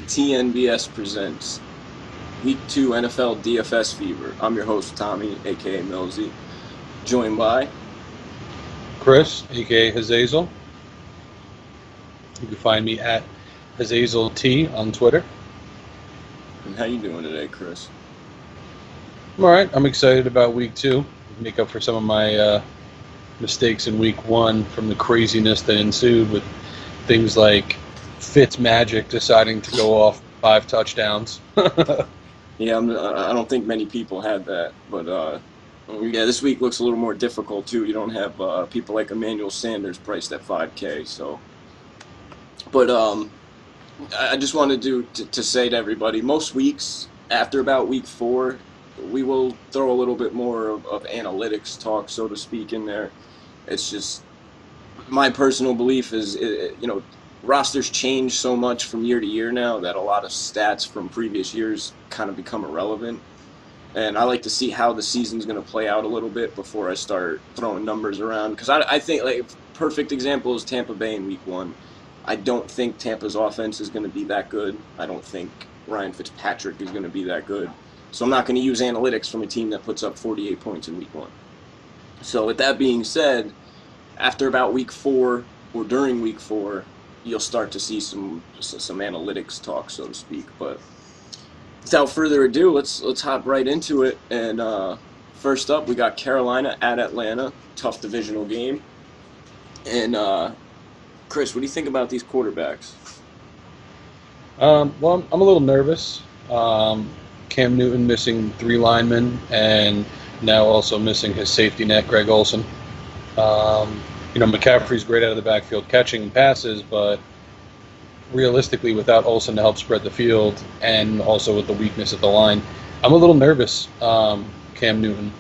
TNBS presents Week 2 NFL DFS Fever. I'm your host, Tommy, a.k.a. Millsy, joined by Chris, a.k.a. Hazazel. You can find me at HazazelT on Twitter. And how you doing today, Chris? I'm all right. I'm excited about Week 2. Make up for some of my mistakes in Week 1 from the craziness that ensued with things like Fitzmagic deciding to go off 5 touchdowns. Yeah, I don't think many people had that, but yeah, this week looks a little more difficult too. You don't have people like Emmanuel Sanders priced at $5K. So, but I just wanted to say to everybody, most weeks after about Week 4, we will throw a little bit more of analytics talk, so to speak, in there. It's just my personal belief is, rosters change so much from year to year now that a lot of stats from previous years kind of become irrelevant. And I like to see how the season's going to play out a little bit before I start throwing numbers around. Because I think, like, perfect example is Tampa Bay in Week 1. I don't think Tampa's offense is going to be that good. I don't think Ryan Fitzpatrick is going to be that good. So I'm not going to use analytics from a team that puts up 48 points in Week 1. So with that being said, after about Week 4 or during Week 4, you'll start to see some analytics talk, so to speak. But without further ado, let's hop right into it. And first up, we got Carolina at Atlanta, tough divisional game. And Chris, what do you think about these quarterbacks? Well, I'm a little nervous. Cam Newton missing 3 linemen and now also missing his safety net, Greg Olsen. McCaffrey's great out of the backfield catching passes, but realistically, without Olsen to help spread the field and also with the weakness at the line, I'm a little nervous. Cam Newton,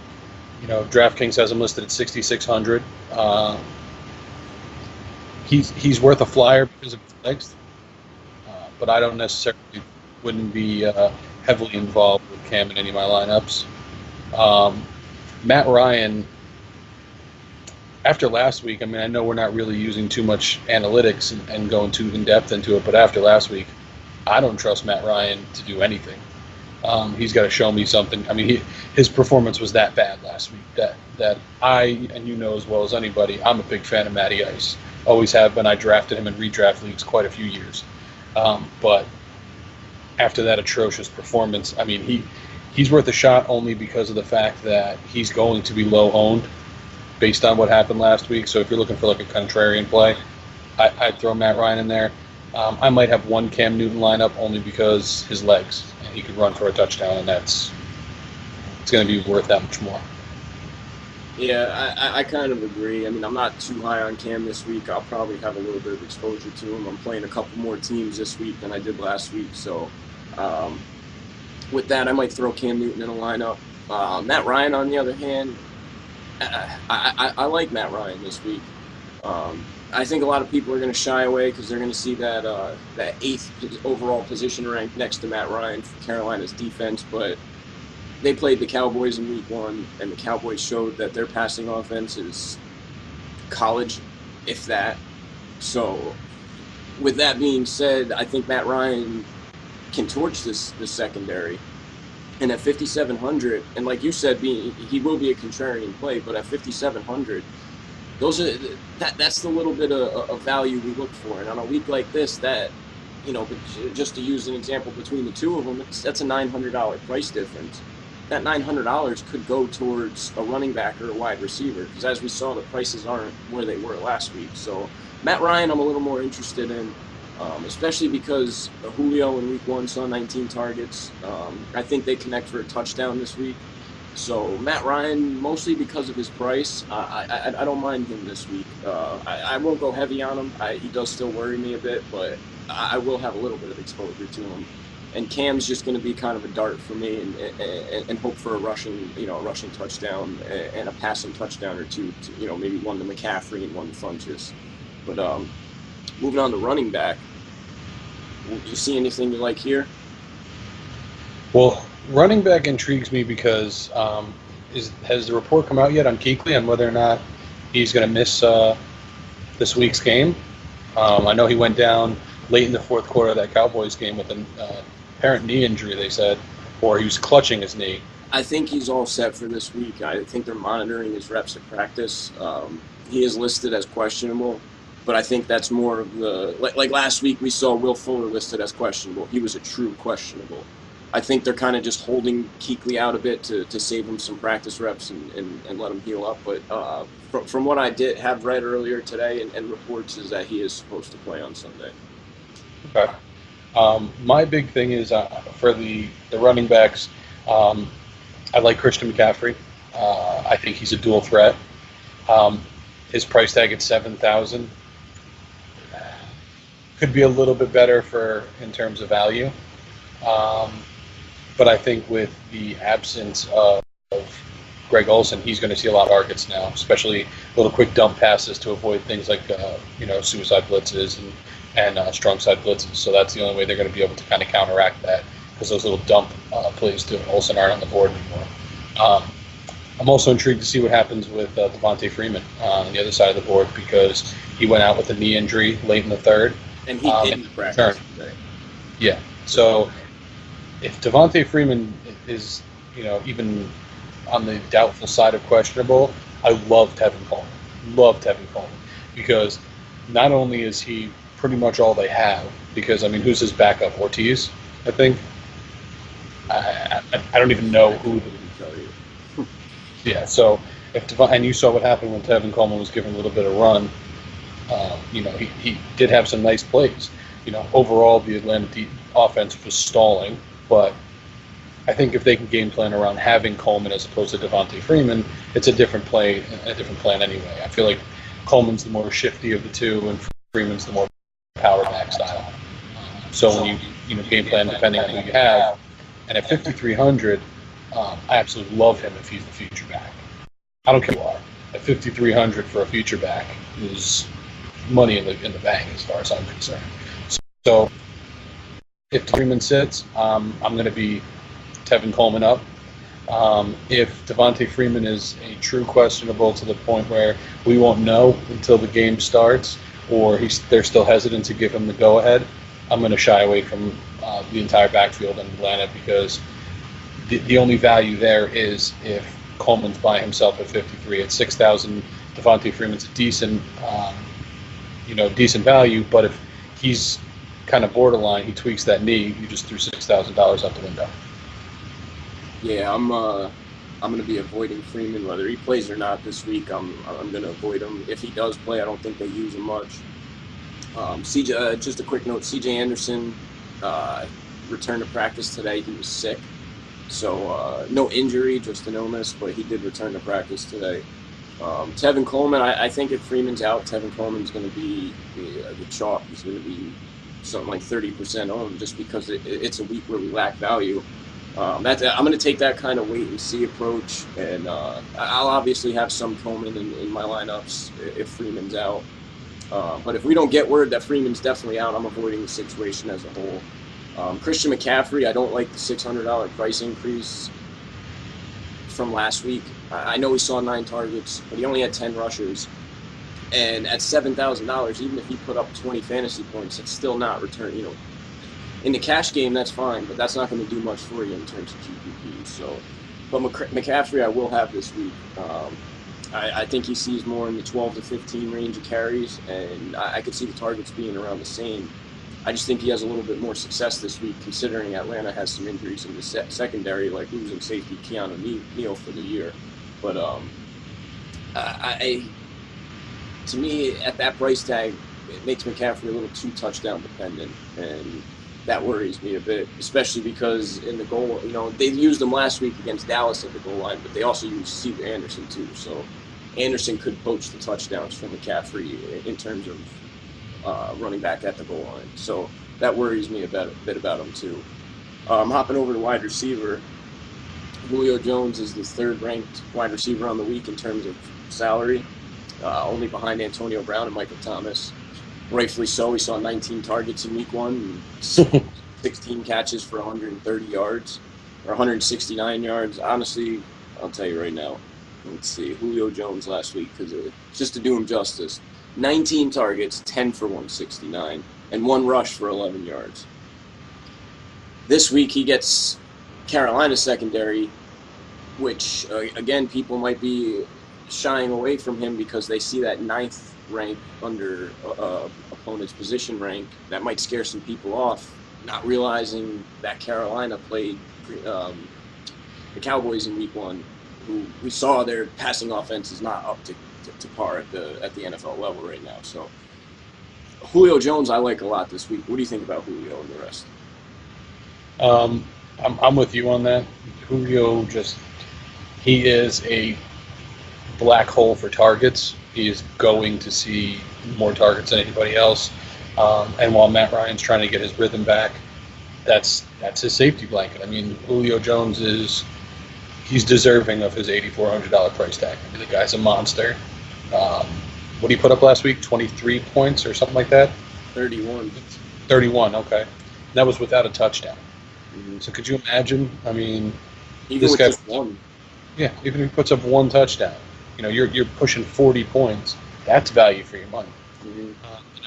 DraftKings has him listed at 6,600. He's worth a flyer because of his legs, but I don't necessarily wouldn't be heavily involved with Cam in any of my lineups. Matt Ryan, after last week, I know we're not really using too much analytics and going too in-depth into it, but after last week, I don't trust Matt Ryan to do anything. He's got to show me something. His performance was that bad last week that I, and you know as well as anybody, I'm a big fan of Matty Ice. Always have been. I drafted him in redraft leagues quite a few years. But after that atrocious performance, he's worth a shot only because of the fact that he's going to be low owned based on what happened last week. So if you're looking for like a contrarian play, I'd throw Matt Ryan in there. I might have one Cam Newton lineup only because his legs, and he could run for a touchdown, and it's going to be worth that much more. Yeah, I kind of agree. I'm not too high on Cam this week. I'll probably have a little bit of exposure to him. I'm playing a couple more teams this week than I did last week. So with that, I might throw Cam Newton in a lineup. Matt Ryan, on the other hand, I like Matt Ryan this week. I think a lot of people are going to shy away because they're going to see that 8th overall position ranked next to Matt Ryan for Carolina's defense, but they played the Cowboys in Week 1, and the Cowboys showed that their passing offense is college, if that. So, with that being said, I think Matt Ryan can torch this secondary. And at 5,700, and like you said, he will be a contrarian play, but at 5,700, that's the little bit of value we look for. And on a week like this, but just to use an example between the two of them, that's a $900 price difference. That $900 could go towards a running back or a wide receiver, because as we saw, the prices aren't where they were last week. So Matt Ryan, I'm a little more interested in, especially because Julio in Week 1 saw 19 targets. I think they connect for a touchdown this week. So Matt Ryan, mostly because of his price, I don't mind him this week. I won't go heavy on him. He does still worry me a bit, but I will have a little bit of exposure to him. And Cam's just going to be kind of a dart for me, and hope for a rushing touchdown and a passing touchdown or two. Maybe one to McCaffrey and one to Funchess. But moving on to running back, do you see anything you like here? Well, running back intrigues me because has the report come out yet on Kuechly on whether or not he's going to miss this week's game? I know he went down late in the fourth quarter of that Cowboys game with an apparent knee injury, they said, or he was clutching his knee. I think he's all set for this week. I think they're monitoring his reps at practice. He is listed as questionable, but I think that's more of the like last week we saw Will Fuller listed as questionable. He was a true questionable. I think they're kind of just holding Kuechly out a bit to save him some practice reps and let him heal up. But from what I have read earlier today and reports is that he is supposed to play on Sunday. Okay. My big thing is for the running backs, I like Christian McCaffrey. I think he's a dual threat. His price tag at $7,000 could be a little bit better in terms of value. But I think with the absence of Greg Olsen, he's going to see a lot of targets now, especially little quick dump passes to avoid things like suicide blitzes and strong side blitzes. So that's the only way they're going to be able to kind of counteract that, because those little dump plays to Olsen aren't on the board anymore. I'm also intrigued to see what happens with Devontae Freeman on the other side of the board, because he went out with a knee injury late in the third. And he didn't practice today. Yeah. So if Devontae Freeman is, even on the doubtful side of questionable, I love Tevin Coleman. Because not only is he pretty much all they have, because, who's his backup? Ortiz, I think? I don't even know who. Yeah, so and you saw what happened when Tevin Coleman was given a little bit of run. He did have some nice plays. Overall, the Atlanta offense was stalling, but I think if they can game plan around having Coleman as opposed to Devontae Freeman, it's a different plan anyway. I feel like Coleman's the more shifty of the two, and Freeman's the more power back style. So when you game plan depending on who you have, and at 5,300, I absolutely love him if he's the future back. I don't care who you are. At 5,300 for a future back is money in the bank as far as I'm concerned. So if Freeman sits, I'm going to be Tevin Coleman up. If Devontae Freeman is a true questionable to the point where we won't know until the game starts, or they're still hesitant to give him the go-ahead, I'm going to shy away from the entire backfield in Atlanta, because the only value there is if Coleman's by himself at 53. At 6,000, Devontae Freeman's a decent value, but if he's kind of borderline, he tweaks that knee, you just threw $6,000 out the window. Yeah, I'm going to be avoiding Freeman whether he plays or not this week. I'm going to avoid him. If he does play, I don't think they use him much. CJ, just a quick note: CJ Anderson returned to practice today. He was sick, so no injury, just an illness, but he did return to practice today. Tevin Coleman, I think if Freeman's out, Tevin Coleman's going to be the chalk. He's going to be something like 30% owned, just because it's a week where we lack value. I'm going to take that kind of wait and see approach, and I'll obviously have some Coleman in my lineups if Freeman's out. But if we don't get word that Freeman's definitely out, I'm avoiding the situation as a whole. Christian McCaffrey, I don't like the $600 price increase from last week. I know he saw 9 targets, but he only had 10 rushers. And at $7,000, even if he put up 20 fantasy points, it's still not return. In the cash game, that's fine, but that's not going to do much for you in terms of GPP. So, but McCaffrey, I will have this week. I think he sees more in the 12 to 15 range of carries, and I could see the targets being around the same. I just think he has a little bit more success this week, considering Atlanta has some injuries in the secondary, like losing safety Keanu Neal for the year. But to me, at that price tag, it makes McCaffrey a little too touchdown dependent, and that worries me a bit, especially because in the goal, they used him last week against Dallas at the goal line, but they also used Steve Anderson too. So Anderson could poach the touchdowns from McCaffrey in terms of running back at the goal line. So that worries me a bit about him too. Hopping over to wide receiver, Julio Jones is the 3rd-ranked wide receiver on the week in terms of salary, only behind Antonio Brown and Michael Thomas. Rightfully so. He saw 19 targets in week 1, and 16 catches for 130 yards, or 169 yards. Honestly, I'll tell you right now. Let's see, Julio Jones last week, because just to do him justice, 19 targets, 10 for 169. and 1 rush for 11 yards. This week he gets Carolina's secondary, which, again, people might be shying away from him because they see that 9th rank under opponent's position rank. That might scare some people off, not realizing that Carolina played the Cowboys in week 1, who we saw their passing offense is not up to par at the NFL level right now. So Julio Jones I like a lot this week. What do you think about Julio and the rest? I'm with you on that. Julio he is a black hole for targets. He is going to see more targets than anybody else. And while Matt Ryan's trying to get his rhythm back, that's his safety blanket. I mean, Julio Jones he's deserving of his $8,400 price tag. I mean, the guy's a monster. What did he put up last week? 23 points or something like that? 31. 31, okay. That was without a touchdown. Mm-hmm. So could you imagine? I mean, even this with guy, just 1. Yeah, even if he puts up 1 touchdown, you're pushing 40 points. That's value for your money. Mm-hmm.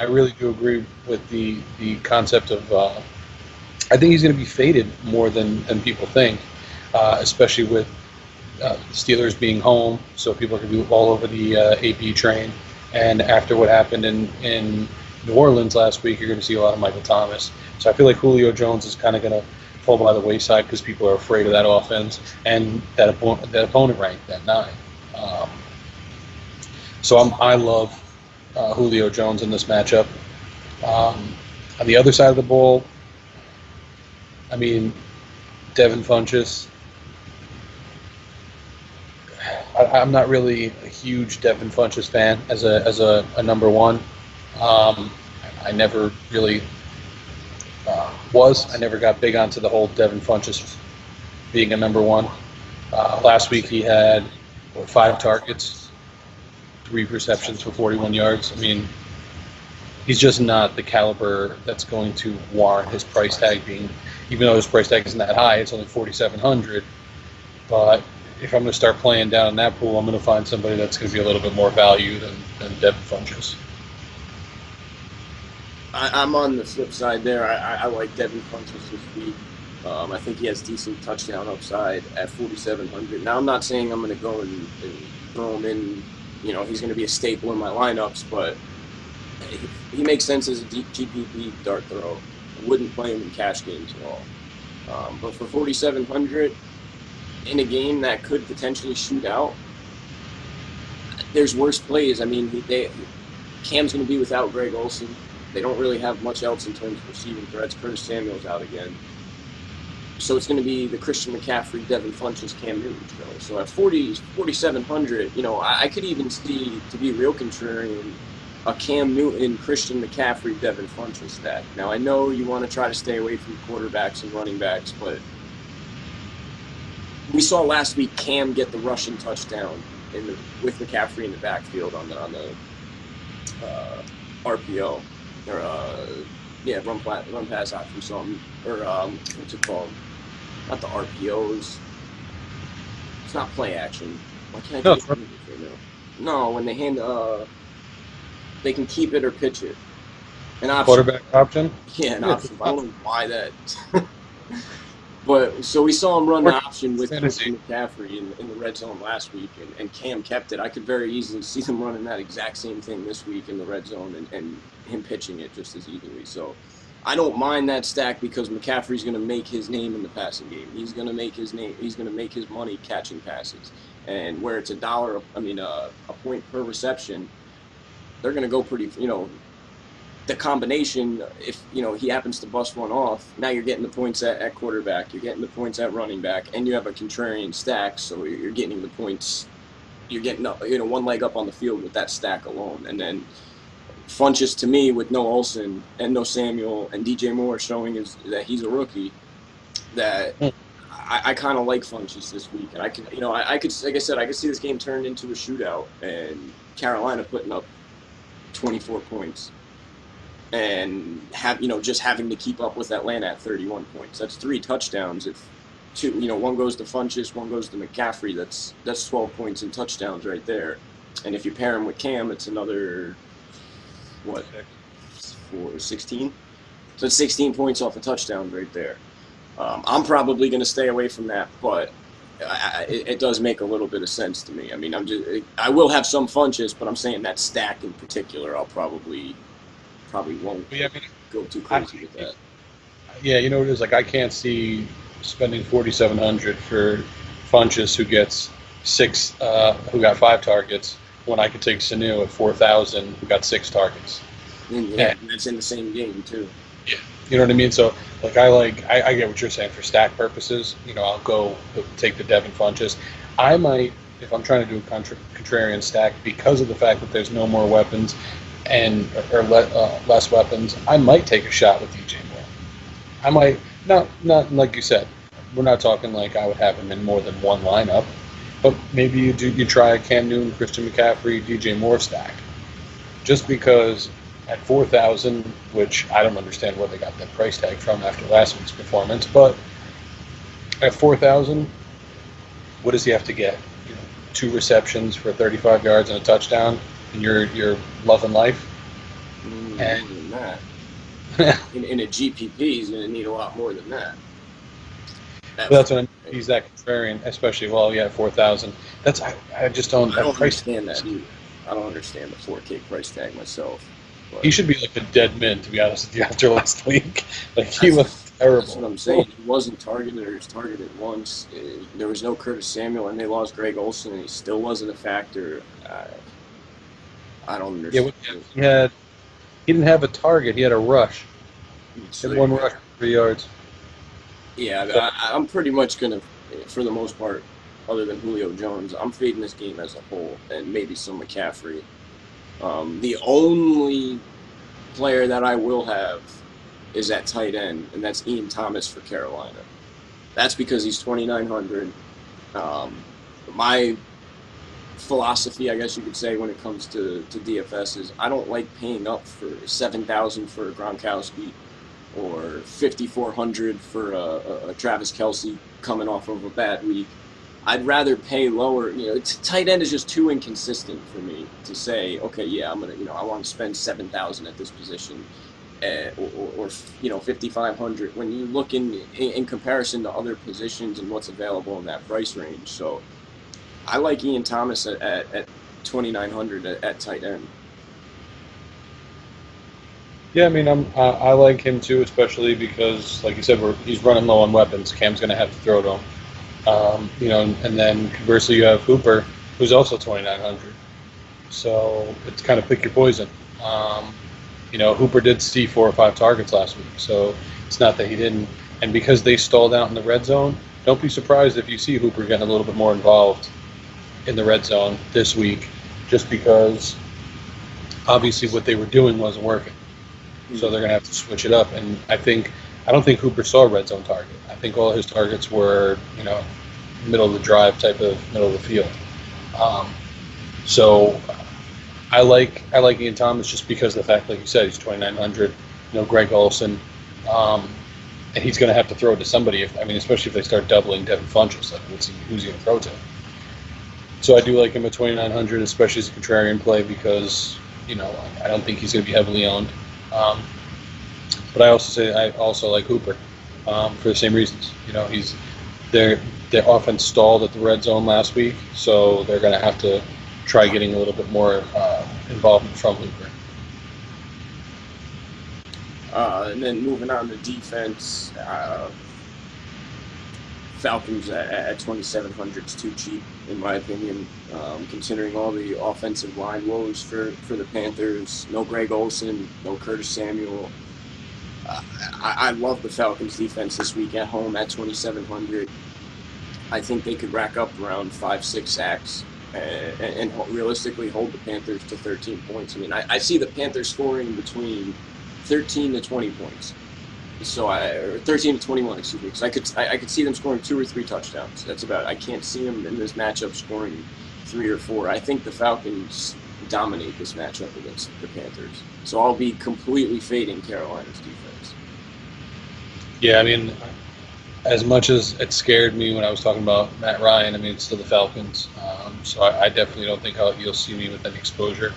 I really do agree with the concept of. I think he's going to be faded more than people think, especially with Steelers being home, so people are going to be all over the AP train. And after what happened in New Orleans last week, you're going to see a lot of Michael Thomas. So I feel like Julio Jones is kind of going to fall by the wayside because people are afraid of that offense and that opponent rank, that 9. So I love Julio Jones in this matchup. On the other side of the ball, I mean, Devin Funchess. I'm not really a huge Devin Funchess fan as a number 1. I never really was. I never got big onto the whole Devin Funchess being a number 1. Last week he had 5 targets, 3 receptions for 41 yards. I mean, he's just not the caliber that's going to warrant his price tag being, even though his price tag isn't that high, it's only $4,700. But if I'm going to start playing down in that pool, I'm going to find somebody that's going to be a little bit more value than Devin Funchess. I'm on the flip side there. I like Devin Funchess this week. I think he has decent touchdown upside at 4,700. Now, I'm not saying I'm going to go and throw him in. He's going to be a staple in my lineups, but he makes sense as a GPP dart throw. I wouldn't play him in cash games at all. But for 4,700 in a game that could potentially shoot out, there's worse plays. I mean, Cam's going to be without Greg Olsen. They don't really have much else in terms of receiving threats. Curtis Samuel's out again. So it's going to be the Christian McCaffrey, Devin Funchess, Cam Newton show. So at 4,700, I could even see, to be real contrarian, a Cam Newton, Christian McCaffrey, Devin Funchess stack. Now, I know you want to try to stay away from quarterbacks and running backs, but we saw last week Cam get the rushing touchdown with McCaffrey in the backfield on the RPO or run pass option something, or what's it called? Not the RPOs. It's not play action. Why can't I get it right now? No, when they hand they can keep it or pitch it. An option. Quarterback option? Yeah, an option. I don't know why that. But so we saw him run the option with Christian McCaffrey in the red zone last week, and Cam kept it. I could very easily see them running that exact same thing this week in the red zone and him pitching it just as easily. So I don't mind that stack because McCaffrey's going to make his name in the passing game. He's going to make his name. He's going to make his money catching passes. And where it's a point per reception, they're going to go pretty. The combination, if he happens to bust one off, now you're getting the points at quarterback, you're getting the points at running back, and you have a contrarian stack, so you're getting the points. You're getting one leg up on the field with that stack alone, and then Funchess, to me, with no Olsen and no Samuel and DJ Moore showing that he's a rookie, that I kind of like Funchess this week, and I could like I said, I could see this game turned into a shootout and Carolina putting up 24 points. And just having to keep up with Atlanta at 31 points. That's 3 touchdowns. If one goes to Funchess, one goes to McCaffrey. That's 12 points in touchdowns right there. And if you pair him with Cam, it's another for 16. So it's 16 points off a touchdown right there. I'm probably going to stay away from that, but it does make a little bit of sense to me. I mean, I will have some Funches, but I'm saying that stack in particular, I'll probably won't go too crazy with that. Yeah, you know what it is? Like, I can't see spending $4,700 for Funches who gets who got 5 targets, when I could take Sanu at 4,000 who got 6 targets. And that's in the same game too. Yeah, you know what I mean. So, like, I get what you're saying for stack purposes. You know, I'll go take the Devin Funches. I might, if I'm trying to do a contrarian stack, because of the fact that there's no more weapons or less weapons, I might take a shot with DJ Moore. I might not like you said. We're not talking like I would have him in more than one lineup, but maybe you try a Cam Newton, Christian McCaffrey, DJ Moore stack, just because at 4,000, which I don't understand where they got that price tag from after last week's performance, but at 4,000, what does he have to get? 2 receptions for 35 yards and a touchdown, and you're loving life. And than that, in a GPP, he's going to need a lot more than that. That's what I mean. He's that contrarian, especially at 4,000. I just don't. I don't understand that either. I don't understand the 4K price tag myself. But he should be like a dead man, to be honest with you, after last week. Like, he was terrible. That's what I'm saying. He wasn't targeted, or he was targeted once. There was no Curtis Samuel, and they lost Greg Olsen, and he still wasn't a factor. I don't understand. Yeah, he didn't have a target. He had a rush. He had 1 rush, 3 yards. Yeah, I'm pretty much going to, for the most part, other than Julio Jones, I'm fading this game as a whole, and maybe some McCaffrey. The only player that I will have is at tight end, and that's Ian Thomas for Carolina. That's because he's 2,900. My philosophy, I guess you could say, when it comes to DFS is I don't like paying up for 7,000 for Gronkowski or 5,400 for a Travis Kelce coming off of a bad week. I'd rather pay lower. Tight end is just too inconsistent for me to say, okay, yeah, I'm gonna, I want to spend 7,000 at this position, or 5,500 when you look in comparison to other positions and what's available in that price range. So I like Ian Thomas at 2,900 at tight end. Yeah, I mean, I like him too, especially because, like you said, he's running low on weapons. Cam's going to have to throw to him. And then conversely, you have Hooper, who's also 2,900. So it's kind of pick your poison. Hooper did see 4 or 5 targets last week, so it's not that he didn't. And because they stalled out in the red zone, don't be surprised if you see Hooper getting a little bit more involved in the red zone this week, just because obviously what they were doing wasn't working. So they're going to have to switch it up. And I don't think Hooper saw a red zone target. I think all his targets were, middle of the drive type of middle of the field. So I like Ian Thomas just because of the fact, like you said, he's 2,900. Greg Olsen, and he's going to have to throw it to somebody. Especially if they start doubling Devin Funches, like who's he going to throw to? So I do like him at 2,900, especially as a contrarian play because I don't think he's going to be heavily owned. But I also like Hooper for the same reasons. Their offense stalled at the red zone last week, so they're going to have to try getting a little bit more involvement from Hooper. And then moving on to defense, Falcons at 2,700 is too cheap, in my opinion, considering all the offensive line woes for the Panthers. No Greg Olsen, no Curtis Samuel. I love the Falcons' defense this week at home at 2,700. I think they could rack up around 5-6 sacks and realistically hold the Panthers to 13 points. I see the Panthers scoring between 13 to 20 points. Or 13 to 21, excuse me. Because I could see them scoring 2 or 3 touchdowns. That's about it. I can't see them in this matchup scoring 3 or 4. I think the Falcons dominate this matchup against the Panthers. So I'll be completely fading Carolina's defense. Yeah, as much as it scared me when I was talking about Matt Ryan, it's still the Falcons. So I definitely don't think you'll see me with any exposure.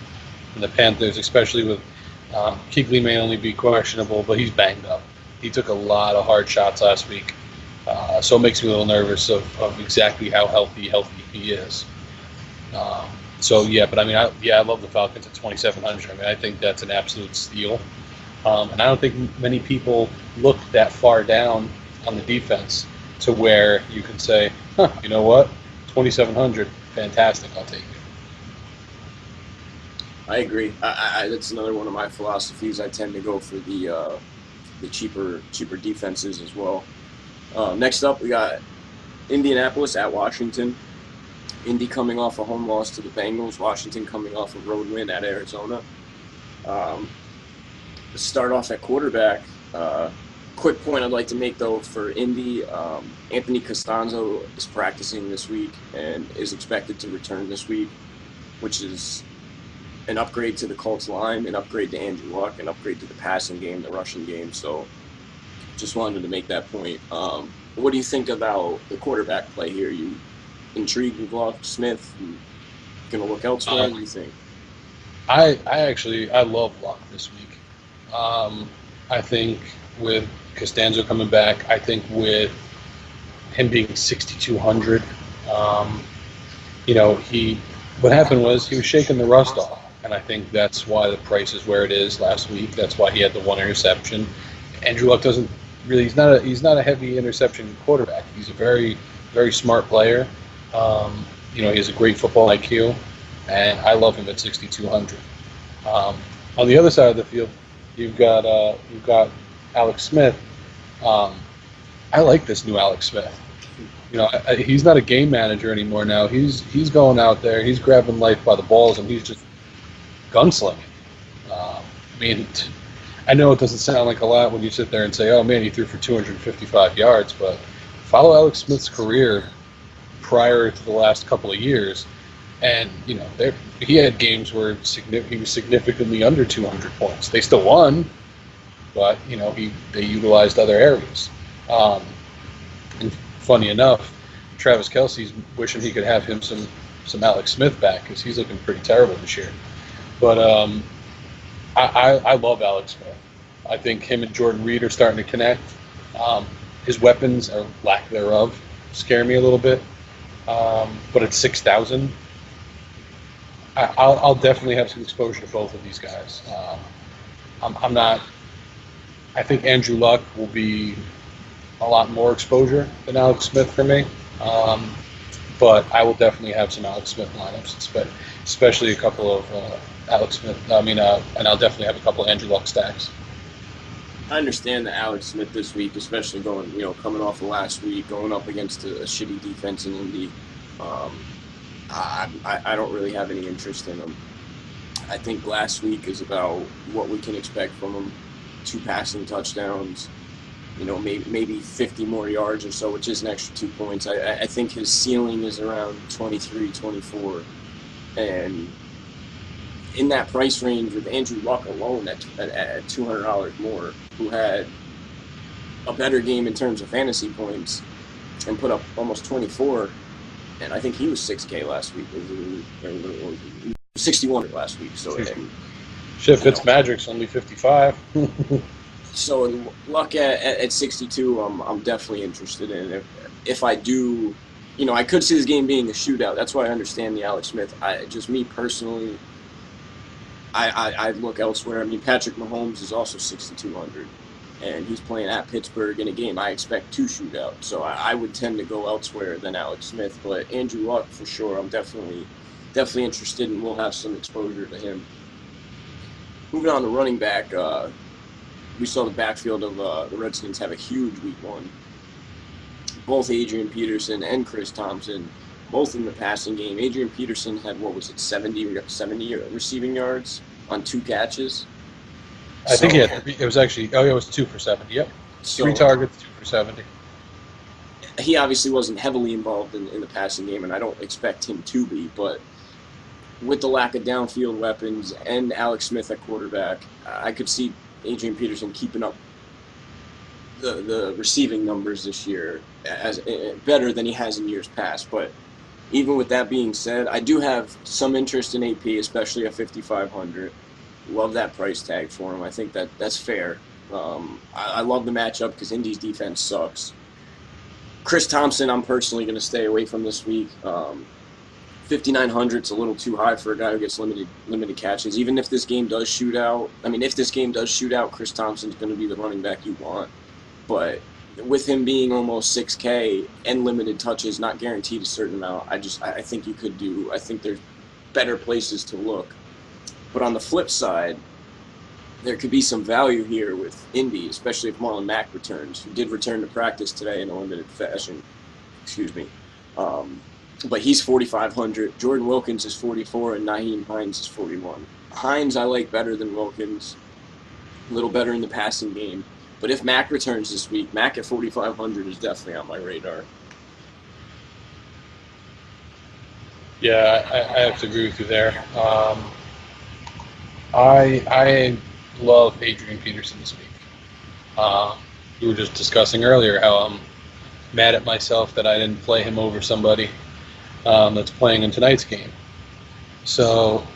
And the Panthers, especially with Kuechly may only be questionable, but he's banged up. He took a lot of hard shots last week, so it makes me a little nervous of exactly how healthy he is. So yeah, but I mean, I love the Falcons at 2,700. I mean, I think that's an absolute steal, and I don't think many people look that far down on the defense to where you can say, huh, you know what, 2,700, fantastic, I'll take it. I agree. That's another one of my philosophies. I tend to go for the cheaper defenses as well. Next up, we got Indianapolis at Washington. Indy coming off a home loss to the Bengals. Washington coming off a road win at Arizona. Start off at quarterback. Quick point I'd like to make, though, for Indy. Anthony Costanzo is practicing this week and is expected to return this week, which is an upgrade to the Colts line, an upgrade to Andrew Luck, an upgrade to the passing game, the rushing game. So just wanted to make that point. What do you think about the quarterback play here? You intrigued with Luck, Smith? You going to look elsewhere? What do you think? I love Luck this week. I think with Costanzo coming back, I think with him being 6,200, what happened was he was shaking the rust off. And I think that's why the price is where it is last week. That's why he had the one interception. Andrew Luck doesn't really. He's not a heavy interception quarterback. He's a very, very smart player. He has a great football IQ, and I love him at 6,200. On the other side of the field, you've got Alex Smith. I like this new Alex Smith. He's not a game manager anymore now. He's going out there. He's grabbing life by the balls, and he's just gunslinging. I know it doesn't sound like a lot when you sit there and say, oh man, he threw for 255 yards, but follow Alex Smith's career prior to the last couple of years, and he had games where he was significantly under 200 points. They still won, but they utilized other areas. And funny enough, Travis Kelce's wishing he could have him some Alex Smith back because he's looking pretty terrible this year. But I love Alex Smith. I think him and Jordan Reed are starting to connect. His weapons, or lack thereof, scare me a little bit. But at 6,000, I'll definitely have some exposure to both of these guys. I'm not. I think Andrew Luck will be a lot more exposure than Alex Smith for me. But I will definitely have some Alex Smith lineups, especially a couple of Alex Smith. And I'll definitely have a couple of Andrew Luck stacks. I understand that Alex Smith this week, especially coming off of last week, going up against a shitty defense in Indy. I don't really have any interest in him. I think last week is about what we can expect from him. 2 passing touchdowns, maybe 50 more yards or so, which is an extra 2 points. I think his ceiling is around 23, 24. And in that price range with Andrew Luck alone at $200 more, who had a better game in terms of fantasy points and put up almost 24, and I think he was 6K last week. 61 last week. So Fitzmagic's only 55. So Luck at 62, I'm definitely interested in. If I do, I could see this game being a shootout. That's why I understand the Alex Smith. Just me personally, I'd look elsewhere. Patrick Mahomes is also 6,200, and he's playing at Pittsburgh in a game I expect to shoot out. So I would tend to go elsewhere than Alex Smith. But Andrew Luck, for sure, I'm definitely interested, and we'll have some exposure to him. Moving on to running back, we saw the backfield of the Redskins have a huge week 1. Both Adrian Peterson and Chris Thompson, both in the passing game. Adrian Peterson had, 70 receiving yards on 2 catches? I think it was actually, it was 2 for 70, yep. 3 targets, 2 for 70. He obviously wasn't heavily involved in the passing game, and I don't expect him to be, but with the lack of downfield weapons and Alex Smith at quarterback, I could see Adrian Peterson keeping up the receiving numbers this year as better than he has in years past. But even with that being said, I do have some interest in AP, especially at 5,500. Love that price tag for him. I think that's fair. I love the matchup because Indy's defense sucks. Chris Thompson, I'm personally going to stay away from this week. 5,900 is a little too high for a guy who gets limited catches. Even if this game does shoot out, if this game does shoot out, Chris Thompson's going to be the running back you want. But with him being almost 6K and limited touches, not guaranteed a certain amount, I think you could do. I think there's better places to look. But on the flip side, there could be some value here with Indy, especially if Marlon Mack returns, who did return to practice today in a limited fashion. Excuse me. But he's 4,500. Jordan Wilkins is 44, and Nyheim Hines is 41. Hines I like better than Wilkins, a little better in the passing game. But if Mack returns this week, Mack at 4,500 is definitely on my radar. Yeah, I have to agree with you there. I love Adrian Peterson this week. We were just discussing earlier how I'm mad at myself that I didn't play him over somebody that's playing in tonight's game. So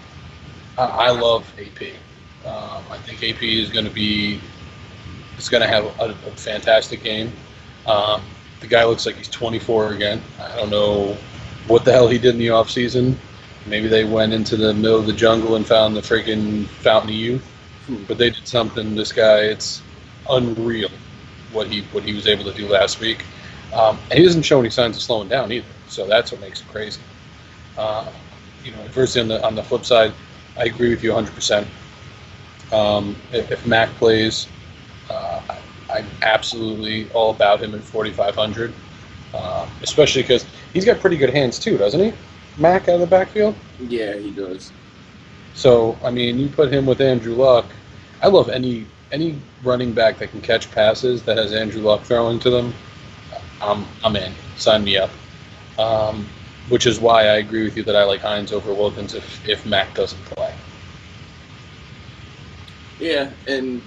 I love AP. I think AP is going to have a fantastic game. The guy looks like he's 24 again. I don't know what the hell he did in the offseason. Maybe they went into the middle of the jungle and found the freaking Fountain of Youth. But they did something. This guy, it's unreal what he was able to do last week. And he doesn't show any signs of slowing down either. So that's what makes it crazy. Adversely on the flip side, I agree with you 100%. If Mac plays, I'm absolutely all about him at 4,500. Especially because he's got pretty good hands too, doesn't he? Mac out of the backfield? Yeah, he does. So, you put him with Andrew Luck. I love any running back that can catch passes that has Andrew Luck throwing to them. I'm in. Sign me up. Which is why I agree with you that I like Hines over Wilkins if Mac doesn't play. Yeah, and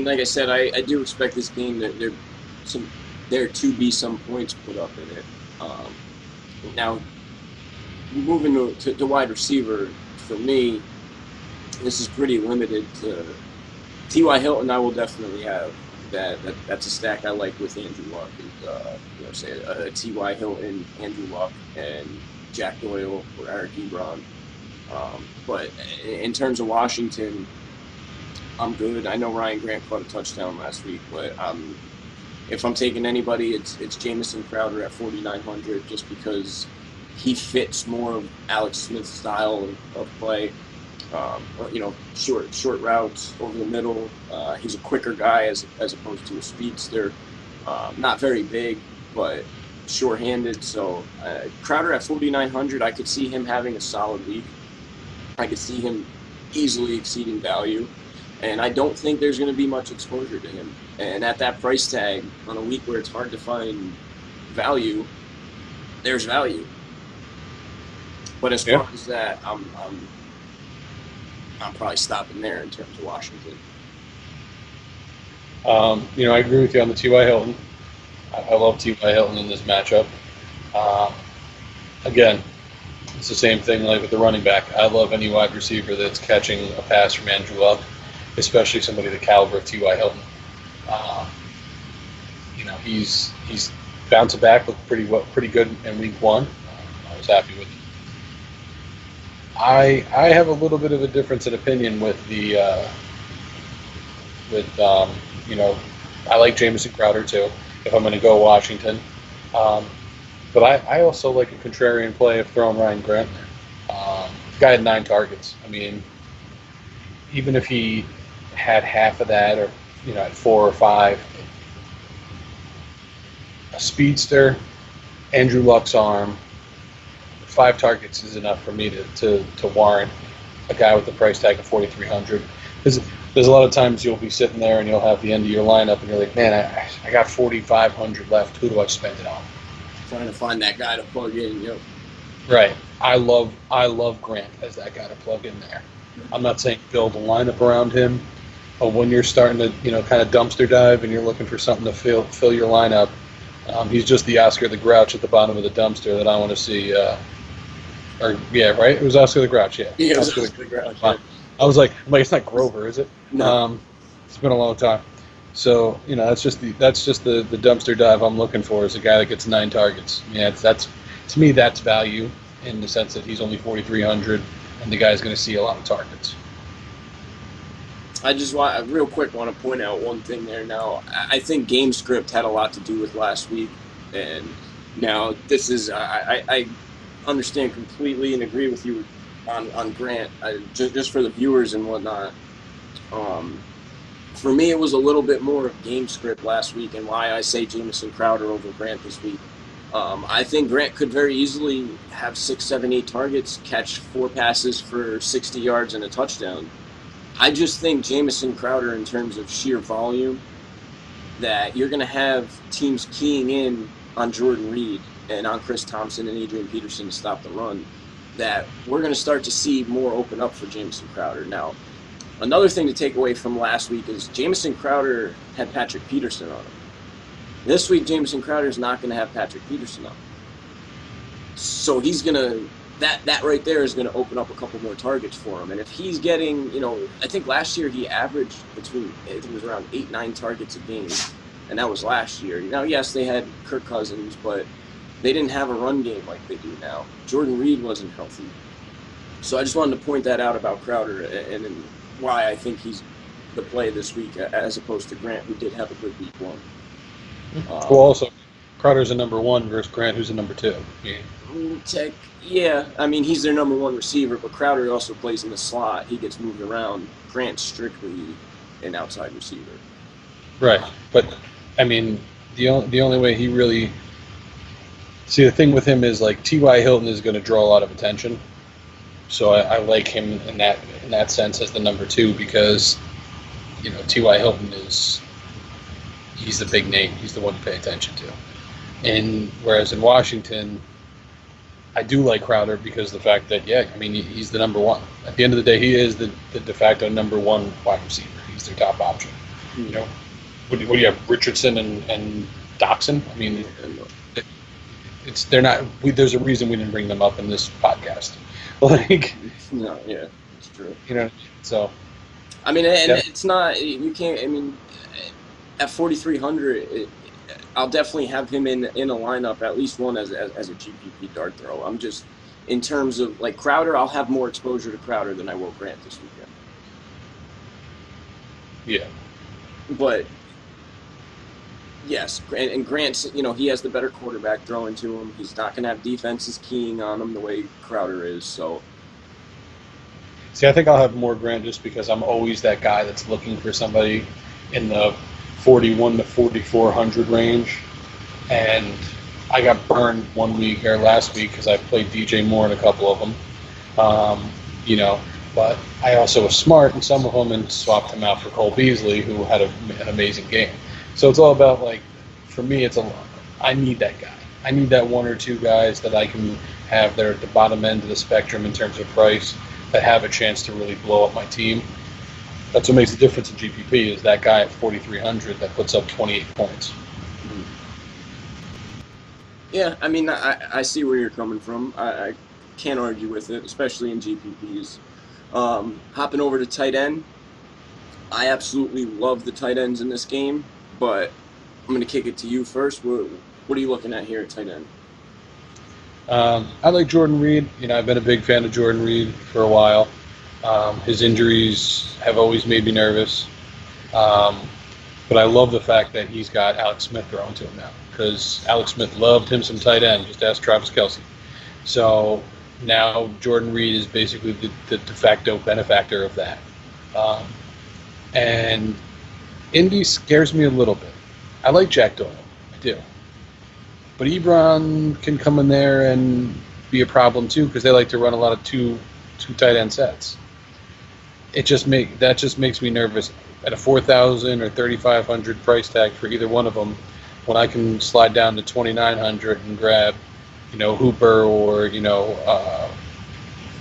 like I said, I do expect this game that there to be some points put up in it. Now, moving to wide receiver, for me, this is pretty limited to T.Y. Hilton. I will definitely have that's a stack I like with Andrew Luck. Say a T.Y. Hilton, Andrew Luck, and Jack Doyle or Eric Ebron. But in terms of Washington, I'm good. I know Ryan Grant caught a touchdown last week, but if I'm taking anybody, it's Jamison Crowder at 4,900 just because he fits more of Alex Smith's style of play. Short routes over the middle. He's a quicker guy as opposed to a speedster. Not very big, but short-handed. So Crowder at 4,900, I could see him having a solid week. I could see him easily exceeding value. And I don't think there's going to be much exposure to him. And at that price tag, on a week where it's hard to find value, there's value. But as far as that, I'm probably stopping there in terms of Washington. I agree with you on the T.Y. Hilton. I love T.Y. Hilton in this matchup. Again, it's the same thing like with the running back. I love any wide receiver that's catching a pass from Andrew Luck, especially somebody the caliber of T.Y. Hilton. He's bouncing back, looked pretty good in week one. I was happy with it. I have a little bit of a difference in opinion with I like Jamison Crowder too if I'm going to go Washington. But I also like a contrarian play of throwing Ryan Grant there. The guy had 9 targets. Even if he had half of that or, at 4 or 5, a speedster, Andrew Luck's arm, 5 targets is enough for me to warrant a guy with the price tag of 4,300. There's a lot of times you'll be sitting there and you'll have the end of your lineup and you're like, man, I got 4,500 left. Who do I spend it on? Trying to find that guy to plug in, yep. Right. I love Grant as that guy to plug in there. I'm not saying build a lineup around him, but when you're starting to, kind of dumpster dive and you're looking for something to fill your lineup, he's just the Oscar the Grouch at the bottom of the dumpster that I want to see. Right? It was Oscar the Grouch, yeah. Yeah, Oscar the Grouch. I was like, it's not Grover, is it? No. It's been a long time. So that's just the dumpster dive I'm looking for, is a guy that gets 9 targets. Yeah, that's to me, that's value in the sense that he's only 4,300 and the guy's going to see a lot of targets. I just real quick want to point out one thing there. Now, I think game script had a lot to do with last week, and now this is I understand completely and agree with you on Grant. Just for the viewers and whatnot. For me, it was a little bit more of game script last week, and why I say Jamison Crowder over Grant this week. I think Grant could very easily have 6, 7, 8 targets, catch 4 passes for 60 yards and a touchdown. I just think Jamison Crowder, in terms of sheer volume, that you're going to have teams keying in on Jordan Reed and on Chris Thompson and Adrian Peterson to stop the run, that we're going to start to see more open up for Jamison Crowder. Now, another thing to take away from last week is Jamison Crowder had Patrick Peterson on him. This week, Jamison Crowder is not going to have Patrick Peterson on him. So he's going to... That right there is going to open up a couple more targets for him. And if he's getting, I think last year he averaged it was around 8, 9 targets a game. And that was last year. Now, yes, they had Kirk Cousins, but they didn't have a run game like they do now. Jordan Reed wasn't healthy. So I just wanted to point that out about Crowder and why I think he's the play this week as opposed to Grant, who did have a good week 1. Well, also, Crowder's a number 1 versus Grant, who's a number 2. Yeah, I mean, he's their number 1 receiver, but Crowder also plays in the slot. He gets moved around. Grant's strictly an outside receiver. Right, but, I mean, the only way he really... See, the thing with him is, like, T.Y. Hilton is going to draw a lot of attention. So I like him in that sense as the number 2 because, T.Y. Hilton he's the big name. He's the one to pay attention to. And whereas in Washington... I do like Crowder because of the fact that, he's the number 1. At the end of the day, he is the de facto number 1 wide receiver. He's their top option. What do you have, Richardson and Doxson? I mean, they're not. There's a reason we didn't bring them up in this podcast. No, yeah, it's true. So. I mean, and it's not. You can't. I mean, at 4,300. I'll definitely have him in a lineup, at least one as a GPP dart throw. I'm just, in terms of, like, Crowder, I'll have more exposure to Crowder than I will Grant this weekend. Yeah. But, yes, and Grant's, he has the better quarterback throwing to him. He's not going to have defenses keying on him the way Crowder is, so. See, I think I'll have more Grant just because I'm always that guy that's looking for somebody in the 41 to 4,400 range, and I got burned last week because I played DJ Moore in a couple of them, but I also was smart in some of them and swapped him out for Cole Beasley, who had an amazing game. So it's all about, like, for me, I need that guy. I need that 1 or 2 guys that I can have there at the bottom end of the spectrum in terms of price that have a chance to really blow up my team. That's what makes the difference in GPP is that guy at 4,300 that puts up 28 points. Yeah, I mean, I see where you're coming from. I can't argue with it, especially in GPPs. Hopping over to tight end, I absolutely love the tight ends in this game, but I'm going to kick it to you first. What are you looking at here at tight end? I like Jordan Reed. I've been a big fan of Jordan Reed for a while. His injuries have always made me nervous. But I love the fact that he's got Alex Smith throwing to him now because Alex Smith loved him some tight end. Just ask Travis Kelce. So now Jordan Reed is basically the de facto benefactor of that. And Indy scares me a little bit. I like Jack Doyle. I do. But Ebron can come in there and be a problem too because they like to run a lot of two tight end sets. That just makes me nervous at a 4,000 or 3,500 price tag for either one of them. When I can slide down to 2,900 and grab, Hooper or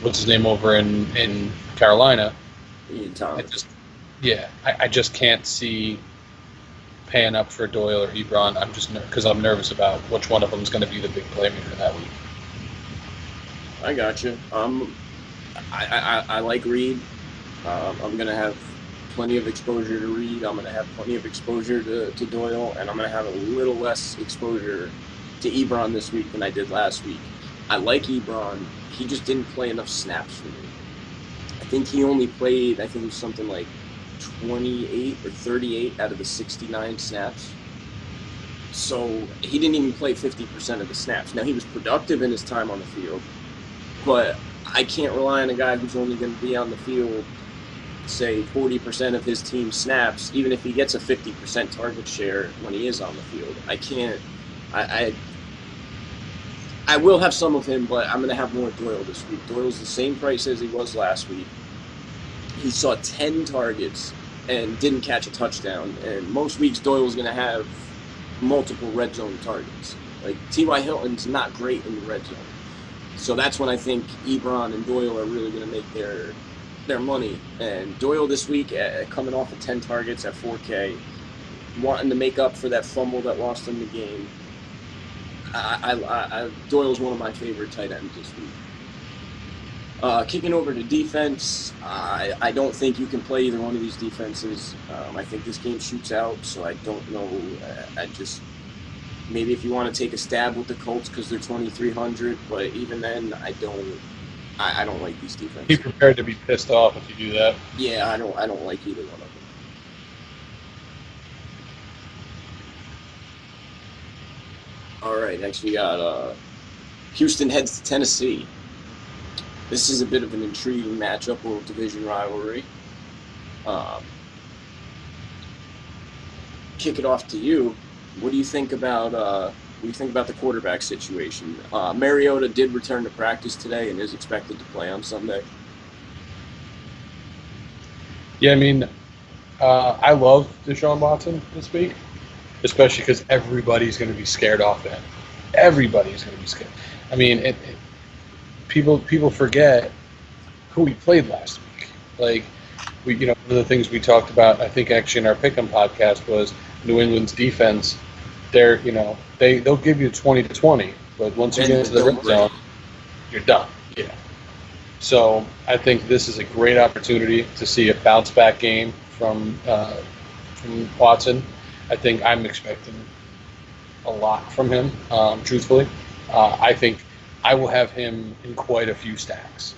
what's his name over in Carolina. I just can't see paying up for Doyle or Ebron. I'm just because I'm nervous about which one of them is going to be the big playmaker that week. I got you. I like Reed. I'm going to have plenty of exposure to Reed. I'm going to have plenty of exposure to Doyle, and I'm going to have a little less exposure to Ebron this week than I did last week. I like Ebron. He just didn't play enough snaps for me. I think he only played, I think it was something like 28 or 38 out of the 69 snaps. So he didn't even play 50% of the snaps. Now, he was productive in his time on the field, but I can't rely on a guy who's only going to be on the field, say, 40% of his team snaps, even if he gets a 50% target share when he is on the field. I can't. I will have some of him, but I'm going to have more Doyle this week. Doyle's the same price as he was last week. He saw 10 targets and didn't catch a touchdown. And most weeks, Doyle's going to have multiple red zone targets. Like, T.Y. Hilton's not great in the red zone. So that's when I think Ebron and Doyle are really going to make their money. And Doyle this week, coming off of 10 targets at 4K, wanting to make up for that fumble that lost him the game. Doyle's one of my favorite tight ends this week. Kicking over to defense, I don't think you can play either one of these defenses. I think this game shoots out, so I don't know. Maybe if you want to take a stab with the Colts because they're 2,300, but even then, I don't like these defenses. Be prepared to be pissed off if you do that. Yeah, I don't like either one of them. All right, next we got Houston heads to Tennessee. This is a bit of an intriguing matchup, a little division rivalry. Kick it off to you. What do you think about the quarterback situation? Mariota did return to practice today and is expected to play on Sunday. Yeah, I mean, I love Deshaun Watson this week, especially because everybody's going to be scared off him. Everybody's going to be scared. I mean, people forget who we played last week. Like, one of the things we talked about, I think actually in our Pick'em podcast, was New England's defense. They'll give you 20-20, but once you get into the red zone, you're done. Yeah. So I think this is a great opportunity to see a bounce back game from Watson. I think I'm expecting a lot from him, truthfully. I think I will have him in quite a few stacks,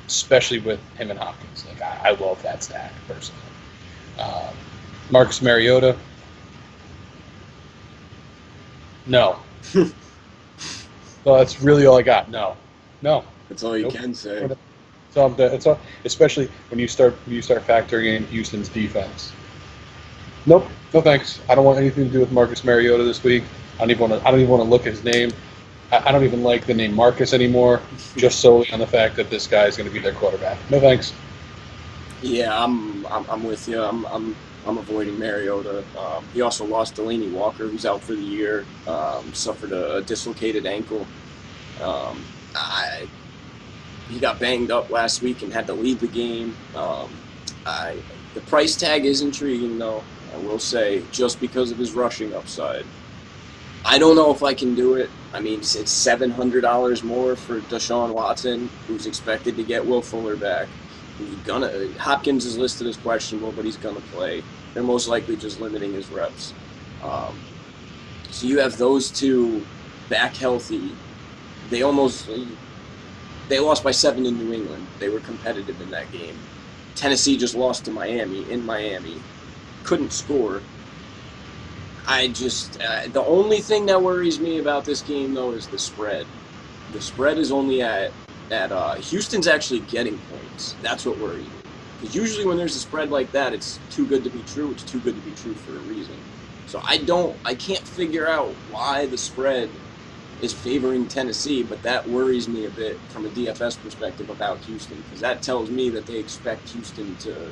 especially with him and Hopkins. Like, I love that stack, personally. Marcus Mariota, no. Well, that's really all I got. No. That's all you can say. It's all, especially when you start factoring in Houston's defense. Nope, no thanks. I don't want anything to do with Marcus Mariota this week. I don't even want to look at his name. I don't even like the name Marcus anymore, just solely on the fact that this guy is going to be their quarterback. No thanks. Yeah, I'm with you. I'm avoiding Mariota. He also lost Delaney Walker, who's out for the year. Suffered a dislocated ankle. He got banged up last week and had to leave the game. The price tag is intriguing, though, I will say, just because of his rushing upside. I don't know if I can do it. I mean, it's $700 more for Deshaun Watson, who's expected to get Will Fuller back. Hopkins is listed as questionable, but he's gonna play. They're most likely just limiting his reps. So you have those two back healthy. They lost by 7 in New England. They were competitive in that game. Tennessee just lost to Miami in Miami. Couldn't score. The only thing that worries me about this game, though, is the spread. The spread is only at Houston's actually getting points. That's what worries me. Because usually when there's a spread like that, it's too good to be true. It's too good to be true for a reason. So I can't figure out why the spread is favoring Tennessee, but that worries me a bit from a DFS perspective about Houston, because that tells me that they expect Houston to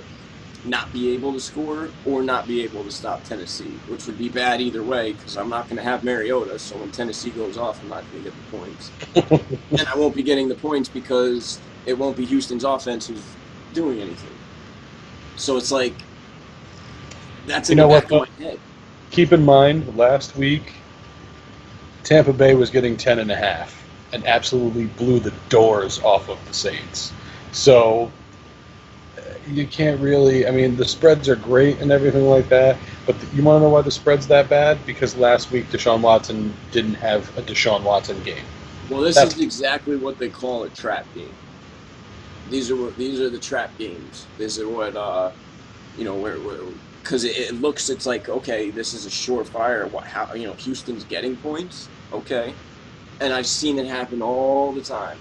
not be able to score or not be able to stop Tennessee, which would be bad either way, because I'm not going to have Mariota, so when Tennessee goes off, I'm not going to get the points. And I won't be getting the points because it won't be Houston's offense who's doing anything. So it's like, that's in the back of my head. Keep in mind, last week, Tampa Bay was getting 10.5 and absolutely blew the doors off of the Saints. So you can't really. I mean, the spreads are great and everything like that, but you want to know why the spread's that bad? Because last week Deshaun Watson didn't have a Deshaun Watson game. Well, this That's is exactly what they call a trap game. These are the trap games. These are what where because it looks, it's like, okay, this is a surefire. How Houston's getting points, okay, and I've seen it happen all the time.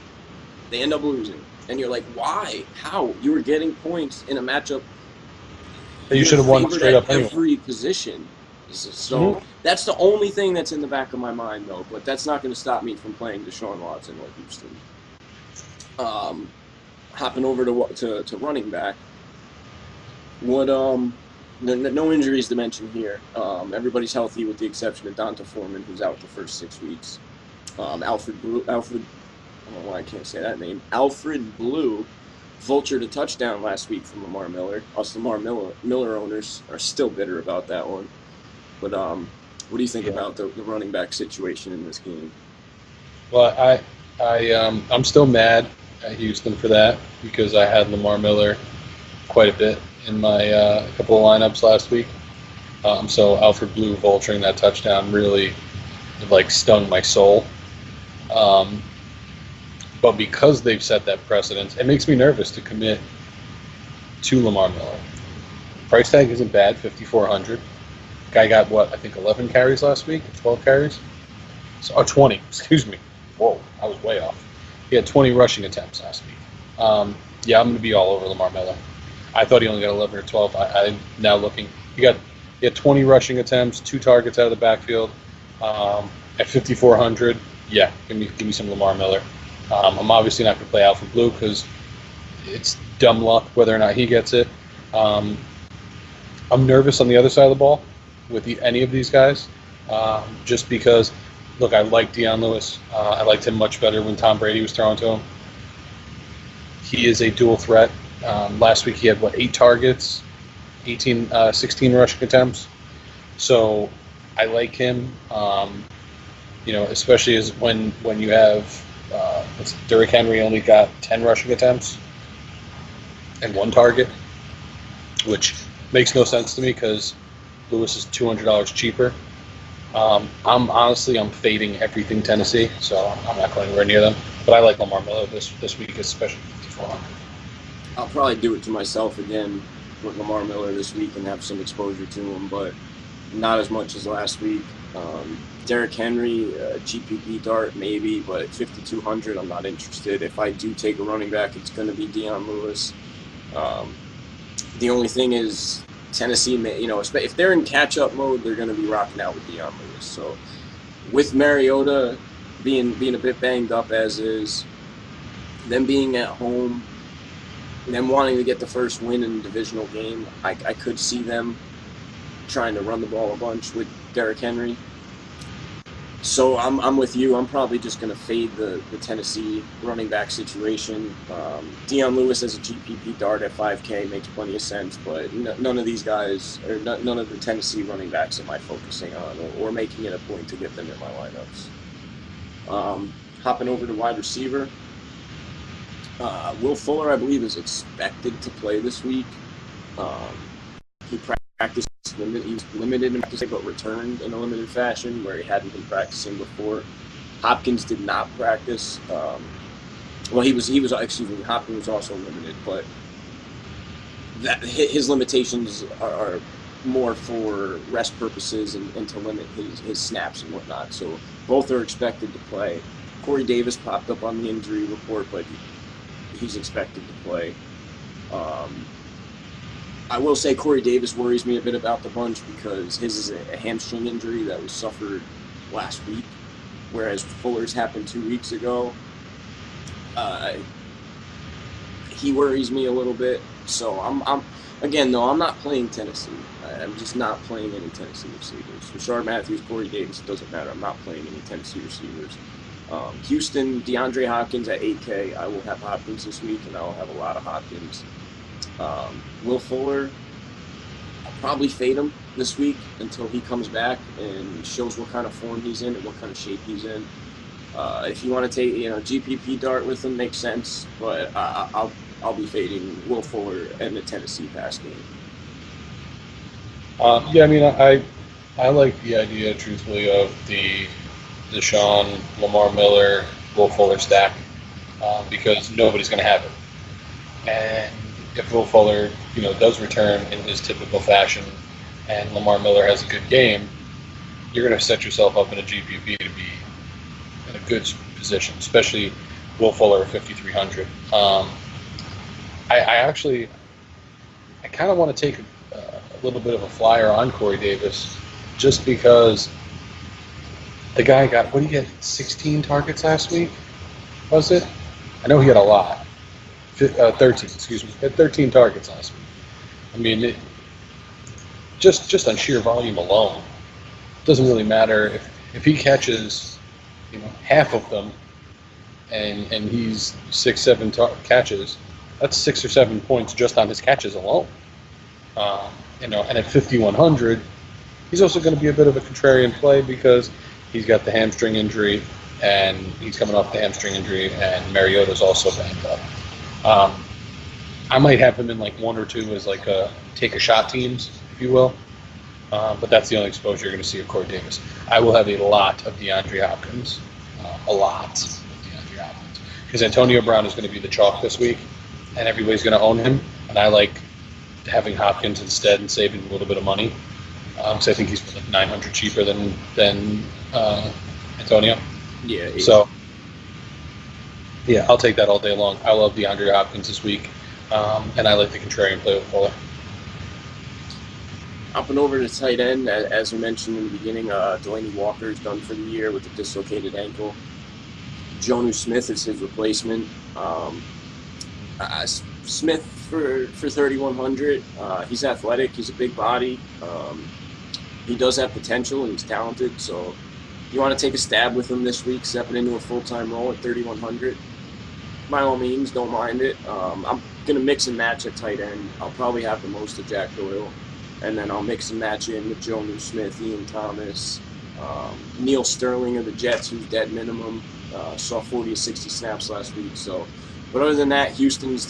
They end up losing, and you're like, why? How? You were getting points in a matchup. you You're should have won favored straight at up anyway. every position. So that's the only thing that's in the back of my mind, though. But that's not going to stop me from playing Deshaun Watson or Houston. Hopping over to running back. What no injuries to mention here. Everybody's healthy with the exception of Donta Foreman, who's out the first 6 weeks. Alfred, I don't know why I can't say that name. Alfred Blue vultured a touchdown last week from Lamar Miller. Us Lamar Miller owners are still bitter about that one. But what do you think about the running back situation in this game? Well, I'm still mad at Houston for that because I had Lamar Miller quite a bit in my couple of lineups last week. So Alfred Blue vulturing that touchdown really stung my soul. But because they've set that precedence, it makes me nervous to commit to Lamar Miller. Price tag isn't bad, $5,400. Guy got, 11 carries last week? 12 carries? 20, excuse me. Whoa, I was way off. He had 20 rushing attempts last week. I'm going to be all over Lamar Miller. I thought he only got 11 or 12. I'm now looking. He had 20 rushing attempts, 2 targets out of the backfield. At $5,400, yeah, give me some Lamar Miller. I'm obviously not going to play Alfred Blue because it's dumb luck whether or not he gets it. I'm nervous on the other side of the ball with any of these guys, just because, look, I like Deion Lewis. I liked him much better when Tom Brady was throwing to him. He is a dual threat. Last week he had, 8 targets, 16 rushing attempts. So I like him, especially as when you have Derrick Henry only got 10 rushing attempts and 1 target, which makes no sense to me because Lewis is $200 cheaper. I'm fading everything Tennessee, so I'm not going anywhere near them. But I like Lamar Miller this week, especially 5,400. I'll probably do it to myself again with Lamar Miller this week and have some exposure to him, but not as much as last week. Derrick Henry, GPP dart maybe, but at 5,200, I'm not interested. If I do take a running back, it's going to be Deion Lewis. The only thing is Tennessee, if they're in catch-up mode, they're going to be rocking out with Deion Lewis. So with Mariota being a bit banged up as is, them being at home, them wanting to get the first win in the divisional game, I could see them trying to run the ball a bunch with Derrick Henry. So I'm with you. I'm probably just going to fade the Tennessee running back situation. Deion Lewis as a GPP dart at 5K makes plenty of sense, but none of these guys, or none of the Tennessee running backs am I focusing on or making it a point to get them in my lineups. Hopping over to wide receiver. Will Fuller, I believe, is expected to play this week. He practiced. He was limited in practice, but returned in a limited fashion where he hadn't been practicing before. Hopkins did not practice. Hopkins was also limited, but his limitations are more for rest purposes and to limit his snaps and whatnot. So both are expected to play. Corey Davis popped up on the injury report, but he's expected to play. I will say Corey Davis worries me a bit about the bunch because his is a hamstring injury that was suffered last week, whereas Fuller's happened 2 weeks ago. He worries me a little bit. So I'm not playing Tennessee. I'm just not playing any Tennessee receivers. Rashard Matthews, Corey Davis, it doesn't matter. I'm not playing any Tennessee receivers. Houston, DeAndre Hopkins at 8K. I will have Hopkins this week, and I will have a lot of Hopkins. Will Fuller, I'll probably fade him this week until he comes back and shows what kind of form he's in and what kind of shape he's in. If you want to take, GPP dart with him, makes sense, but I'll be fading Will Fuller and the Tennessee pass game. Yeah, I mean, I like the idea, truthfully, of the Deshaun, Lamar Miller, Will Fuller stack because nobody's going to have it. And if Will Fuller, does return in his typical fashion, and Lamar Miller has a good game, you're going to set yourself up in a GPP to be in a good position, especially Will Fuller at 5,300. I kind of want to take a little bit of a flyer on Corey Davis, just because the guy got, what did he get, 16 targets last week? Was it? I know he had a lot. 13, excuse me. He had 13 targets last week. I mean, just on sheer volume alone, it doesn't really matter if he catches, half of them, and he's 6-7 catches. That's 6 or 7 points just on his catches alone. And at 5,100, he's also going to be a bit of a contrarian play because he's got the hamstring injury, and he's coming off the hamstring injury, and Mariota's also banged up. I might have him in like one or two as like take a shot teams, if you will. But that's the only exposure you're going to see of Corey Davis. I will have a lot of DeAndre Hopkins. A lot of DeAndre Hopkins. Because Antonio Brown is going to be the chalk this week, and everybody's going to own him. And I like having Hopkins instead and saving a little bit of money. So I think he's like 900 cheaper than Antonio. Yeah. So, yeah, I'll take that all day long. I love DeAndre Hopkins this week, and I like the contrarian play with Fuller. Up and over to tight end, as we mentioned in the beginning, Delaney Walker's done for the year with a dislocated ankle. Jonnu Smith is his replacement. Smith for 3,100. He's athletic. He's a big body. He does have potential, and he's talented. So if you want to take a stab with him this week, stepping into a full-time role at 3,100, by all means, don't mind it. I'm going to mix and match at tight end. I'll probably have the most of Jack Doyle. And then I'll mix and match in with Jonnu Smith, Ian Thomas, Neil Sterling of the Jets, who's dead minimum. Saw 40 to 60 snaps last week. So, but other than that, Houston's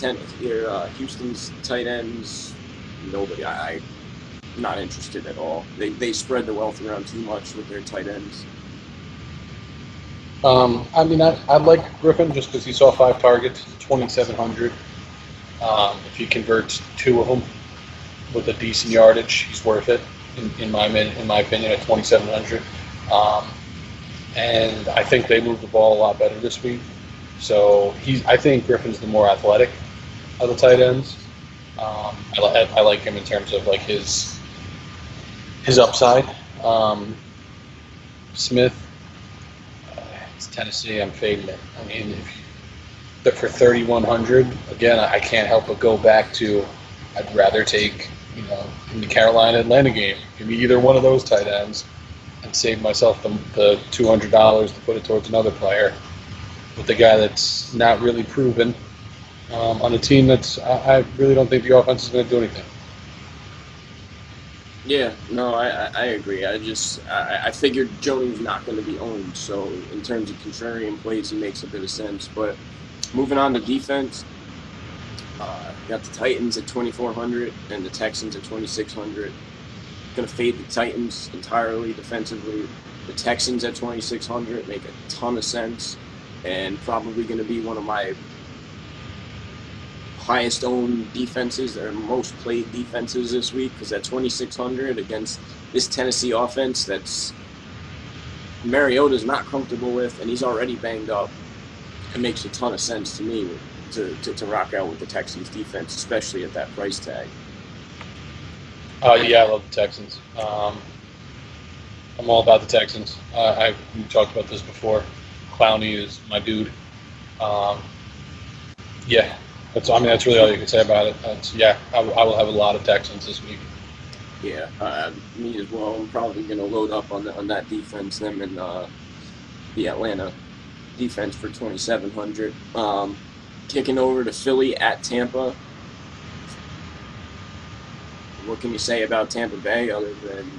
tight ends, nobody. I'm not interested at all. They spread the wealth around too much with their tight ends. I mean, I like Griffin just because he saw 5 targets, 2,700. If he converts 2 of them with a decent yardage, he's worth it in my opinion at 2,700. And I think they moved the ball a lot better this week. So I think Griffin's the more athletic of the tight ends. I like him in terms of like his upside. Smith, it's Tennessee. I'm fading it. I mean, for 3,100, again, I can't help but go back to I'd rather take in the Carolina-Atlanta game, give me either one of those tight ends and save myself the $200 to put it towards another player with the guy that's not really proven on a team that's I really don't think the offense is going to do anything. Yeah, no, I agree. I figured Jonnu's not going to be owned, so in terms of contrarian plays, he makes a bit of sense. But moving on to defense, got the Titans at 2,400 and the Texans at 2,600. Going to fade the Titans entirely defensively. The Texans at 2,600 make a ton of sense, and probably going to be one of my highest owned defenses or most played defenses this week, because at 2,600 against this Tennessee offense that's Mariota's not comfortable with, and he's already banged up, it makes a ton of sense to me to rock out with the Texans defense, especially at that price tag. Yeah, I love the Texans. I'm all about the Texans. We talked about this before. Clowney is my dude. Yeah, that's really all you can say about it. I will have a lot of Texans this week. Yeah, me as well. I'm probably going to load up on that defense, them and the Atlanta defense for 2,700. Kicking over to Philly at Tampa. What can you say about Tampa Bay other than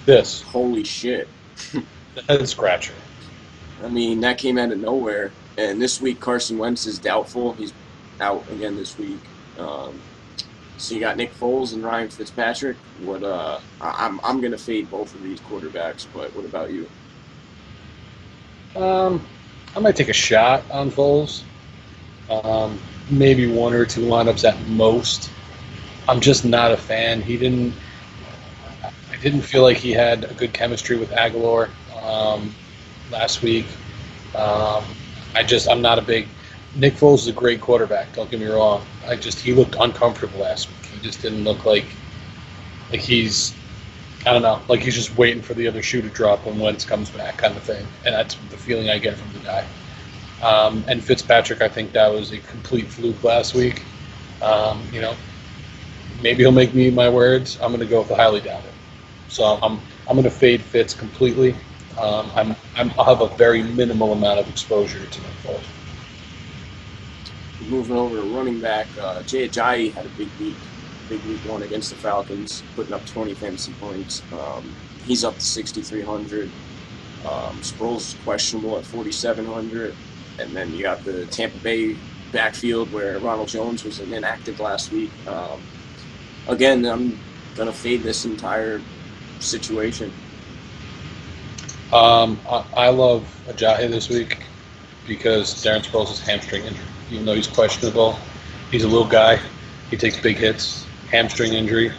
this? Holy shit. The head scratcher. I mean, that came out of nowhere. And this week, Carson Wentz is doubtful. He's out again this week. So you got Nick Foles and Ryan Fitzpatrick. I'm gonna fade both of these quarterbacks, but what about you? I might take a shot on Foles. Maybe one or two lineups at most. I'm just not a fan. I didn't feel like he had a good chemistry with Aguilar last week. I'm not a big. Nick Foles is a great quarterback. Don't get me wrong. He looked uncomfortable last week. He just didn't look like he's. I don't know, like he's just waiting for the other shoe to drop when Wentz comes back, kind of thing. And that's the feeling I get from the guy. And Fitzpatrick, I think that was a complete fluke last week. Maybe he'll make me eat my words. I'm going to go with the highly doubt it. So I'm going to fade Fitz completely. I'll have a very minimal amount of exposure to Nick Foles. Moving over to running back, Jay Ajayi had a big week one against the Falcons, putting up 20 fantasy points. He's up to 6,300. Sproles questionable at 4,700. And then you got the Tampa Bay backfield where Ronald Jones was inactive last week. Again, I'm going to fade this entire situation. I love Ajayi this week because Darren Sproles is hamstring injured. Even though he's questionable, he's a little guy. He takes big hits. Hamstring injury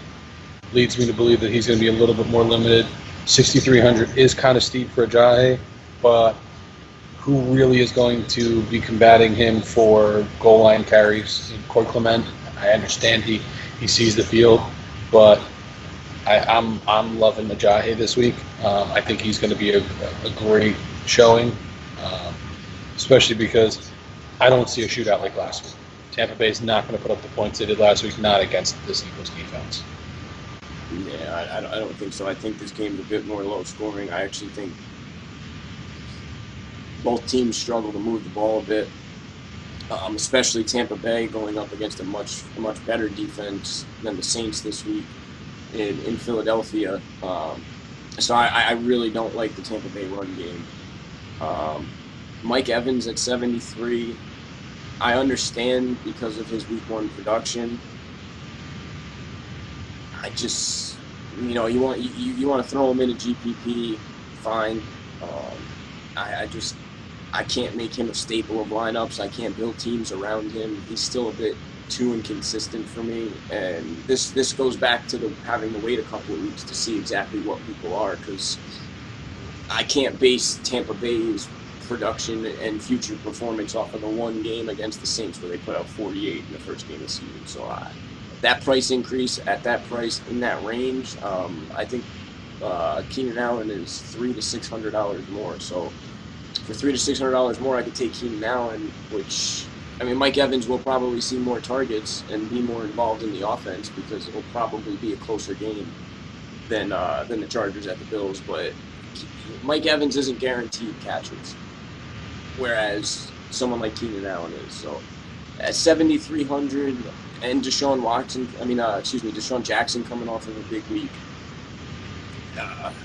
leads me to believe that he's going to be a little bit more limited. 6,300 is kind of steep for Ajayi, but who really is going to be combating him for goal line carries? Corey Clement. I understand he sees the field, but I'm loving Ajayi this week. I think he's going to be a great showing, especially because I don't see a shootout like last week. Tampa Bay is not going to put up the points they did last week, not against this Eagles defense. Yeah, I don't think so. I think this game's a bit more low scoring. I actually think both teams struggle to move the ball a bit, especially Tampa Bay going up against a much better defense than the Saints this week in Philadelphia. So I really don't like the Tampa Bay run game. Mike Evans at 73. I understand because of his week one production. I just, you want to throw him in a GPP, fine. I can't make him a staple of lineups. I can't build teams around him. He's still a bit too inconsistent for me. And this goes back to having to wait a couple of weeks to see exactly what people are, because I can't base Tampa Bay's production and future performance off of the one game against the Saints where they put out 48 in the first game of the season. So that price increase at that price in that range, I think Keenan Allen is $300 to $600 more. So for $300 to $600 more, I could take Keenan Allen, which, I mean, Mike Evans will probably see more targets and be more involved in the offense because it will probably be a closer game than the Chargers at the Bills. But Mike Evans isn't guaranteed catches, whereas someone like Keenan Allen is. So at 7,300 and Deshaun Jackson coming off of a big week.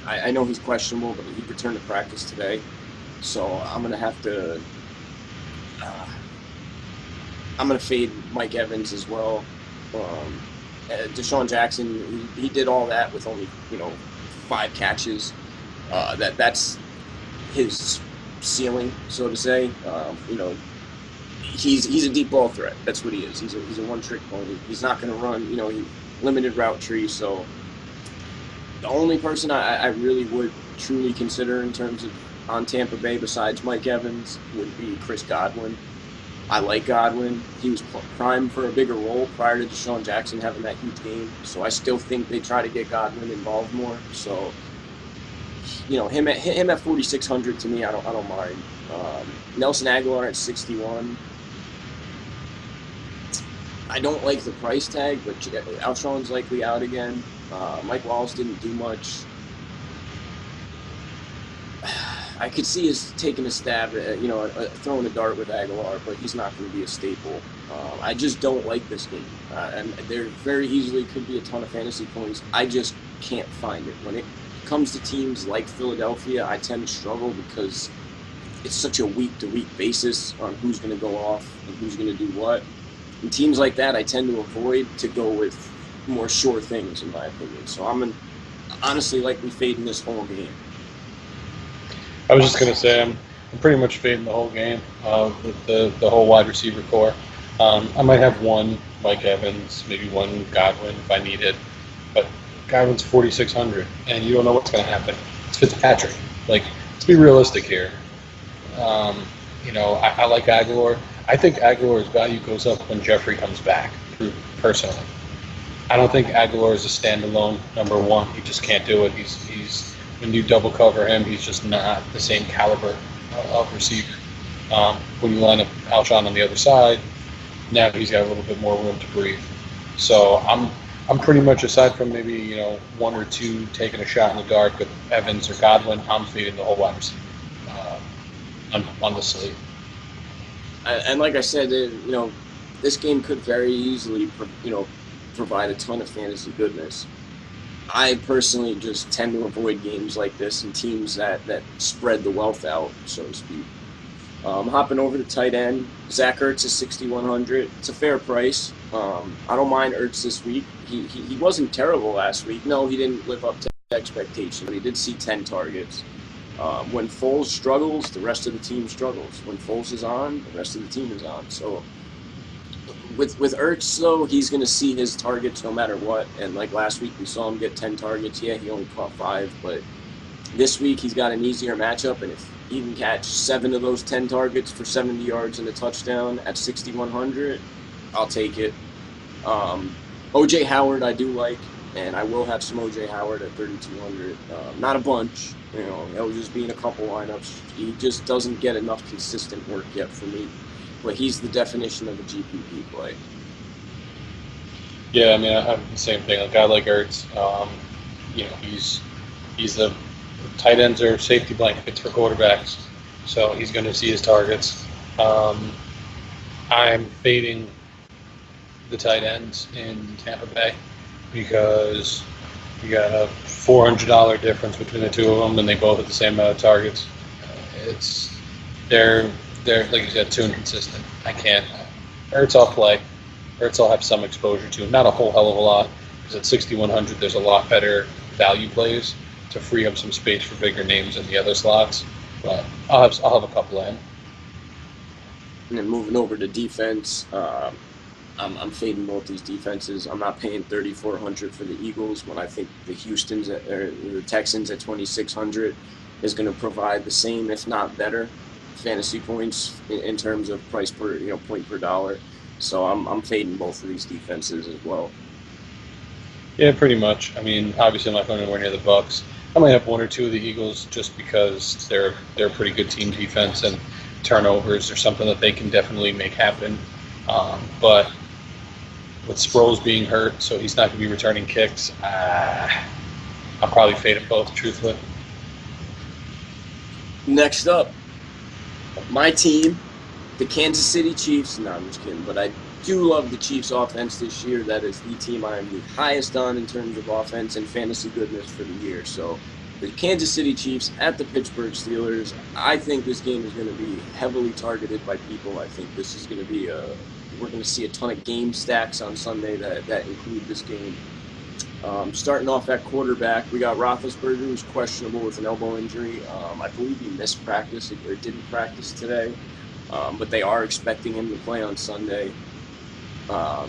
I know he's questionable, but he returned to practice today. So I'm going to have to I'm going to fade Mike Evans as well. Deshaun Jackson, he did all that with only 5 catches. That's his ceiling, so to say. He's a deep ball threat. That's what he is. He's a one-trick pony. He's not going to run. He limited route tree. So the only person I really would truly consider in terms of on Tampa Bay besides Mike Evans would be Chris Godwin. I like Godwin. He was primed for a bigger role prior to Deshaun Jackson having that huge game. So I still think they try to get Godwin involved more. So him at 4,600 to me, I don't mind. Nelson Aguilar at 61. I don't like the price tag, but Alshon's likely out again. Mike Wallace didn't do much. I could see us taking a stab at, throwing a dart with Aguilar, but he's not going to be a staple. I just don't like this game. And there very easily could be a ton of fantasy points. I just can't find it. When it comes to teams like Philadelphia, I tend to struggle because it's such a week-to-week basis on who's going to go off and who's going to do what. And teams like that, I tend to avoid to go with more sure things, in my opinion. So honestly likely fading this whole game. I was just going to say I'm pretty much fading the whole game with the whole wide receiver core. I might have one Mike Evans, maybe one Godwin if I need it, but Godwin's 4,600, and you don't know what's going to happen. It's Fitzpatrick. Like, let's be realistic here. I like Aguilar. I think Aguilar's value goes up when Jeffrey comes back, personally. I don't think Aguilar is a standalone number one. He just can't do it. He's when you double cover him, he's just not the same caliber of receiver. When you line up Alshon on the other side, now he's got a little bit more room to breathe. So I'm pretty much, aside from maybe one or two taking a shot in the dark with Evans or Godwin, I'm feeding the whole wide receiver on the slate. And like I said, this game could very easily, provide a ton of fantasy goodness. I personally just tend to avoid games like this and teams that spread the wealth out, so to speak. Hopping over to tight end, Zach Ertz is 6,100. It's a fair price. I don't mind Ertz this week. He wasn't terrible last week. No, he didn't live up to expectation, but he did see 10 targets. When Foles struggles, the rest of the team struggles. When Foles is on, the rest of the team is on. So with Ertz, though, he's going to see his targets no matter what. And like last week, we saw him get 10 targets. Yeah, he only caught 5, but this week he's got an easier matchup, and if he can catch 7 of those 10 targets for 70 yards and a touchdown at 6,100, I'll take it. O.J. Howard I do like, and I will have some O.J. Howard at 3,200. Not a bunch, it'll just be in a couple lineups. He just doesn't get enough consistent work yet for me, but he's the definition of a GPP play. Yeah, I mean, I have the same thing. A guy like Ertz, he's the tight ends are safety blankets for quarterbacks, so he's going to see his targets. I'm fading the tight ends in Tampa Bay because you got a $400 difference between the two of them, and they both have the same amount of targets. They're like you said, too inconsistent. I can't. Ertz I'll play. Ertz I'll have some exposure to, not a whole hell of a lot, because at 6,100 there's a lot better value plays to free up some space for bigger names in the other slots. But I'll have a couple in. And then moving over to defense, I'm fading both these defenses. I'm not paying 3,400 for the Eagles when I think the the Texans at 2,600 is going to provide the same, if not better, fantasy points in terms of price per point per dollar. So I'm fading both of these defenses as well. Yeah, pretty much. I mean, obviously I'm not going anywhere near the Bucs. I might have one or two of the Eagles just because they're a pretty good team defense, and turnovers are something that they can definitely make happen. But with Sproles being hurt, so he's not going to be returning kicks, I'll probably fade them both, truthfully. Next up, my team, the Kansas City Chiefs. No, I'm just kidding, but I do love the Chiefs offense this year. That is the team I am the highest on in terms of offense and fantasy goodness for the year. So the Kansas City Chiefs at the Pittsburgh Steelers. I think this game is going to be heavily targeted by people. I think this is going to be we're going to see a ton of game stacks on Sunday that include this game. Starting off at quarterback, we got Roethlisberger, who's questionable with an elbow injury. I believe he missed practice or didn't practice today, but they are expecting him to play on Sunday. Yeah,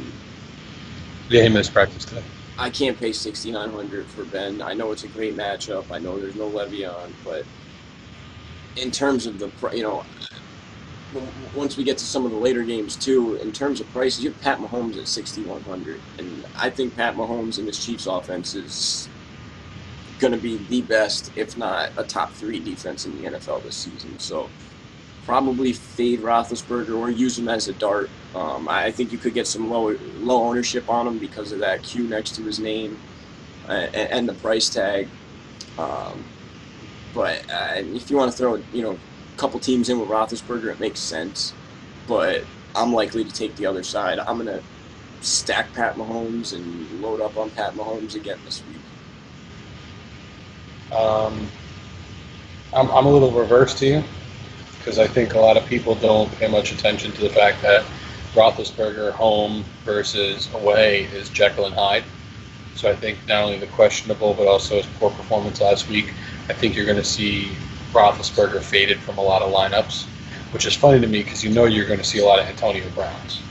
he missed practice today. I can't pay $6,900 for Ben. I know it's a great matchup. I know there's no Le'Veon, but in terms of once we get to some of the later games too, in terms of prices, you have Pat Mahomes at $6,100, and I think Pat Mahomes and his Chiefs offense is going to be the best, if not a top 3 defense in the NFL this season. So probably fade Roethlisberger or use him as a dart. I think you could get some low ownership on him because of that Q next to his name and the price tag. But if you want to throw a couple teams in with Roethlisberger, it makes sense. But I'm likely to take the other side. I'm going to stack Pat Mahomes and load up on Pat Mahomes again this week. I'm a little reverse to you, because I think a lot of people don't pay much attention to the fact that Roethlisberger home versus away is Jekyll and Hyde. So I think not only the questionable, but also his poor performance last week, I think you're going to see Roethlisberger faded from a lot of lineups, which is funny to me because you know you're going to see a lot of Antonio Browns.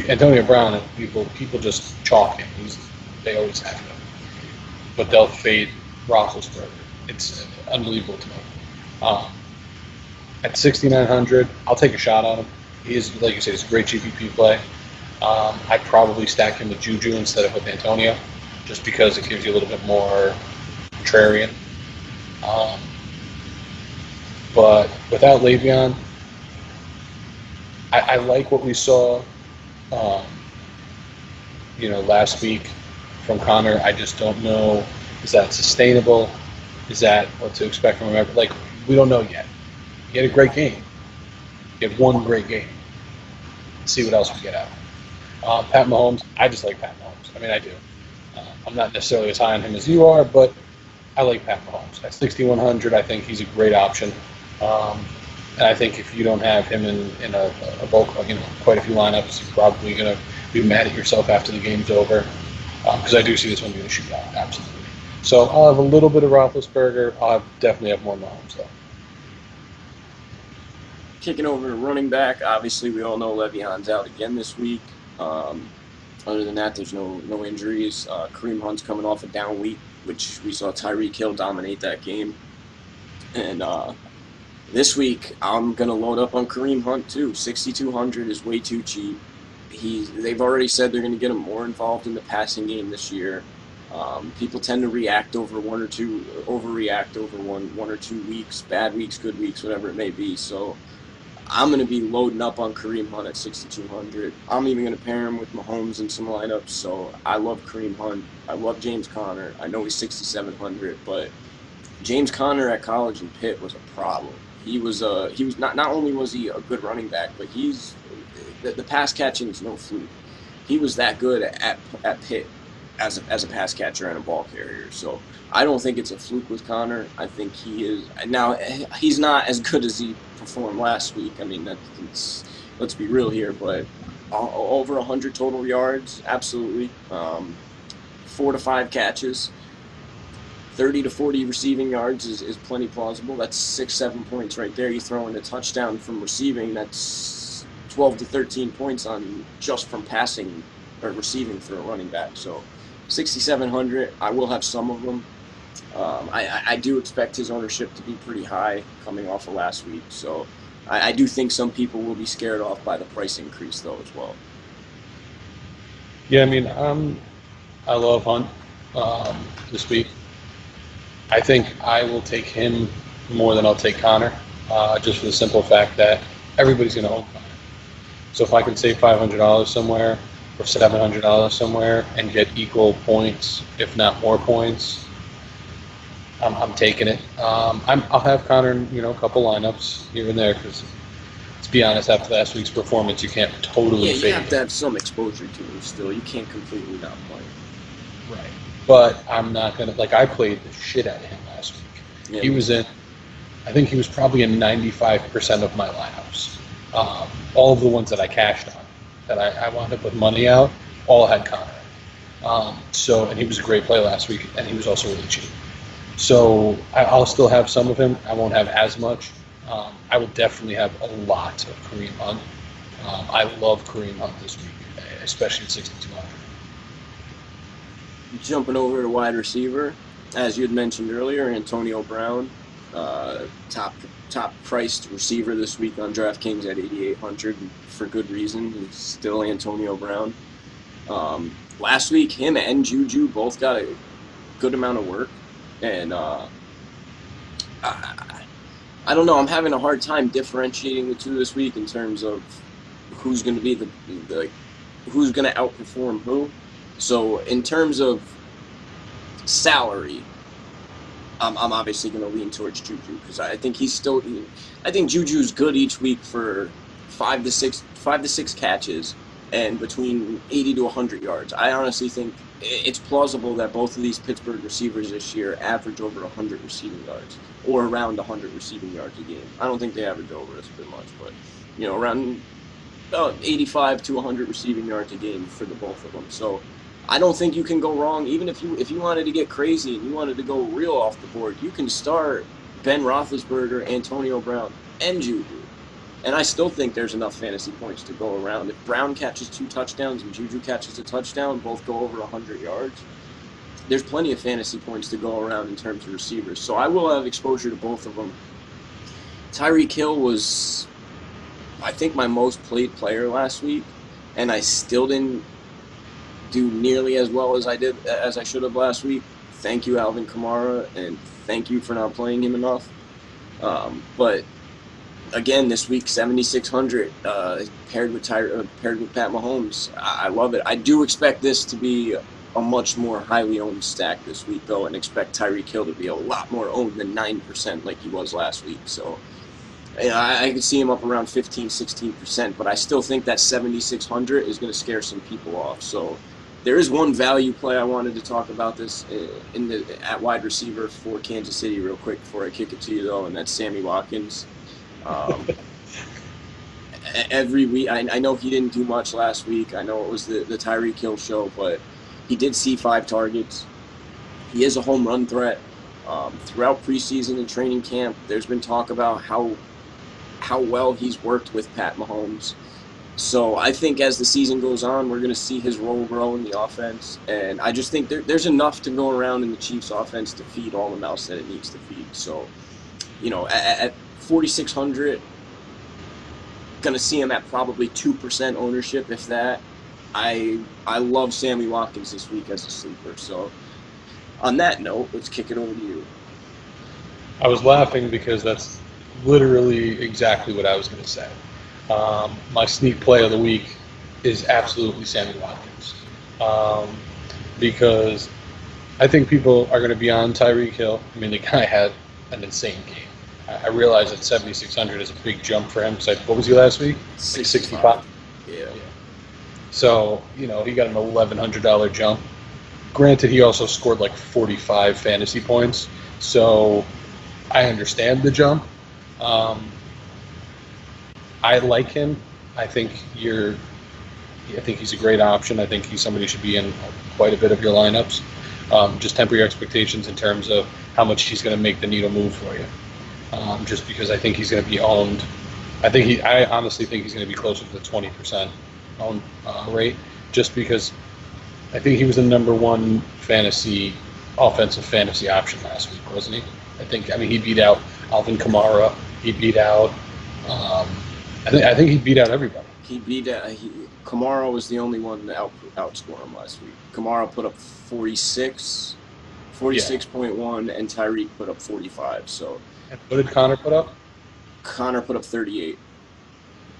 Antonio Brown, people just chalk him. They always have him. But they'll fade Roethlisberger. It's unbelievable to me. At 6,900, I'll take a shot on him. He is, like you said, he's a great GPP play. I'd probably stack him with Juju instead of with Antonio, just because it gives you a little bit more contrarian. But without Le'Veon, I like what we saw, last week from Connor. I just don't know, is that sustainable? Is that what to expect from him? Like, we don't know yet. He had a great game. He had one great game. Let's see what else we get out. Pat Mahomes, I just like Pat Mahomes. I mean, I do. I'm not necessarily as high on him as you are, but I like Pat Mahomes. At 6,100, I think he's a great option. And I think if you don't have him in a bulk, quite a few lineups, you're probably going to be mad at yourself after the game's over. Because I do see this one being a shootout, absolutely. So I'll have a little bit of Roethlisberger. I'll definitely have more Mahomes, though. Kicking over to running back, obviously we all know Le'Veon's out again this week. Other than that, there's no injuries. Kareem Hunt's coming off a down week, which we saw Tyreek Hill dominate that game. And this week, I'm going to load up on Kareem Hunt too. 6,200 is way too cheap. They've already said they're going to get him more involved in the passing game this year. People tend to overreact over one or 2 weeks, bad weeks, good weeks, whatever it may be. So I'm going to be loading up on Kareem Hunt at 6,200. I'm even going to pair him with Mahomes in some lineups. So I love Kareem Hunt. I love James Conner. I know he's 6,700, but James Conner at college in Pitt was a problem. He was not only was he a good running back, but the pass catching is no fluke. He was that good at Pitt as a pass catcher and a ball carrier. So I don't think it's a fluke with Conner. I think he is. Now, he's not as good as he performed last week. I mean, let's be real here, but over 100 total yards, absolutely. 4 to 5 catches. 30 to 40 receiving yards is plenty plausible. That's 6-7 points right there. You throw in a touchdown from receiving, that's 12 to 13 points on just from passing or receiving for a running back. So 6,700, I will have some of them. I do expect his ownership to be pretty high coming off of last week. So I do think some people will be scared off by the price increase, though, as well. Yeah, I mean, I love Hunt this week. I think I will take him more than I'll take Connor, just for the simple fact that everybody's going to own Connor. So if I can save $500 somewhere or $700 somewhere and get equal points, if not more points, I'm taking it. I'll have Connor in a couple lineups here and there because, to be honest, after last week's performance, you can't totally fade. You have to have some exposure to him still. You can't completely not play him. Right. But I'm not going to, I played the shit out of him last week. Yeah, he was in, I think he was probably in 95% of my lineups. All of the ones that I cashed on, that I wound up with money out, all had Connor. And he was a great play last week, and he was also really cheap. So I'll still have some of him. I won't have as much. I will definitely have a lot of Kareem Hunt. I love Kareem Hunt this week, especially at 6,200. Jumping over to wide receiver, as you had mentioned earlier, Antonio Brown, top priced receiver this week on DraftKings at 8,800 for good reason. He's still Antonio Brown. Last week, him and Juju both got a good amount of work, and I don't know. I'm having a hard time differentiating the two this week in terms of who's going to be who's going to outperform who. So in terms of salary, I'm obviously going to lean towards Juju because I think I think Juju's good each week for 5 to 6 catches and between 80 to 100 yards. I honestly think it's plausible that both of these Pittsburgh receivers this year average over 100 receiving yards or around 100 receiving yards a game. I don't think they average over as much, but around 85 to 100 receiving yards a game for the both of them. So I don't think you can go wrong. Even if you wanted to get crazy and you wanted to go real off the board, you can start Ben Roethlisberger, Antonio Brown, and Juju. And I still think there's enough fantasy points to go around. If Brown catches 2 touchdowns and Juju catches a touchdown, both go over 100 yards, there's plenty of fantasy points to go around in terms of receivers. So I will have exposure to both of them. Tyreek Hill was, I think, my most played player last week, and I still didn't do nearly as well as I should have last week. Thank you, Alvin Kamara, and thank you for not playing him enough. But again, this week, 7,600 paired with Pat Mahomes. I love it. I do expect this to be a much more highly owned stack this week, though, and expect Tyreek Hill to be a lot more owned than 9% like he was last week. So I could see him up around 15, 16%, but I still think that 7,600 is going to scare some people off. So there is one value play I wanted to talk about this at wide receiver for Kansas City real quick before I kick it to you, though, and that's Sammy Watkins. Every week, I know he didn't do much last week. I know it was the Tyreek Hill show, but he did see 5 targets. He is a home run threat. Throughout preseason and training camp, there's been talk about how well he's worked with Pat Mahomes. So I think as the season goes on, we're going to see his role grow in the offense. And I just think there's enough to go around in the Chiefs' offense to feed all the mouths that it needs to feed. So, at 4,600, going to see him at probably 2% ownership, if that. I love Sammy Watkins this week as a sleeper. So on that note, let's kick it over to you. I was laughing because that's literally exactly what I was going to say. My sneak play of the week is absolutely Sammy Watkins. Because I think people are going to be on Tyreek Hill. I mean, the guy had an insane game. I realize that 7,600 is a big jump for him. So what was he last week? 65. Yeah. So, he got an $1,100 jump. Granted, he also scored like 45 fantasy points. So I understand the jump. I like him. I think he's a great option. I think he's somebody who should be in quite a bit of your lineups. Just temper your expectations in terms of how much he's going to make the needle move for you. Just because I think he's going to be owned. I honestly think he's going to be closer to the 20% own rate, just because I think he was the number 1 offensive fantasy option last week, wasn't he? He beat out Alvin Kamara. He beat out. I think he beat out everybody. Kamara was the only one to outscore him last week. Kamara put up 46.1, and Tyreek put up 45. So. And what did Connor put up? Connor put up 38.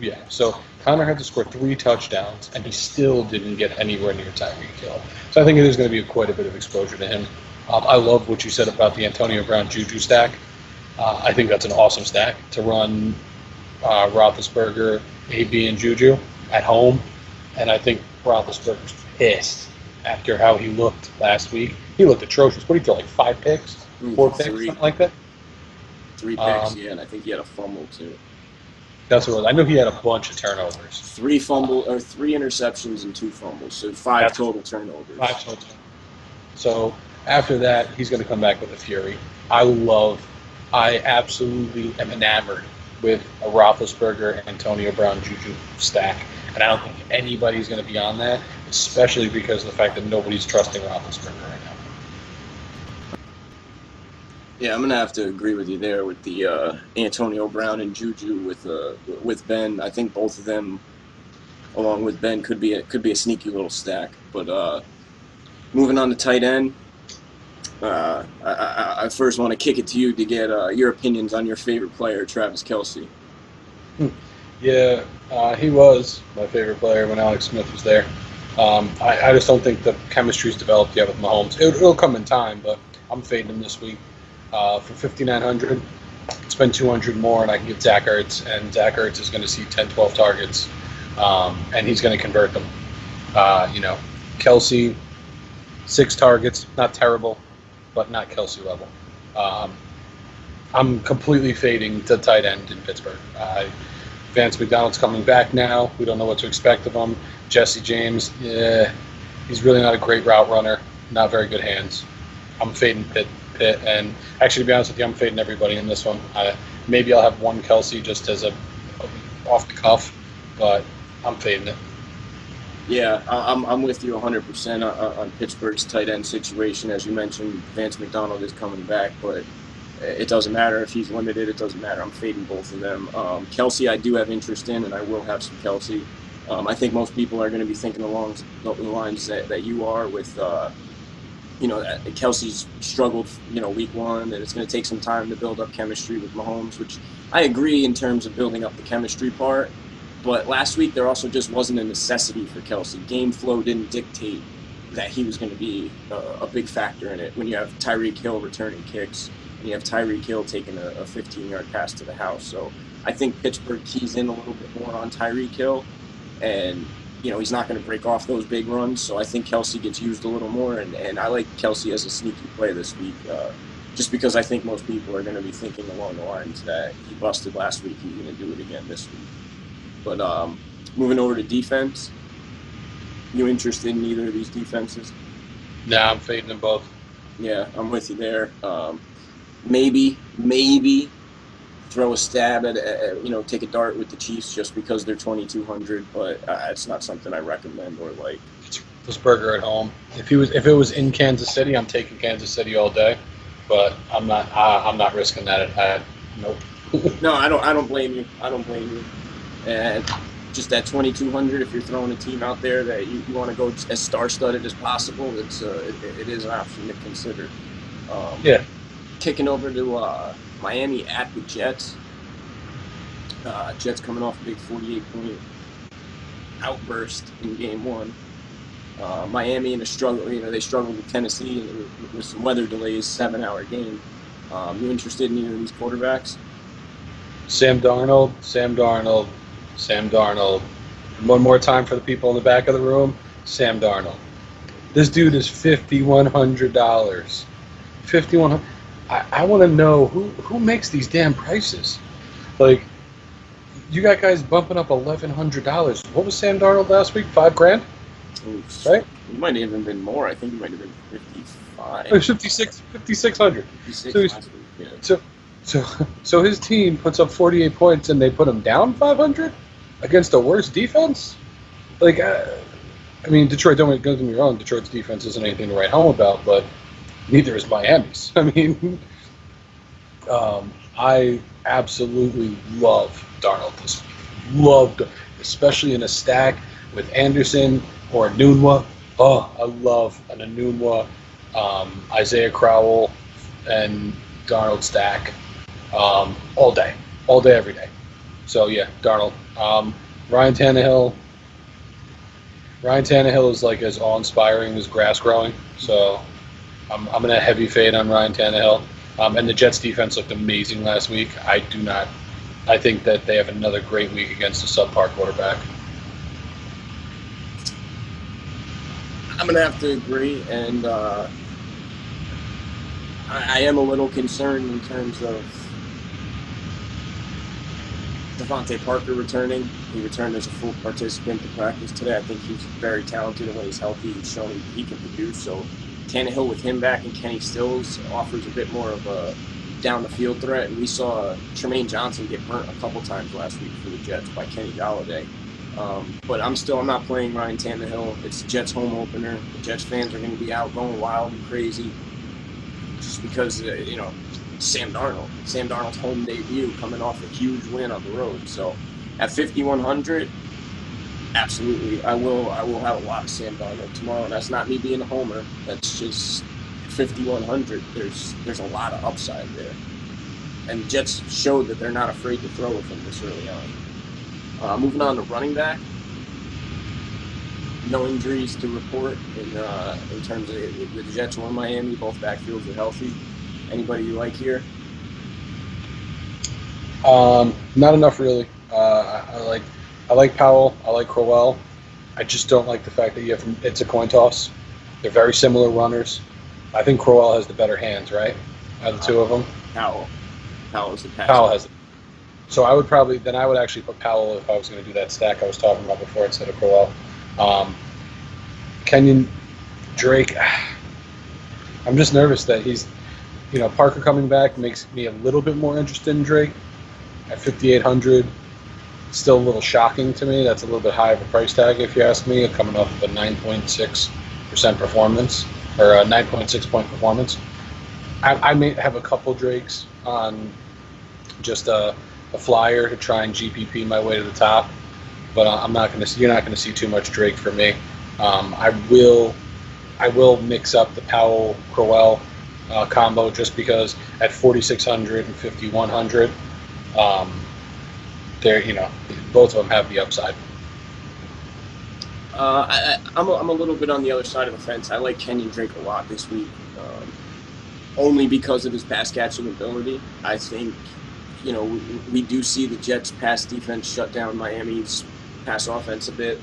Yeah, so Connor had to score 3 touchdowns, and he still didn't get anywhere near Tyreek Hill. So I think it is going to be quite a bit of exposure to him. I love what you said about the Antonio Brown Juju stack. I think that's an awesome stack to run Roethlisberger, AB, and Juju at home. And I think Roethlisberger's pissed after how he looked last week. He looked atrocious. What did he throw, like 5 picks? 4 picks, something like that? 3 picks, and I think he had a fumble too. That's what it was. I know he had a bunch of turnovers. 3 interceptions and 2 fumbles, so 5 total turnovers. 5 total. So after that, he's going to come back with a fury. I absolutely am enamored with a Roethlisberger, Antonio Brown, Juju stack, and I don't think anybody's going to be on that, especially because of the fact that nobody's trusting Roethlisberger right now. Yeah, I'm gonna have to agree with you there with the Antonio Brown and Juju with Ben. I think both of them, along with Ben, could be a sneaky little stack. But moving on to tight end, I first want to kick it to you to get your opinions on your favorite player, Travis Kelce. Yeah, he was my favorite player when Alex Smith was there. I just don't think the chemistry's developed yet with Mahomes. It'll come in time, but I'm fading him this week. For 5,900, spend 200 more, and I can get Zach Ertz, and Zach Ertz is going to see 10, 12 targets, and he's going to convert them. Kelce, 6 targets, not terrible, but not Kelce level. I'm completely fading the tight end in Pittsburgh. Vance McDonald's coming back now. We don't know what to expect of him. Jesse James, yeah, he's really not a great route runner. Not very good hands. I'm fading Pitt, and actually, to be honest with you, I'm fading everybody in this one. Maybe I'll have one Kelsey just as a off the cuff, but I'm fading it. Yeah, I'm with you 100% on Pittsburgh's tight end situation. As you mentioned, Vance McDonald is coming back, but it doesn't matter if he's limited. It doesn't matter. I'm fading both of them. Kelsey, I do have interest in, and I will have some Kelsey. I think most people are going to be thinking along the lines that you are with, Kelsey's struggled, week one, and it's going to take some time to build up chemistry with Mahomes, which I agree in terms of building up the chemistry part. But last week, there also just wasn't a necessity for Kelsey. Game flow didn't dictate that he was going to be a big factor in it. When you have Tyreek Hill returning kicks, and you have Tyreek Hill taking a 15-yard pass to the house. So I think Pittsburgh keys in a little bit more on Tyreek Hill. And, he's not going to break off those big runs. So I think Kelsey gets used a little more. And I like Kelsey as a sneaky play this week, just because I think most people are going to be thinking along the lines that he busted last week, he's going to do it again this week. But moving over to defense, you interested in either of these defenses? Nah, I'm fading them both. Yeah, I'm with you there. Maybe throw a stab at take a dart with the Chiefs just because they're 2,200, but it's not something I recommend or like. It's Roethlisberger at home. If it was in Kansas City, I'm taking Kansas City all day, but I'm not risking that. Nope. No, I don't blame you. And just at 2,200, if you're throwing a team out there that you want to go as star-studded as possible, it is an option to consider. Yeah. Kicking over to Miami at the Jets. Jets coming off a big 48-point outburst in Game 1. Miami in a struggle. They struggled with Tennessee and with some weather delays, 7-hour game. You interested in either of these quarterbacks? Sam Darnold. One more time for the people in the back of the room. Sam Darnold. This dude is $5,100. $5,100. I want to know who makes these damn prices. Like, you got guys bumping up $1,100. What was Sam Darnold last week? $5,000? Oof. Right? It might have even been more. I think it might have been 55. It was 5,600. 56 last week, yeah. So his team puts up 48 points and they put him down 500 against a worse defense? Like, Detroit, don't get me wrong, Detroit's defense isn't anything to write home about, but neither is Miami's. I absolutely love Darnold this week. Loved, especially in a stack with Anderson or Enunwa. Oh, I love an Enunwa, Isaiah Crowell, and Darnold stack all day, every day. So yeah, Darnold. Ryan Tannehill is like as awe-inspiring as grass growing. So I'm in a heavy fade on Ryan Tannehill. And the Jets defense looked amazing last week. I think that they have another great week against a subpar quarterback. I'm going to have to agree, and I am a little concerned in terms of Devontae Parker returning. He returned as a full participant to practice today. I think he's very talented, and when he's healthy, he's shown he can produce. So Tannehill with him back and Kenny Stills offers a bit more of a down-the-field threat. And we saw Tremaine Johnson get burnt a couple times last week for the Jets by Kenny Galladay. But I'm not playing Ryan Tannehill. It's the Jets home opener. The Jets fans are going to be out going wild and crazy just because, Sam Darnold's home debut coming off a huge win on the road. So at 5,100, absolutely, I will have a lot of Sam Darnold tomorrow. And that's not me being a homer. That's just 5,100. There's a lot of upside there. And the Jets showed that they're not afraid to throw with him this early on. Moving on to running back. No injuries to report in terms of the Jets or Miami. Both backfields are healthy. Anybody you like here? Not enough really. I like Powell. I like Crowell. I just don't like the fact that it's a coin toss. They're very similar runners. I think Crowell has the better hands, right? Out of the two of them. Powell is the pass. Powell has. So I would actually put Powell if I was going to do that stack I was talking about before instead of Crowell. Kenyon Drake. I'm just nervous that he's, Parker coming back makes me a little bit more interested in Drake at 5,800. Still a little shocking to me. That's a little bit high of a price tag, if you ask me, coming off of a 9.6% performance or a 9.6 point performance. I may have a couple Drakes on just a flyer to try and GPP my way to the top, but you're not going to see too much Drake for me. I will mix up the Powell Crowell combo just because at 4,600 and 5,100, both of them have the upside. I'm a little bit on the other side of the fence. I like Kenyon Drake a lot this week, only because of his pass catching ability. I think, we do see the Jets' pass defense shut down Miami's pass offense a bit.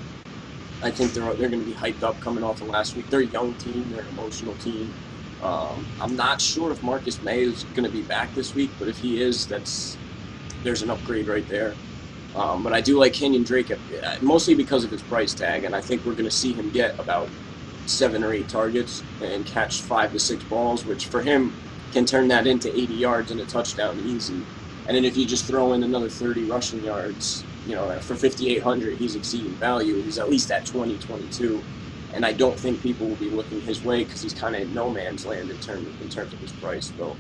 I think they're going to be hyped up coming off of last week. They're a young team. They're an emotional team. I'm not sure if Marcus May is going to be back this week, but if he is, there's an upgrade right there. But I do like Kenyon Drake, mostly because of his price tag, and I think we're going to see him get about 7 or 8 targets and catch 5 to 6 balls, which for him can turn that into 80 yards and a touchdown easy. And then if you just throw in another 30 rushing yards, for 5,800, he's exceeding value. He's at least at 20, 22. And I don't think people will be looking his way because he's kind of in no man's land in terms of his price. So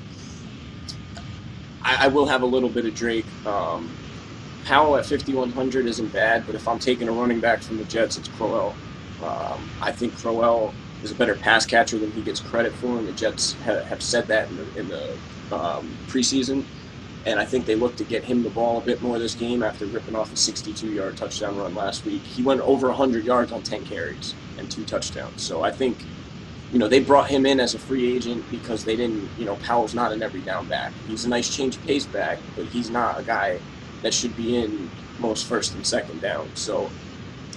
I will have a little bit of Drake. Powell at 5,100 isn't bad, but if I'm taking a running back from the Jets, it's Crowell. I think Crowell is a better pass catcher than he gets credit for, and the Jets have said that in the preseason. And I think they look to get him the ball a bit more this game after ripping off a 62-yard touchdown run last week. He went over 100 yards on 10 carries and 2 touchdowns. So I think, they brought him in as a free agent because they didn't, Powell's not an every down back. He's a nice change of pace back, but he's not a guy that should be in most first and second down. So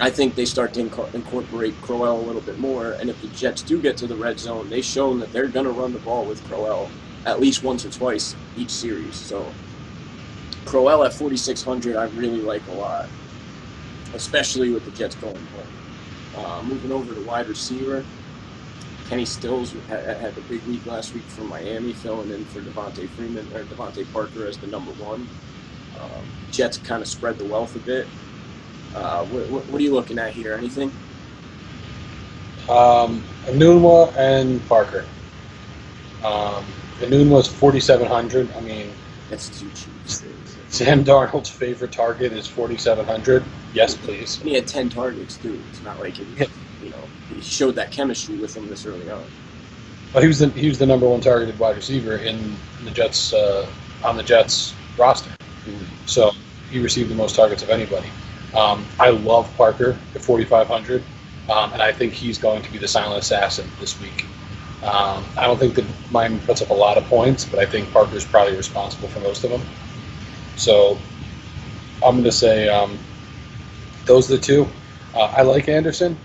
I think they start to incorporate Crowell a little bit more. And if the Jets do get to the red zone, they've shown that they're going to run the ball with Crowell at least once or twice each series. So Crowell at 4,600, I really like a lot, especially with the Jets going home. Moving over to wide receiver, Kenny Stills had a big week last week for Miami, filling in for Devontae Parker as the number 1. Jets kind of spread the wealth a bit. What are you looking at here? Anything? Anunwa and Parker. Anunwa's 4,700. I mean, that's too cheap. Sam Darnold's favorite target is 4,700. Yes, please. And he had 10 targets too. It's not like he showed that chemistry with him this early on. Well, he was the number 1 targeted wide receiver in the Jets on the Jets roster. Mm-hmm. So he received the most targets of anybody. I love Parker at 4,500, and I think he's going to be the silent assassin this week. I don't think that Miami puts up a lot of points, but I think Parker's probably responsible for most of them. So I'm going to say those are the 2. I like Anderson.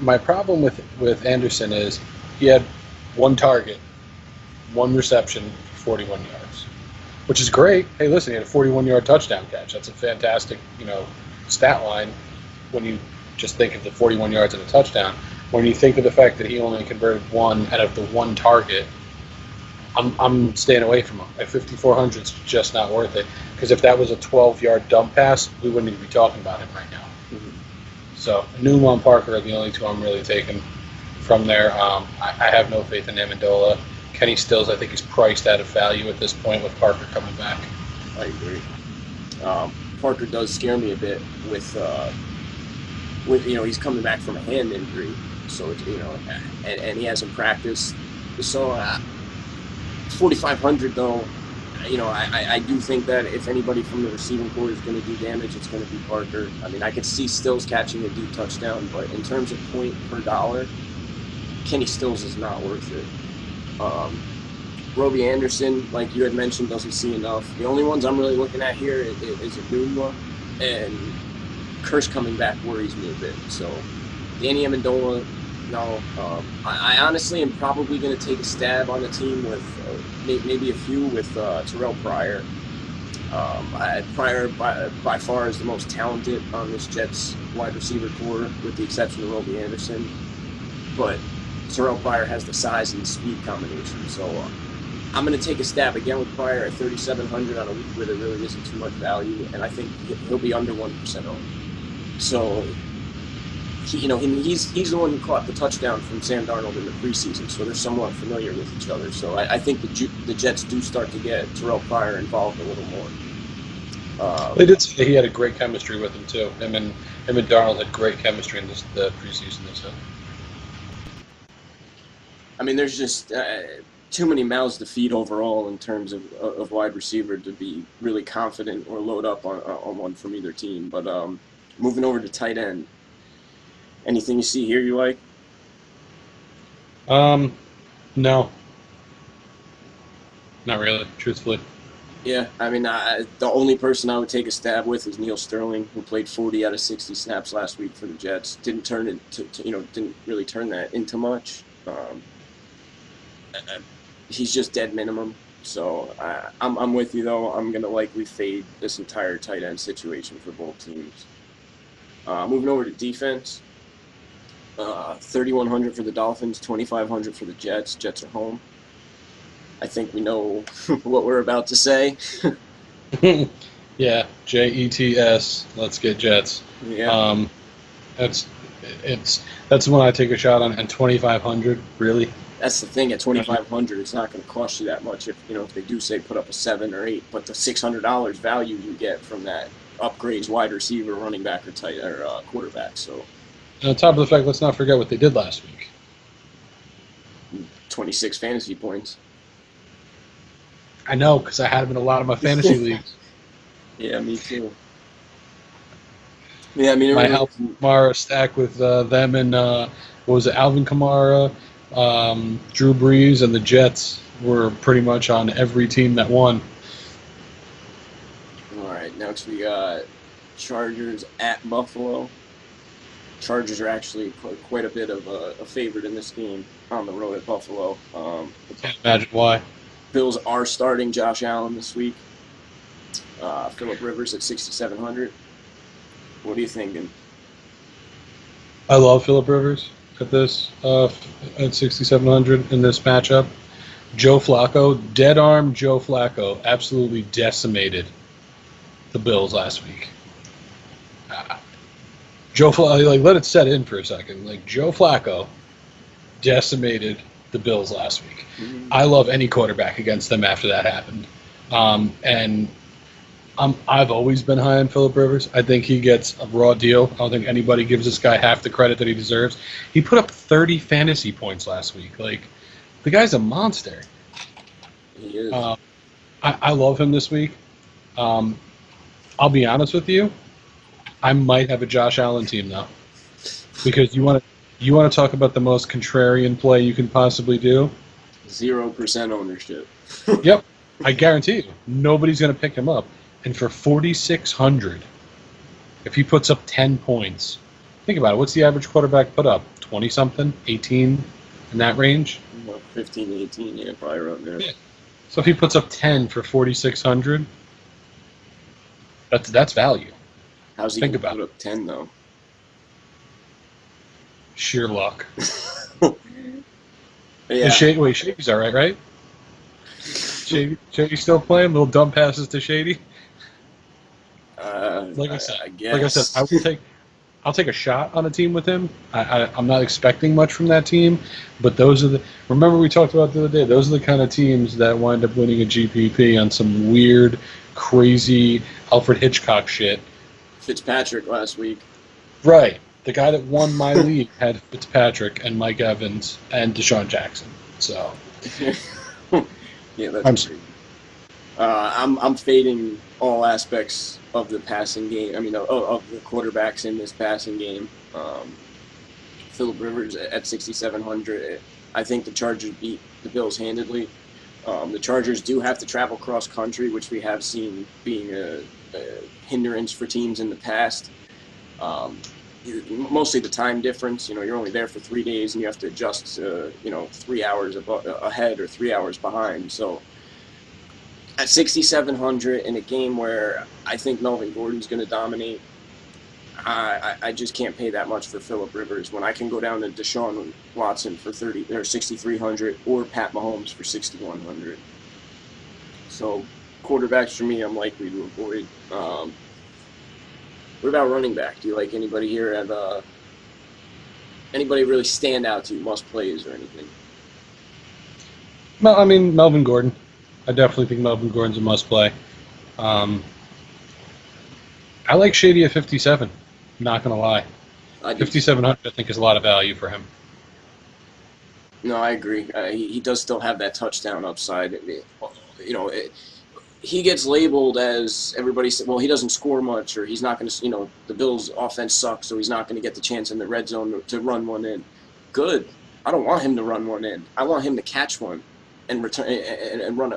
My problem with Anderson is he had 1 target, 1 reception, 41 yards, which is great. Hey, listen, he had a 41-yard touchdown catch. That's a fantastic, stat line when you just think of the 41 yards and a touchdown. When you think of the fact that he only converted 1 out of the 1 target, I'm staying away from him. At 5,400, it's just not worth it. Because if that was a 12-yard dump pass, we wouldn't even be talking about him right now. Mm-hmm. So Newman and Parker are the only 2 I'm really taking from there. I have no faith in Amendola. Kenny Stills, I think, is priced out of value at this point with Parker coming back. I agree. Parker does scare me a bit with he's coming back from a hand injury, so and he hasn't practiced. So 4,500 though, I do think that if anybody from the receiving corps is going to do damage, it's going to be Parker. I mean, I could see Stills catching a deep touchdown, but in terms of point per dollar, Kenny Stills is not worth it. Robbie Anderson, like you had mentioned, doesn't see enough. The only ones I'm really looking at here is Adunwa, and Curse coming back worries me a bit. So Danny Amendola, No, I honestly am probably going to take a stab on the team with maybe a few with Terrell Pryor. Pryor by far is the most talented on this Jets wide receiver core, with the exception of Roby Anderson. But Terrell Pryor has the size and speed combination, so I'm going to take a stab again with Pryor at 3,700 on a week where there really isn't too much value, and I think he'll be under 1% owned. So he's the one who caught the touchdown from Sam Darnold in the preseason, so they're somewhat familiar with each other. So I think the Jets do start to get Terrell Pryor involved a little more. They did say he had a great chemistry with him too. Him and Darnold had great chemistry in the preseason. They said. I mean, there's just too many mouths to feed overall in terms of wide receiver to be really confident or load up on one from either team. But moving over to tight end. Anything you see here you like? No. Not really, truthfully. Yeah, I mean, the only person I would take a stab with is Neil Sterling, who played 40 out of 60 snaps last week for the Jets. Didn't turn it didn't really turn that into much. He's just dead minimum. So I'm with you though. I'm gonna likely fade this entire tight end situation for both teams. Moving over to defense. 3,100 for the Dolphins, 2,500 for the Jets. Jets are home. I think we know what we're about to say. Yeah, Jets. Let's get Jets. Yeah. That's the one I take a shot on. And 2,500, really? That's the thing. At 2,500, it's not going to cost you that much if they do say put up a 7 or 8. But the $600 value you get from that upgrades wide receiver, running back, or quarterback. So. And on top of the fact, let's not forget what they did last week. 26 fantasy points. I know, because I had them in a lot of my fantasy leagues. Yeah, me too. Yeah, I mean, my Alvin Kamara stack with them and Alvin Kamara, Drew Brees, and the Jets were pretty much on every team that won. All right, next we got Chargers at Buffalo. Chargers are actually quite a bit of a favorite in this game on the road at Buffalo. Can't imagine why. Bills are starting Josh Allen this week. Phillip Rivers at 6,700. What are you thinking? I love Phillip Rivers at this at 6,700 in this matchup. Joe Flacco, dead arm Joe Flacco, absolutely decimated the Bills last week. Joe Flacco, let it set in for a second. Joe Flacco decimated the Bills last week. Mm-hmm. I love any quarterback against them after that happened. And I've always been high on Phillip Rivers. I think he gets a raw deal. I don't think anybody gives this guy half the credit that he deserves. He put up 30 fantasy points last week. The guy's a monster. He is. I love him this week. I'll be honest with you. I might have a Josh Allen team now, because you want to talk about the most contrarian play you can possibly do. 0% ownership. Yep, I guarantee you, nobody's going to pick him up. And for 4,600, if he puts up 10 points, think about it. What's the average quarterback put up? 20 something, 18, in that range. 15, 18, yeah, probably around there. Yeah. So if he puts up 10 for 4,600, that's value. How's he going to put up 10, though? Sheer luck. Yeah. Shady's all right? Shady's still playing? Little dumb passes to Shady? Like I said, I'll take a shot on a team with him. I'm not expecting much from that team, but remember we talked about the other day, those are the kind of teams that wind up winning a GPP on some weird, crazy Alfred Hitchcock shit. Fitzpatrick last week. Right. The guy that won my league had Fitzpatrick and Mike Evans and Deshaun Jackson. So, yeah, that's great. I'm fading all aspects of the passing game. I mean, of the quarterbacks in this passing game. Phillip Rivers at 6,700. I think the Chargers beat the Bills handedly. The Chargers do have to travel cross country, which we have seen being a hindrance for teams in the past. mostly the time difference. You're only there for 3 days, and you have to adjust, 3 hours ahead or 3 hours behind. So at 6,700 in a game where I think Melvin Gordon's going to dominate, I just can't pay that much for Phillip Rivers when I can go down to Deshaun Watson for 6,300 or Pat Mahomes for 6,100. So quarterbacks for me, I'm likely to avoid. What about running back? Do you like anybody here at anybody really stand out to you, must plays or anything? Well, I mean, Melvin Gordon. I definitely think Melvin Gordon's a must play. I like Shady at 57. Not going to lie. 5,700, I think, is a lot of value for him. No, I agree. He does still have that touchdown upside. He gets labeled as everybody said, well, he doesn't score much, or he's not going to, the Bills' offense sucks, so he's not going to get the chance in the red zone to run one in. Good. I don't want him to run one in. I want him to catch one and return and run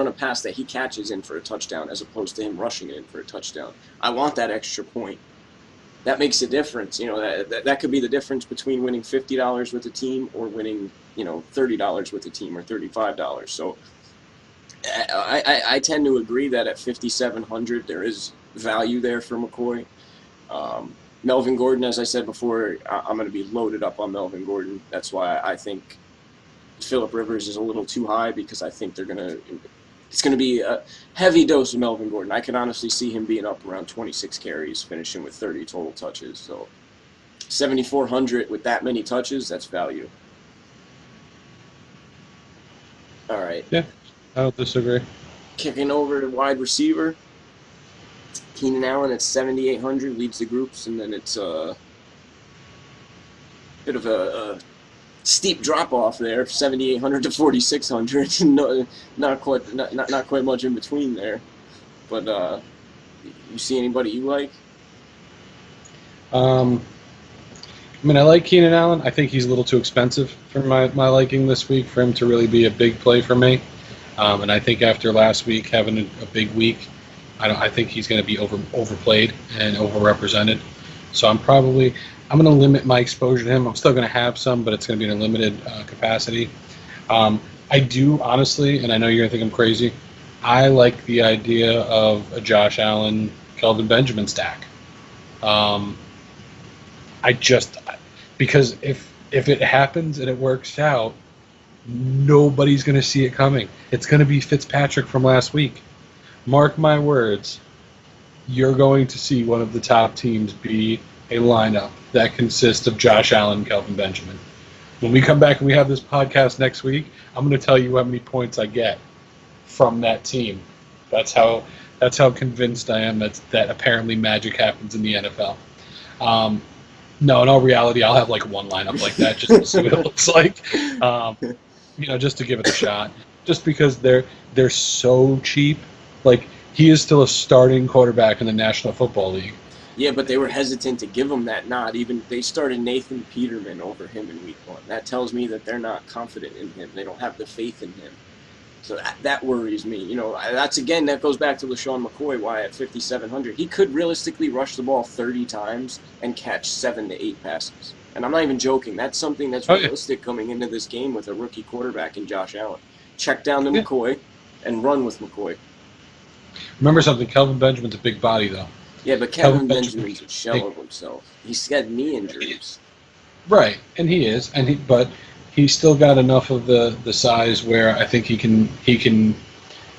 a pass that he catches in for a touchdown, as opposed to him rushing it in for a touchdown. I want that extra point. That makes a difference. That could be the difference between winning $50 with a team or winning, $30 with a team, or $35. So I tend to agree that at 5,700 there is value there for McCoy. Melvin Gordon, as I said before, I'm going to be loaded up on Melvin Gordon. That's why I think Phillip Rivers is a little too high, because I think it's going to be a heavy dose of Melvin Gordon. I can honestly see him being up around 26 carries, finishing with 30 total touches. So 7,400 with that many touches, that's value. All right. Yeah, I don't disagree. Kicking over to wide receiver, Keenan Allen at 7,800 leads the groups, and then it's a bit of a steep drop off there, 7,800 to 4,600. No, not quite much in between there. But you see anybody you like? I like Keenan Allen. I think he's a little too expensive for my liking this week for him to really be a big play for me. And I think after last week having a big week, I think he's going to be overplayed and overrepresented. So I'm going to limit my exposure to him. I'm still going to have some, but it's going to be in a limited capacity. I do, honestly, and I know you're going to think I'm crazy, I like the idea of a Josh Allen, Kelvin Benjamin stack. Because if it happens and it works out, nobody's going to see it coming. It's going to be Fitzpatrick from last week. Mark my words, you're going to see one of the top teams be a lineup that consists of Josh Allen and Kelvin Benjamin. When we come back and we have this podcast next week, I'm going to tell you how many points I get from that team. That's how convinced I am that apparently magic happens in the NFL. No, in all reality, I'll have like one lineup like that just to see what it looks like. Just to give it a shot. Just because they're so cheap. Like, he is still a starting quarterback in the National Football League. Yeah, but they were hesitant to give him that nod. Even they started Nathan Peterman over him in week 1. That tells me that they're not confident in him. They don't have the faith in him. So that worries me. That goes back to LaShawn McCoy, why at 5,700. He could realistically rush the ball 30 times and catch 7 to 8 passes. And I'm not even joking. That's something that's realistic coming into this game with a rookie quarterback in Josh Allen. Check down to McCoy and run with McCoy. Remember something, Kelvin Benjamin's a big body, though. Yeah, but Kelvin Benjamin's a shell of himself. He's had knee injuries. Right, and he is, but he's still got enough of the size where I think he can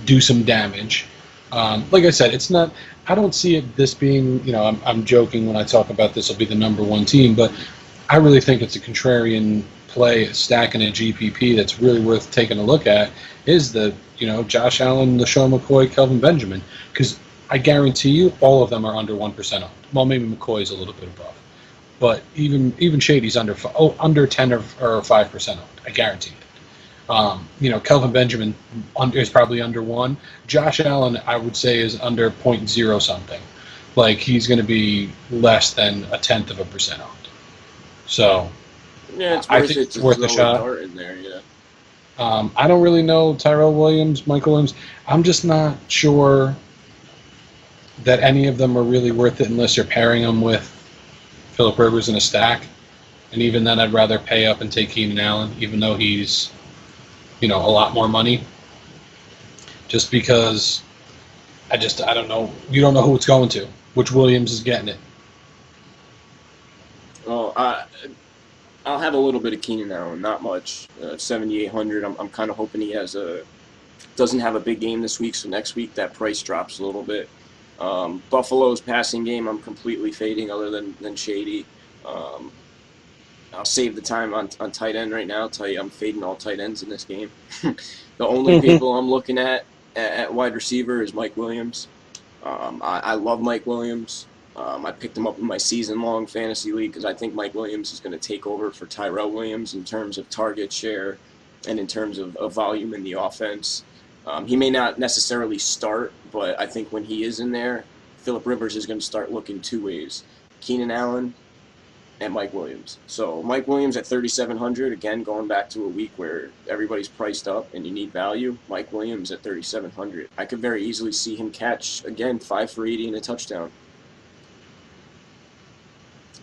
do some damage. Like I said, it's not. I don't see this being. I'm joking when I talk about this will be the number one team, but I really think it's a contrarian play, stacking a GPP that's really worth taking a look at. Is the Josh Allen, LaShawn McCoy, Kelvin Benjamin, because I guarantee you all of them are under 1% owned. Well, maybe McCoy's a little bit above. But even Shady's under 10 or 5% owned. I guarantee it. Kelvin Benjamin is probably under 1. Josh Allen, I would say, is under 0.0 something. Like, he's going to be less than 0.1% owned. So, yeah, I think it's worth a shot. In there, yeah. I don't really know Tyrell Williams, Michael Williams. I'm just not sure that any of them are really worth it unless you're pairing them with Phillip Rivers in a stack. And even then, I'd rather pay up and take Keenan Allen, even though he's, a lot more money. Just because I don't know. You don't know who it's going to. Which Williams is getting it. Well, I'll have a little bit of Keenan Allen, not much. 7,800. I'm kind of hoping he doesn't have a big game this week, so next week that price drops a little bit. Buffalo's passing game, I'm completely fading, other than Shady. I'll save the time on tight end right now. I'll tell you, I'm fading all tight ends in this game. The only people I'm looking at wide receiver is Mike Williams. I love Mike Williams. I picked him up in my season-long fantasy league because I think Mike Williams is going to take over for Tyrell Williams in terms of target share and in terms of volume in the offense. He may not necessarily start, but I think when he is in there, Phillip Rivers is going to start looking two ways: Keenan Allen and Mike Williams. So Mike Williams at 3,700, again, going back to a week where everybody's priced up and you need value. Mike Williams at 3,700. I could very easily see him catch, again, 5 for 80 and a touchdown.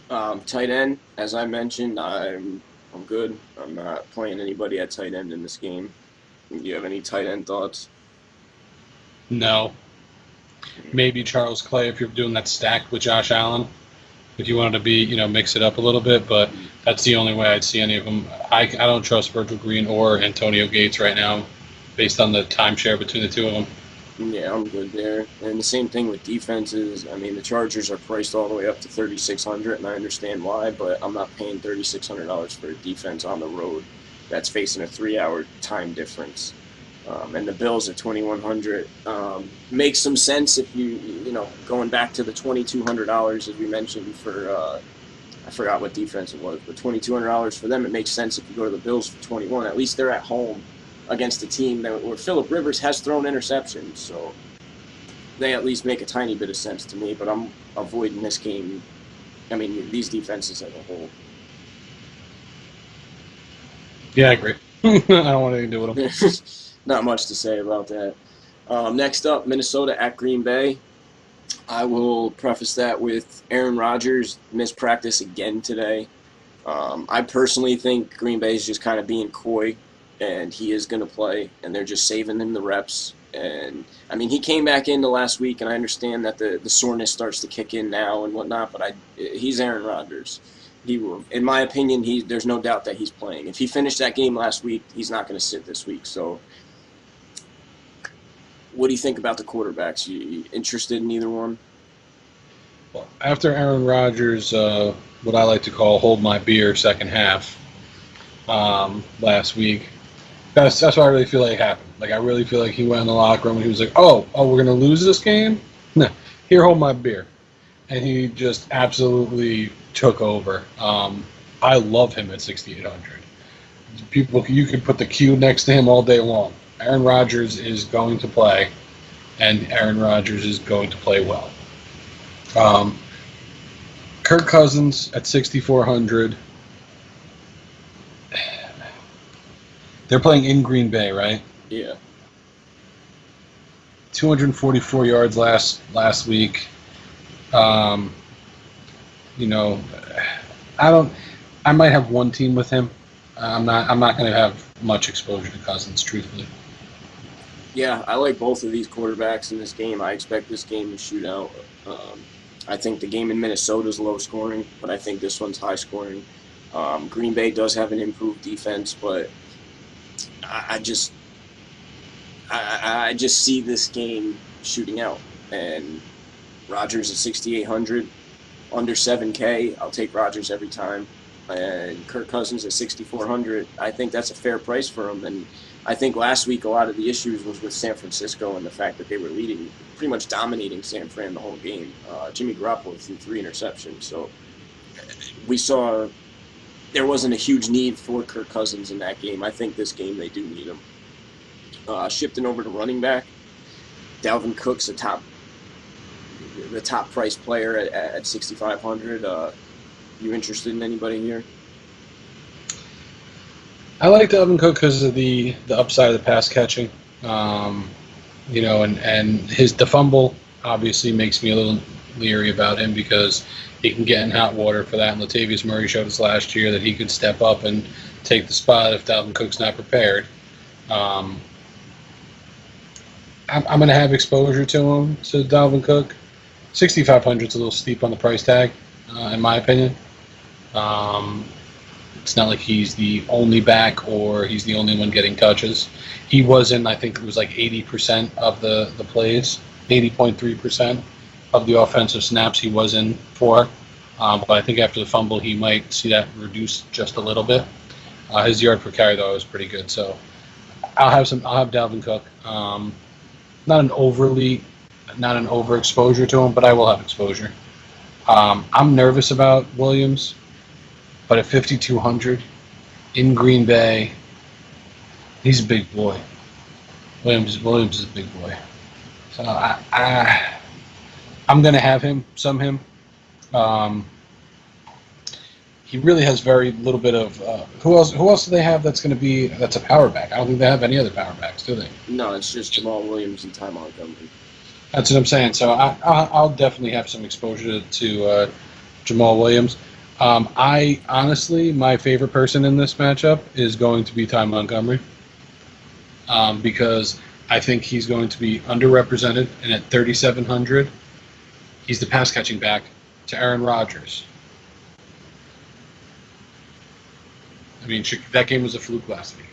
Tight end, as I mentioned, I'm good. I'm not playing anybody at tight end in this game. Do you have any tight end thoughts? No. Maybe Charles Clay if you're doing that stack with Josh Allen. If you wanted to be, mix it up a little bit, but that's the only way I'd see any of them. I don't trust Virgil Green or Antonio Gates right now, based on the timeshare between the two of them. Yeah, I'm good there. And the same thing with defenses. I mean, the Chargers are priced all the way up to 3,600, and I understand why, but I'm not paying $3,600 for a defense on the road that's facing a 3-hour time difference. And the Bills at 2,100 makes some sense if going back to the $2,200 as we mentioned for I forgot what defense it was, but $2,200 for them, it makes sense if you go to the Bills for 21. At least they're at home against a team where Phillip Rivers has thrown interceptions, so they at least make a tiny bit of sense to me. But I'm avoiding this game. I mean, these defenses as a whole. Yeah, I agree. I don't want anything to do with them. Not much to say about that. Next up, Minnesota at Green Bay. I will preface that with Aaron Rodgers missed practice again today. I personally think Green Bay is just kind of being coy, and he is going to play, and they're just saving him the reps. And, I mean, he came back into last week, and I understand that the soreness starts to kick in now and whatnot, but he's Aaron Rodgers. He will, in my opinion, there's no doubt that he's playing. If he finished that game last week, he's not going to sit this week. So what do you think about the quarterbacks? You interested in either one? Well, after Aaron Rodgers, what I like to call hold my beer second half last week, that's what I really feel like happened. Like, I really feel like he went in the locker room and he was like, oh, we're going to lose this game? No, here, hold my beer. And he just absolutely took over. I love him at 6,800. You could put the Q next to him all day long. Aaron Rodgers is going to play, and Aaron Rodgers is going to play well. Kirk Cousins at 6,400. They're playing in Green Bay, right? Yeah. 244 yards last week. I might have one team with him. I'm not going to have much exposure to Cousins, truthfully. Yeah, I like both of these quarterbacks in this game. I expect this game to shoot out. I think the game in Minnesota is low scoring, but I think this one's high scoring. Green Bay does have an improved defense, but I just see this game shooting out. And Rodgers at 6,800, under 7K. I'll take Rodgers every time. And Kirk Cousins at 6,400. I think that's a fair price for him. And I think last week a lot of the issues was with San Francisco and the fact that they were leading, pretty much dominating San Fran the whole game. Jimmy Garoppolo threw 3 interceptions. So we saw there wasn't a huge need for Kirk Cousins in that game. I think this game they do need him. Shifting over to running back, Dalvin Cook's the top price player at 6,500. You interested in anybody here? I like Dalvin Cook because of the upside of the pass catching, and the fumble obviously makes me a little leery about him because he can get in hot water for that. And Latavius Murray showed us last year that he could step up and take the spot if Dalvin Cook's not prepared. I'm going to have exposure to him, to Dalvin Cook. 6,500 is a little steep on the price tag, in my opinion. It's not like he's the only back or he's the only one getting touches. He was in, I think it was like 80% of the plays, 80.3% of the offensive snaps he was in for. But I think after the fumble, he might see that reduced just a little bit. His yard per carry, though, was pretty good. So I'll have Dalvin Cook. Not an overexposure to him, but I will have exposure. I'm nervous about Williams, but at 5,200 in Green Bay, he's a big boy. Williams is a big boy. So I'm going to have him. He really has very little bit of. Who else do they have that's a power back? I don't think they have any other power backs, do they? No, it's just Jamal Williams and Ty Montgomery. That's what I'm saying. So I'll definitely have some exposure to Jamal Williams. I honestly, my favorite person in this matchup is going to be Ty Montgomery, because I think he's going to be underrepresented, and at 3,700, he's the pass catching back to Aaron Rodgers. I mean, that game was a fluke last week.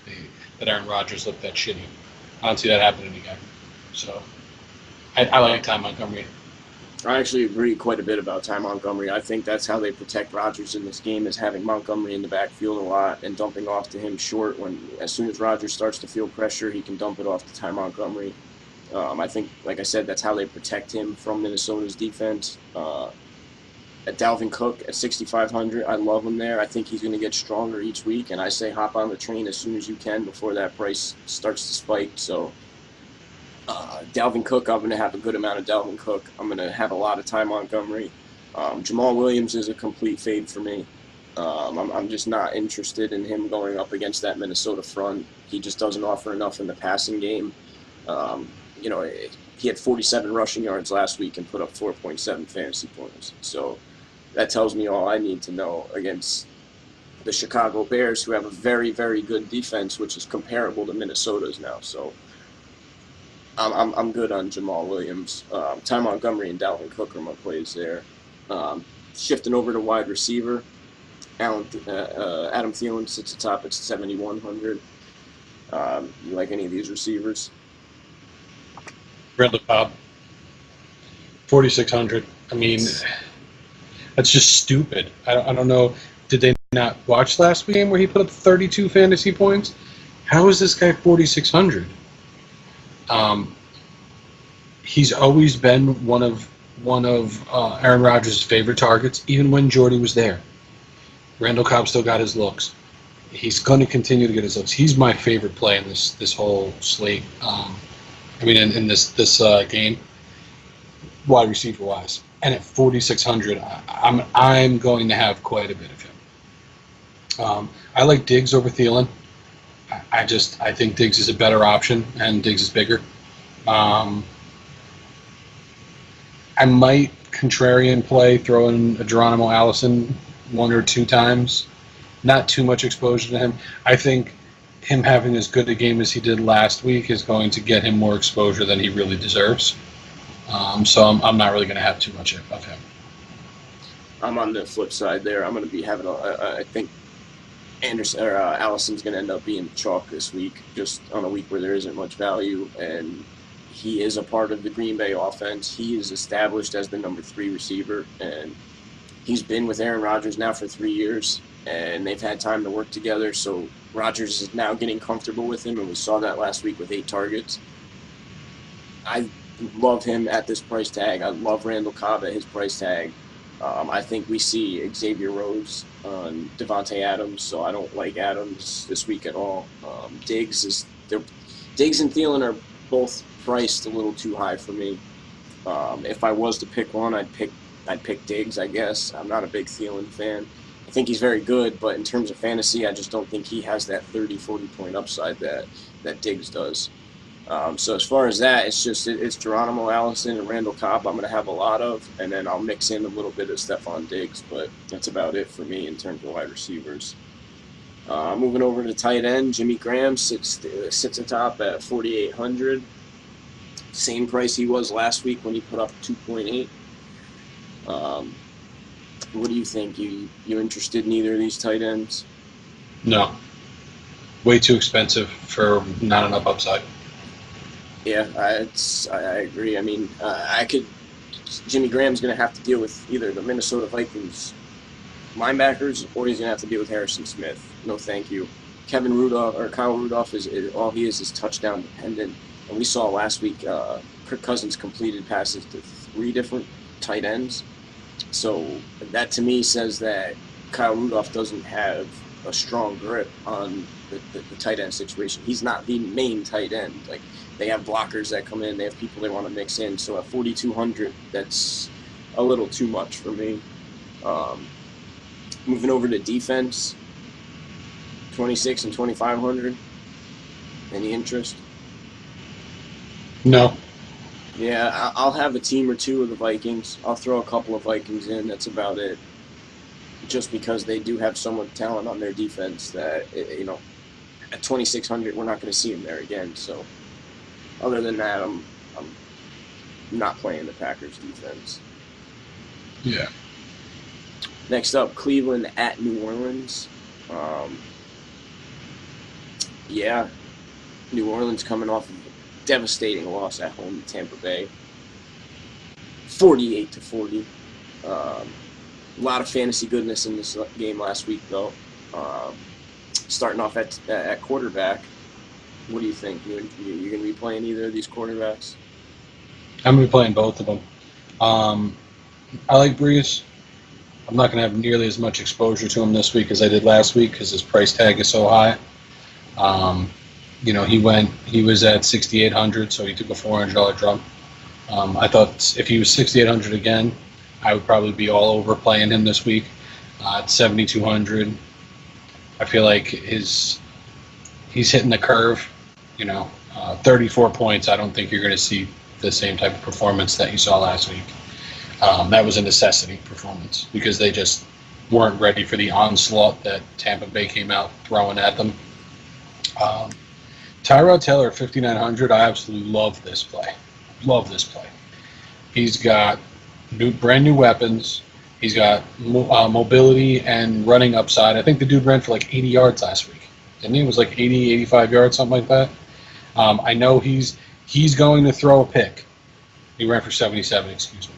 That Aaron Rodgers looked that shitty. I don't see that happening again. So I like Ty Montgomery. I actually agree quite a bit about Ty Montgomery. I think that's how they protect Rodgers in this game, is having Montgomery in the backfield a lot and dumping off to him short. As soon as Rodgers starts to feel pressure, he can dump it off to Ty Montgomery. I think, like I said, that's how they protect him from Minnesota's defense. At Dalvin Cook at 6,500, I love him there. I think he's going to get stronger each week, and I say hop on the train as soon as you can before that price starts to spike. So Dalvin Cook, I'm going to have a good amount of Dalvin Cook. I'm going to have a lot of Ty Montgomery. Jamal Williams is a complete fade for me. I'm just not interested in him going up against that Minnesota front. He just doesn't offer enough in the passing game. He had 47 rushing yards last week and put up 4.7 fantasy points. So that tells me all I need to know against the Chicago Bears, who have a very, very good defense, which is comparable to Minnesota's now. So I'm good on Jamal Williams. Ty Montgomery and Dalvin Cook are my plays there. Shifting over to wide receiver, Adam Thielen sits atop at 7,100. You like any of these receivers? Randall Cobb, 4,600. I mean, that's just stupid. I don't know. Did they not watch last game where he put up 32 fantasy points? How is this guy 4,600? He's always been one of Aaron Rodgers' favorite targets, even when Jordy was there. Randall Cobb still got his looks. He's going to continue to get his looks. He's my favorite play in this whole slate. In this game, wide receiver wise, and at 4,600, I'm going to have quite a bit of him. I like Diggs over Thielen. I think Diggs is a better option, and Diggs is bigger. I might contrarian play, throw in a Geronimo Allison 1 or 2 times. Not too much exposure to him. I think him having as good a game as he did last week is going to get him more exposure than he really deserves. So I'm not really going to have too much of him. I'm on the flip side there. I'm going to be having I think Allison's going to end up being chalk this week, just on a week where there isn't much value, and he is a part of the Green Bay offense. He is established as the number 3 receiver, and he's been with Aaron Rodgers now for 3 years, and they've had time to work together. So Rodgers is now getting comfortable with him, and we saw that last week with 8 targets. I love him at this price tag. I love Randall Cobb at his price tag. I think we see Xavier Rhodes on Devontae Adams, so I don't like Adams this week at all. Diggs and Thielen are both priced a little too high for me. If I was to pick one, I'd pick Diggs, I guess. I'm not a big Thielen fan. I think he's very good, but in terms of fantasy, I just don't think he has that 30, 40-point upside that Diggs does. So as far as that, it's Geronimo Allison and Randall Cobb I'm going to have a lot of, and then I'll mix in a little bit of Stephon Diggs, but that's about it for me in terms of wide receivers. Moving over to tight end, Jimmy Graham sits atop at 4,800. Same price he was last week when he put up 2.8. What do you think? You interested in either of these tight ends? No. Way too expensive for not enough upside. Yeah, I agree. I mean, Jimmy Graham's going to have to deal with either the Minnesota Vikings linebackers or he's going to have to deal with Harrison Smith. No, thank you. Kyle Rudolph is all he is touchdown dependent. And we saw last week, Kirk Cousins completed passes to 3 different tight ends. So that to me says that Kyle Rudolph doesn't have a strong grip on the tight end situation. He's not the main tight end. Like, they have blockers that come in, they have people they want to mix in. So at 4,200, that's a little too much for me. Moving over to defense, 26 and 2,500. Any interest? No. Yeah, I'll have a team or two of the Vikings. I'll throw a couple of Vikings in. That's about it. Just because they do have so much talent on their defense that, at 2,600, we're not going to see them there again. So, other than that, I'm not playing the Packers defense. Yeah. Next up, Cleveland at New Orleans. New Orleans coming off of a devastating loss at home to Tampa Bay, 48-40. A lot of fantasy goodness in this game last week, though. Starting off at quarterback, what do you think? You're going to be playing either of these quarterbacks? I'm going to be playing both of them. I like Breeze. I'm not going to have nearly as much exposure to him this week as I did last week because his price tag is so high. He was at 6,800, so he took a $400 drop. I thought if he was 6,800 again, I would probably be all over playing him this week. At 7,200, I feel like he's hitting the curve. 34 points. I don't think you're going to see the same type of performance that you saw last week. That was a necessity performance because they just weren't ready for the onslaught that Tampa Bay came out throwing at them. Tyrod Taylor at 5,900, I absolutely love this play. He's got brand new weapons. He's got mobility and running upside. I think the dude ran for like 80 yards last week. Didn't he? It was like 80, 85 yards, something like that. I know he's going to throw a pick. He ran for 77, excuse me.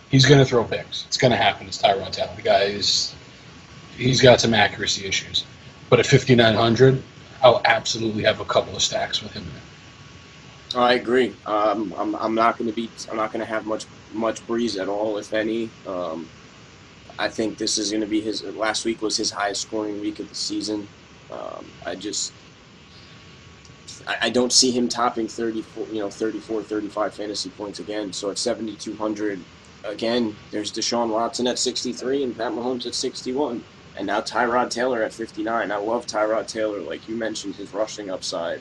He's going to throw picks. It's going to happen. It's Tyrod Taylor. The guy he's got some accuracy issues. But at 5,900, I'll absolutely have a couple of stacks with him there. I agree. I'm not going to have much Breeze at all, if any. I think this is going to be last week was his highest scoring week of the season. I don't see him topping 34, 35 fantasy points again. So at 7,200, again, there's Deshaun Watson at 63 and Pat Mahomes at 61. And now Tyrod Taylor at 59. I love Tyrod Taylor. Like you mentioned, his rushing upside.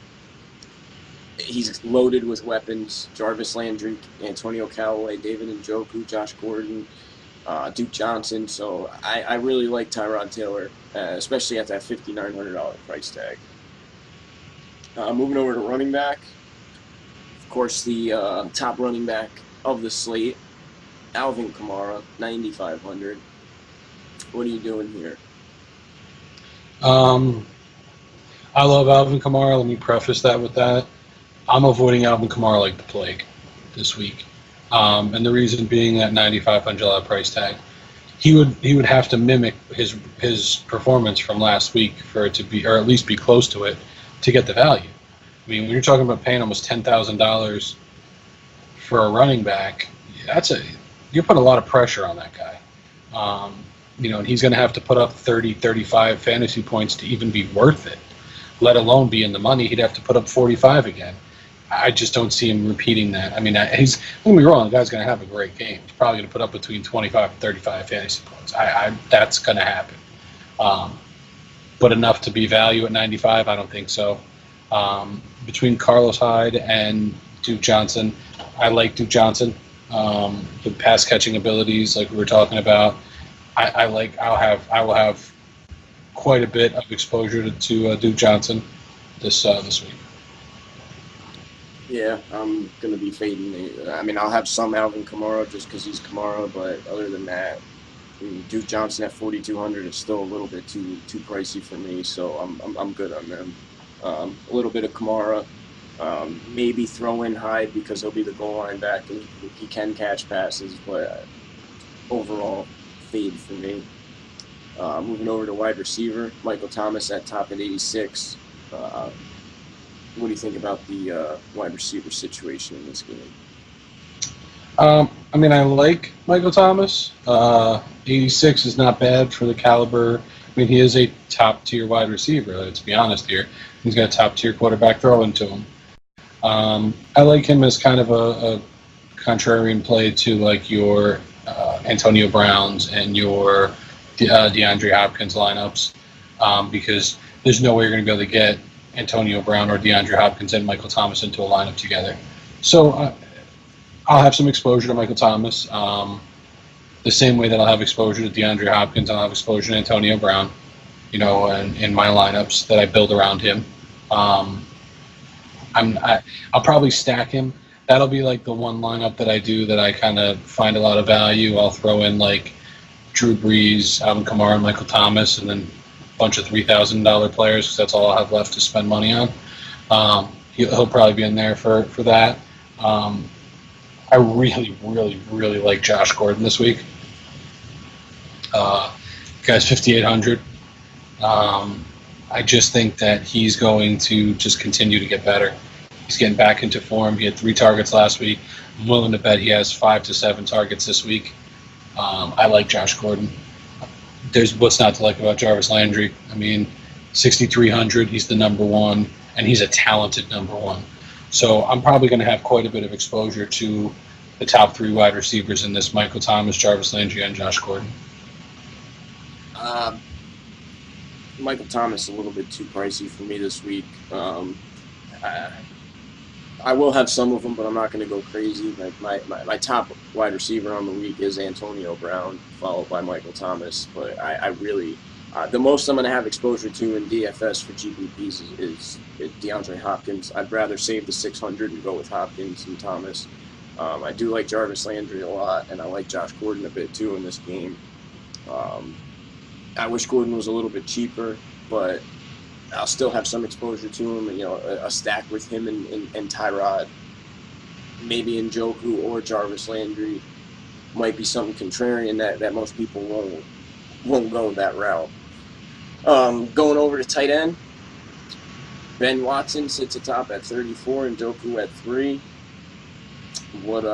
He's loaded with weapons. Jarvis Landry, Antonio Callaway, David Njoku, Josh Gordon, Duke Johnson. So I really like Tyrod Taylor, especially at that $5,900 price tag. Moving over to running back. Of course, the top running back of the slate, Alvin Kamara, 9,500. What are you doing here? I love Alvin Kamara. Let me preface that with that. I'm avoiding Alvin Kamara like the plague this week. And the reason being that $9,500 price tag. He would have to mimic his performance from last week for it to be, or at least be close to it, to get the value. I mean, when you're talking about paying almost $10,000 for a running back, you're putting a lot of pressure on that guy. And he's going to have to put up 30, 35 fantasy points to even be worth it, let alone be in the money. He'd have to put up 45 again. I just don't see him repeating that. I mean, don't get me wrong, the guy's going to have a great game. He's probably going to put up between 25 and 35 fantasy points. That's going to happen. But enough to be value at 95, I don't think so. between Carlos Hyde and Duke Johnson. I like Duke Johnson. The pass catching abilities, like we were talking about, I will have quite a bit of exposure to Duke Johnson this week. Yeah, I'm gonna be fading the. I mean, I'll have some Alvin Kamara just because he's Kamara, but other than that, Duke Johnson at 4,200 is still a little bit too pricey for me. So I'm good on them. A little bit of Kamara, maybe throw in Hyde because he'll be the goal line back and he can catch passes, but overall fade for me. Moving over to wide receiver, Michael Thomas at top at 86. What do you think about the wide receiver situation in this game? I mean, I like Michael Thomas. 86 is not bad for the caliber. I mean, he is a top-tier wide receiver, let's be honest here. He's got a top-tier quarterback throwing to him. I like him as kind of a contrarian play to, like, your Antonio Browns and your DeAndre Hopkins lineups because there's no way you're going to be able to get Antonio Brown or DeAndre Hopkins and Michael Thomas into a lineup together. So I'll have some exposure to Michael Thomas. The same way that I'll have exposure to DeAndre Hopkins, I'll have exposure to Antonio Brown, in my lineups that I build around him. I'll probably stack him. That'll be like the one lineup that I do that I kind of find a lot of value. I'll throw in like Drew Brees, Alvin Kamara, and Michael Thomas, and then a bunch of $3,000 players because that's all I'll have left to spend money on. He'll probably be in there for that. I really, really, really like Josh Gordon this week. Guy's 5,800. I just think that he's going to just continue to get better. He's getting back into form. He had 3 targets last week. I'm willing to bet he has 5 to 7 targets this week. I like Josh Gordon. There's what's not to like about Jarvis Landry. I mean, 6,300, he's the number one, and he's a talented number one. So I'm probably going to have quite a bit of exposure to the top 3 wide receivers in this: Michael Thomas, Jarvis Landry, and Josh Gordon. Michael Thomas a little bit too pricey for me this week. I will have some of them, but I'm not going to go crazy. My top wide receiver on the week is Antonio Brown, followed by Michael Thomas. But I really, the most I'm going to have exposure to in DFS for GPPs is DeAndre Hopkins. I'd rather save the 600 and go with Hopkins and Thomas. I do like Jarvis Landry a lot, and I like Josh Gordon a bit too in this game. I wish Gordon was a little bit cheaper, but I'll still have some exposure to him. A stack with him and Tyrod, maybe Njoku or Jarvis Landry, might be something contrarian that most people won't go that route. Going over to tight end, Ben Watson sits atop at 34, Njoku at 3. What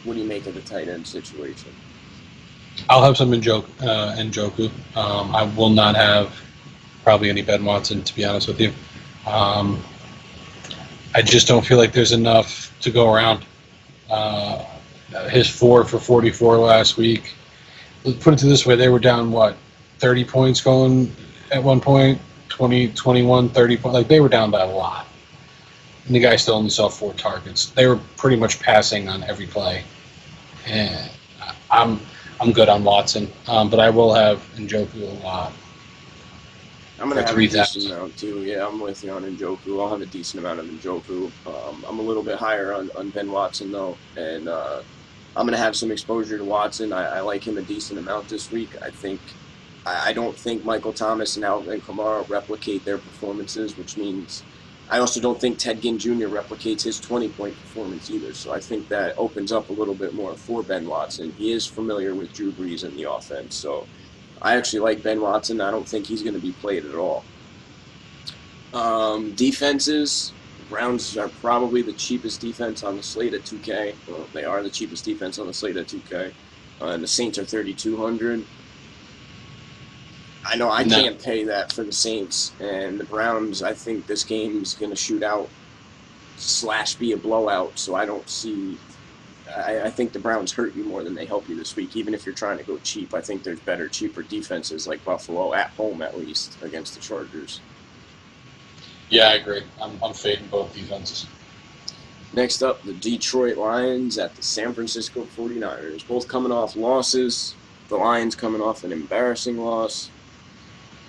do you make of the tight end situation? I'll have some Njoku. I will not have probably any Ben Watson, to be honest with you. I just don't feel like there's enough to go around. His 4 for 44 last week. Let's put it this way, they were down, 30 points going at one point, 20, 21, 30 points. Like, they were down by a lot. And the guy still only saw 4 targets. They were pretty much passing on every play. And I'm good on Watson, but I will have Njoku a lot. I'm going to have a decent amount, too. Yeah, I'm with you on Njoku. I'll have a decent amount of Njoku. I'm a little bit higher on Ben Watson, though, and I'm going to have some exposure to Watson. I like him a decent amount this week. I don't think Michael Thomas and Alvin Kamara replicate their performances, which means I also don't think Ted Ginn Jr. replicates his 20-point performance either. So I think that opens up a little bit more for Ben Watson. He is familiar with Drew Brees in the offense, so I actually like Ben Watson. I don't think he's going to be played at all. Defenses, Browns are probably the cheapest defense on the slate at 2K. Well, they are the cheapest defense on the slate at 2K. And the Saints are 3,200. I know I can't pay that for the Saints. And the Browns, I think this game's going to shoot out / be a blowout. So I don't see... I think the Browns hurt you more than they help you this week. Even if you're trying to go cheap, I think there's better, cheaper defenses like Buffalo, at home at least, against the Chargers. Yeah, I agree. I'm fading both defenses. Next up, the Detroit Lions at the San Francisco 49ers. Both coming off losses. The Lions coming off an embarrassing loss.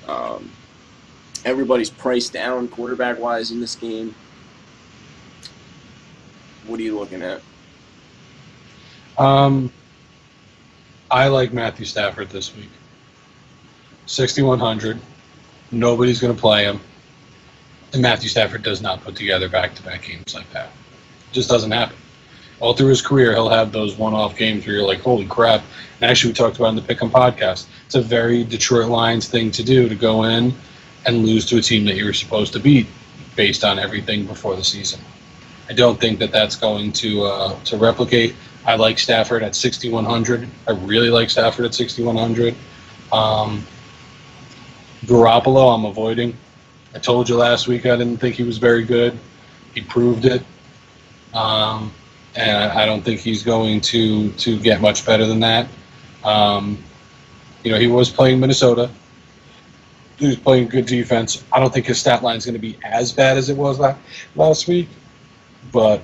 Um, Everybody's priced down quarterback-wise in this game. What are you looking at? I like Matthew Stafford this week. 6,100. Nobody's going to play him. And Matthew Stafford does not put together back-to-back games like that. It just doesn't happen. All through his career, he'll have those one-off games where you're like, holy crap. And actually, we talked about it in the Pick'em podcast. It's a very Detroit Lions thing to do, to go in and lose to a team that you were supposed to beat based on everything before the season. I don't think that that's going to replicate. I like Stafford at 6,100. I really like Stafford at 6,100. Garoppolo, I'm avoiding. I told you last week I didn't think he was very good. He proved it. And I don't think he's going to get much better than that. He was playing Minnesota. He was playing good defense. I don't think his stat line is going to be as bad as it was last week. But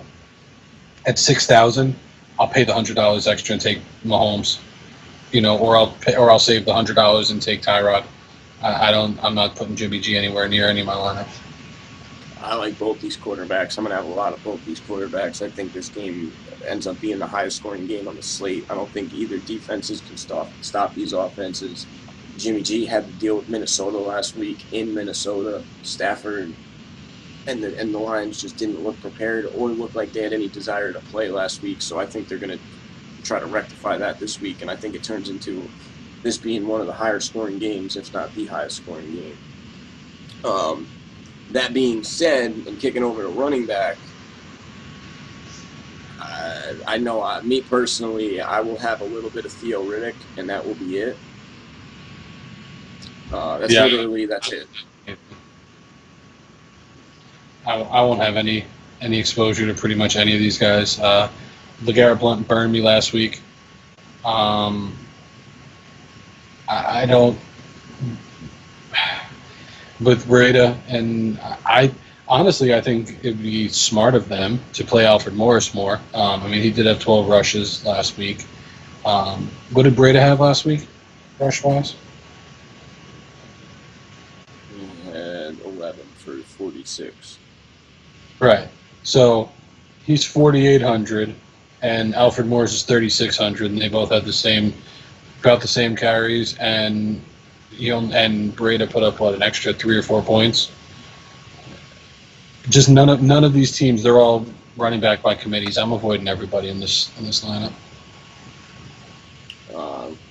at 6,000, I'll pay the $100 extra and take Mahomes. Or I'll save the $100 and take Tyrod. I'm not putting Jimmy G anywhere near any of my lineups. I like both these quarterbacks. I'm going to have a lot of both these quarterbacks. I think this game ends up being the highest scoring game on the slate. I don't think either defenses can stop these offenses. Jimmy G had to deal with Minnesota last week in Minnesota. Stafford and the Lions just didn't look prepared or look like they had any desire to play last week. So I think they're going to try to rectify that this week, and I think it turns into this being one of the higher scoring games, if not the highest scoring game. That being said, and kicking over to running back, I know me personally, I will have a little bit of Theo Riddick, and that will be it. That's it. I won't have any exposure to pretty much any of these guys. LeGarrette Blount burned me last week. I don't. With Breda, and I think it'd be smart of them to play Alfred Morris more. He did have 12 rushes last week. What did Breda have last week, rush-wise? He had 11 for 46. Right. So he's 4,800, and Alfred Morris is 3,600, and they both had about the same carries, and and Breda put up an extra 3 or 4 points. Just none of these teams. They're all running back by committees. I'm avoiding everybody in this lineup.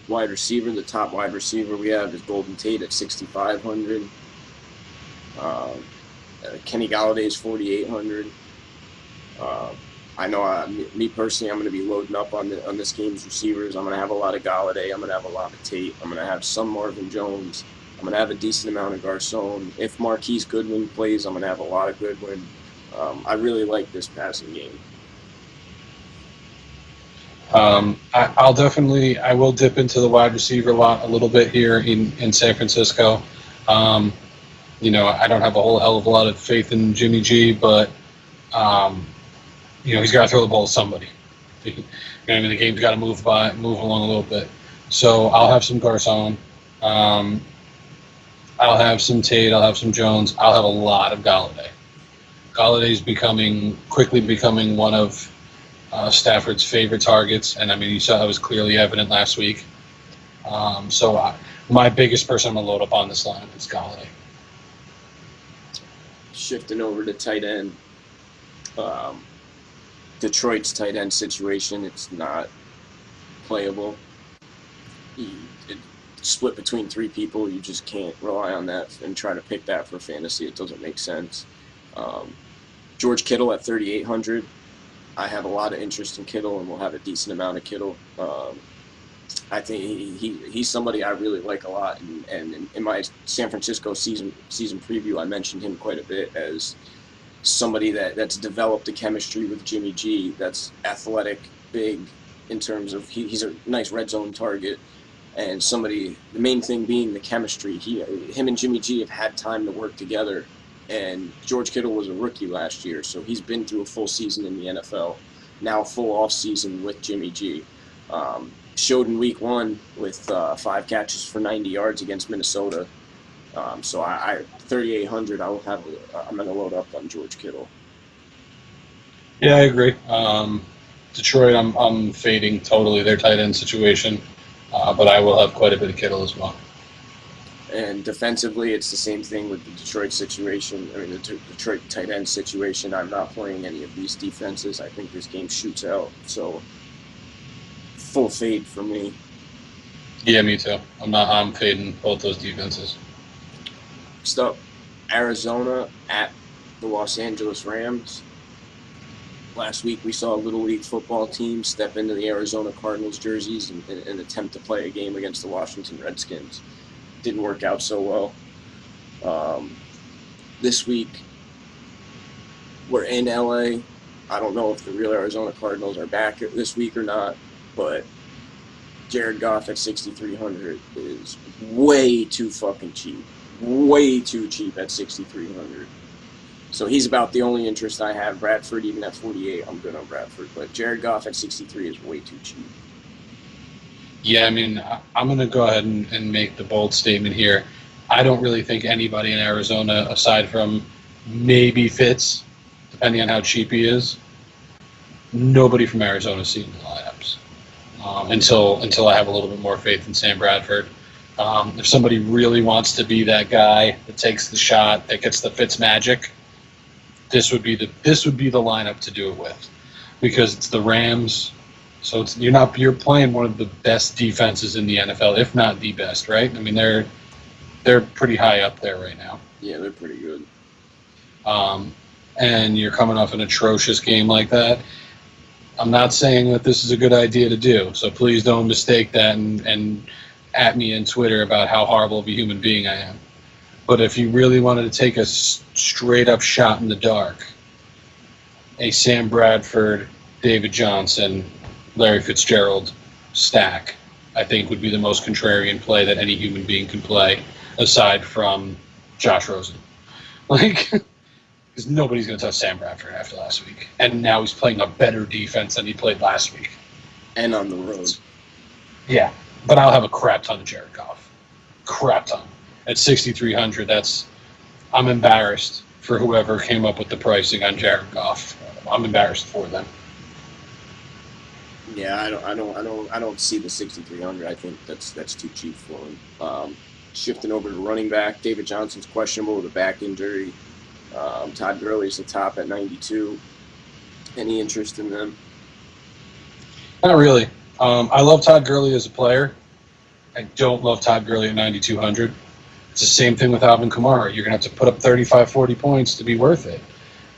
Wide receiver, the top wide receiver we have is Golden Tate at 6,500. Kenny Galladay is 4,800. I know me personally, I'm going to be loading up on this game's receivers. I'm going to have a lot of Galladay. I'm going to have a lot of Tate. I'm going to have some Marvin Jones. I'm going to have a decent amount of Garcon. If Marquise Goodwin plays, I'm going to have a lot of Goodwin. I really like this passing game. I will dip into the wide receiver lot a little bit here in San Francisco. I don't have a whole hell of a lot of faith in Jimmy G, but he's got to throw the ball to somebody. The game's got to move along a little bit. So I'll have some Garcon. I'll have some Tate. I'll have some Jones. I'll have a lot of Galladay. Galladay's quickly becoming one of Stafford's favorite targets, and you saw that was clearly evident last week. My biggest person I'm going to load up on this line is Galladay. Shifting over to tight end. Detroit's tight end situation, it's not playable. It's split between 3 people. You just can't rely on that and try to pick that for fantasy. It doesn't make sense. George Kittle at 3,800. I have a lot of interest in Kittle, and we'll have a decent amount of Kittle. I think he's somebody I really like a lot, and in my San Francisco season preview, I mentioned him quite a bit as somebody that's developed a chemistry with Jimmy G, that's athletic, big, in terms of he's a nice red zone target, and the main thing being the chemistry. Him and Jimmy G have had time to work together And George Kittle was a rookie last year, so he's been through a full season in the NFL. Now a full off season with Jimmy G. Showed in week 1 with 5 catches for 90 yards against Minnesota. So I 3,800. I'm going to load up on George Kittle. Yeah, I agree. Detroit, I'm fading totally their tight end situation, but I will have quite a bit of Kittle as well. And defensively, it's the same thing with the Detroit situation. I mean, the Detroit tight end situation. I'm not playing any of these defenses. I think this game shoots out. So full fade for me. Yeah, me too. I'm fading both those defenses. Next up, Arizona at the Los Angeles Rams. Last week, we saw a Little League football team step into the Arizona Cardinals jerseys and attempt to play a game against the Washington Redskins. Didn't work out so well. This week, we're in LA. I don't know if the real Arizona Cardinals are back this week or not, but Jared Goff at 6,300 is way too fucking cheap. Way too cheap at 6,300. So he's about the only interest I have. Bradford, even at 48, I'm good on Bradford. But Jared Goff at 63 is way too cheap. Yeah, I mean, I'm going to go ahead and make the bold statement here. I don't really think anybody in Arizona, aside from maybe Fitz, depending on how cheap he is, nobody from Arizona is seeing the lineups until I have a little bit more faith in Sam Bradford. If somebody really wants to be that guy that takes the shot, that gets the Fitz magic, this would be the lineup to do it with, because it's the Rams. So you're playing one of the best defenses in the NFL, if not the best, right? I mean, they're pretty high up there right now. Yeah, they're pretty good. And you're coming off an atrocious game like that. I'm not saying that this is a good idea to do, so please don't mistake that and at me on Twitter about how horrible of a human being I am. But if you really wanted to take a straight-up shot in the dark, a Sam Bradford, David Johnson, Larry Fitzgerald stack, I think, would be the most contrarian play that any human being can play, aside from Josh Rosen. Because nobody's going to touch Sam Bradford after last week. And now he's playing a better defense than he played last week. And on the road. Yeah, but I'll have a crap ton of Jared Goff. Crap ton. At 6,300, I'm embarrassed for whoever came up with the pricing on Jared Goff. I'm embarrassed for them. Yeah, I don't see the 6,300. I think that's too cheap for him. Shifting over to running back, David Johnson's questionable with a back injury. Todd Gurley's the top at 92. Any interest in them? Not really. I love Todd Gurley as a player. I don't love Todd Gurley at 9,200. It's the same thing with Alvin Kamara. You're going to have to put up 35, 40 points to be worth it.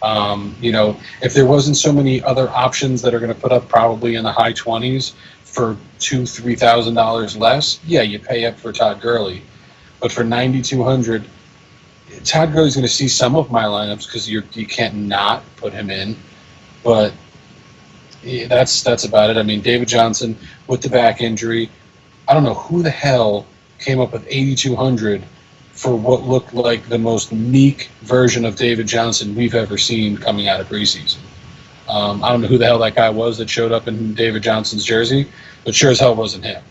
If there wasn't so many other options that are going to put up probably in the high 20s for $2,000, $3,000 less, yeah, you pay up for Todd Gurley. But for 9,200, Todd Gurley's going to see some of my lineups because you can't not put him in. But yeah, that's about it. I mean, David Johnson with the back injury, I don't know who the hell came up with 8,200 for what looked like the most meek version of David Johnson we've ever seen coming out of preseason. I don't know who the hell that guy was that showed up in David Johnson's jersey, but sure as hell wasn't him.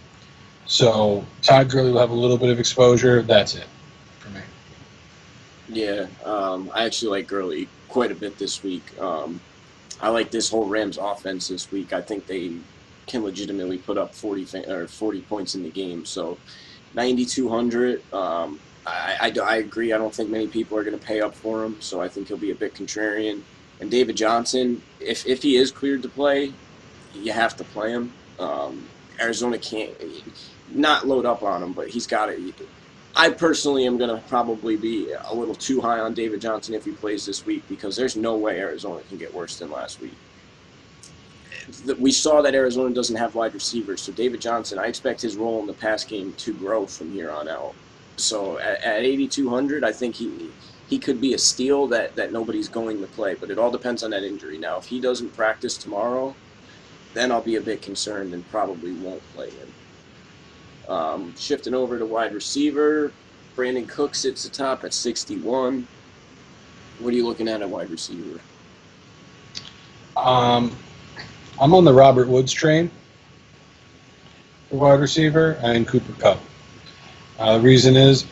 So Todd Gurley will have a little bit of exposure. That's it for me. Yeah, I actually like Gurley quite a bit this week. I like this whole Rams offense this week. I think they can legitimately put up 40 points in the game. So 9,200. I agree. I don't think many people are going to pay up for him, so I think he'll be a bit contrarian. And David Johnson, if he is cleared to play, you have to play him. Arizona can't not load up on him, but he's got it. I personally am going to probably be a little too high on David Johnson if he plays this week, because there's no way Arizona can get worse than last week. We saw that Arizona doesn't have wide receivers, so David Johnson, I expect his role in the pass game to grow from here on out. So at 8,200, I think he could be a steal that nobody's going to play, but it all depends on that injury. Now, if he doesn't practice tomorrow, then I'll be a bit concerned and probably won't play him. Shifting over to wide receiver, Brandon Cook sits atop at 61. What are you looking at wide receiver? I'm on the Robert Woods train for wide receiver and Cooper Kupp. The reason is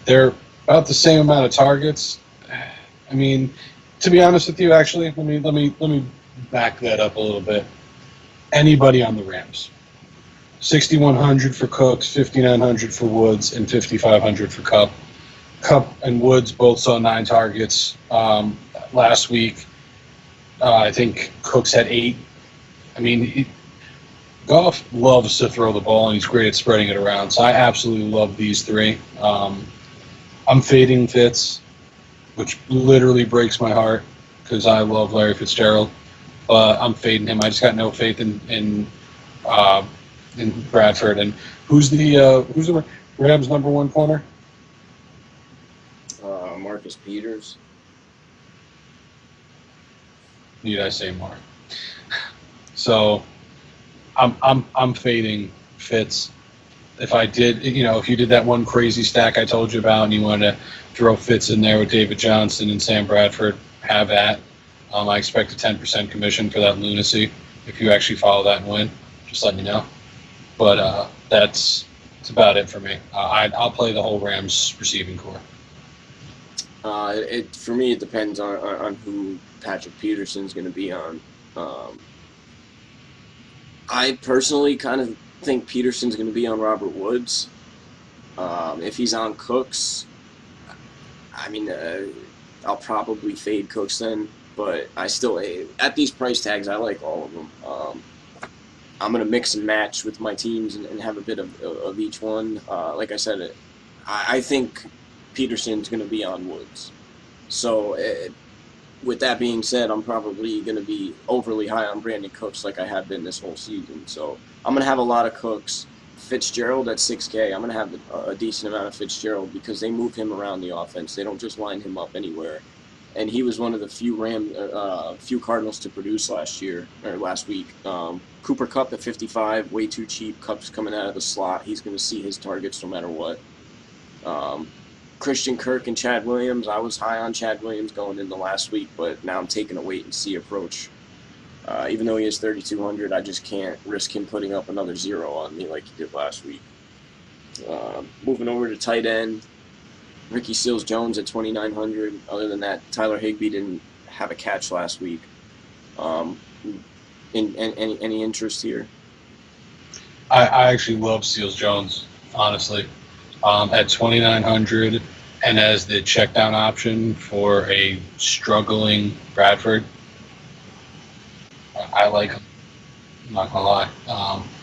they're about the same amount of targets. I mean, to be honest with you, actually, let me back that up a little bit. Anybody on the Rams? 6,100 for Cooks, 5,900 for Woods, and 5,500 for Kupp. Kupp and Woods both saw 9 targets last week. I think Cooks had 8. I mean, Goff loves to throw the ball, and he's great at spreading it around. So I absolutely love these 3. I'm fading Fitz, which literally breaks my heart because I love Larry Fitzgerald. But I'm fading him. I just got no faith in Bradford. And who's the Rams' number 1 corner? Marcus Peters. Need I say more? So I'm fading Fitz. If I did, if you did that one crazy stack I told you about, and you wanted to throw Fitz in there with David Johnson and Sam Bradford, have at. I expect a 10% commission for that lunacy if you actually follow that and win. Just letting you know. But that's about it for me. I'll play the whole Rams receiving core. For me, it depends on who Patrick Peterson's going to be on. I personally kind of think Peterson's going to be on Robert Woods. If he's on Cooks, I mean, I'll probably fade Cooks then. But I still, at these price tags, I like all of them. I'm going to mix and match with my teams and have a bit of each one. Like I said, I think Peterson's going to be on Woods. So with that being said, I'm probably going to be overly high on Brandon Cooks like I have been this whole season. So I'm going to have a lot of Cooks. Fitzgerald at 6K, I'm going to have a decent amount of Fitzgerald because they move him around the offense. They don't just line him up anywhere. And he was one of the few Cardinals to produce last week. Cooper Kupp at 55, way too cheap. Kupp's coming out of the slot. He's going to see his targets no matter what. Christian Kirk and Chad Williams. I was high on Chad Williams going into last week, but now I'm taking a wait-and-see approach. Even though he is 3,200, I just can't risk him putting up another 0 on me like he did last week. Moving over to tight end. Ricky Seals-Jones at 2,900. Other than that, Tyler Higbee didn't have a catch last week. Any interest here? I actually love Seals-Jones, honestly. At 2,900 and as the check down option for a struggling Bradford, I like him. I'm not gonna lie.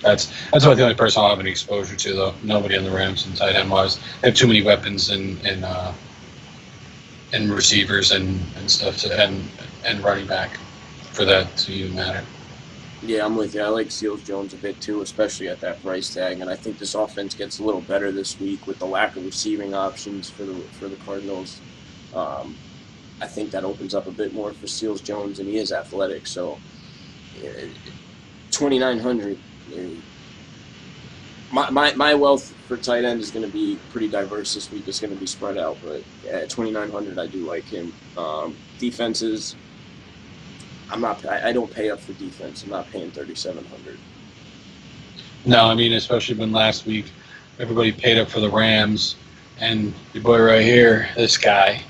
That's about the only person I'll have any exposure to, though. Nobody on the Rams and tight end wise. They have too many weapons and receivers and stuff and running back for that to even matter. Yeah, I'm with you. I like Seals-Jones a bit too, especially at that price tag. And I think this offense gets a little better this week with the lack of receiving options for the Cardinals. I think that opens up a bit more for Seals-Jones, and he is athletic. So 2,900. My wealth for tight end is going to be pretty diverse this week. It's going to be spread out, but at 2,900, I do like him. Defenses, I don't pay up for defense. I'm not paying 3,700. No, I mean, especially when last week everybody paid up for the Rams, and your boy right here, this guy,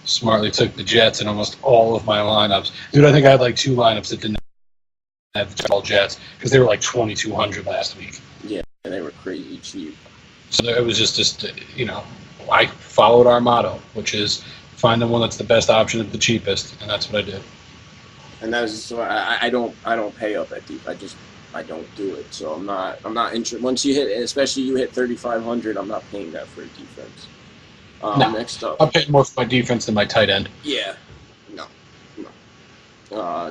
smartly took the Jets in almost all of my lineups. Dude, I think I had like 2 lineups that didn't have the Jets because they were like 2,200 last week. Yeah, they were crazy cheap. So it was just I followed our motto, which is find the one that's the best option at the cheapest, and that's what I did. And that was so I don't pay up at deep. I don't do it. So I'm not interested. Once you hit, especially you hit 3,500, I'm not paying that for a defense. No, next up, I'm paying more for my defense than my tight end. Yeah, no.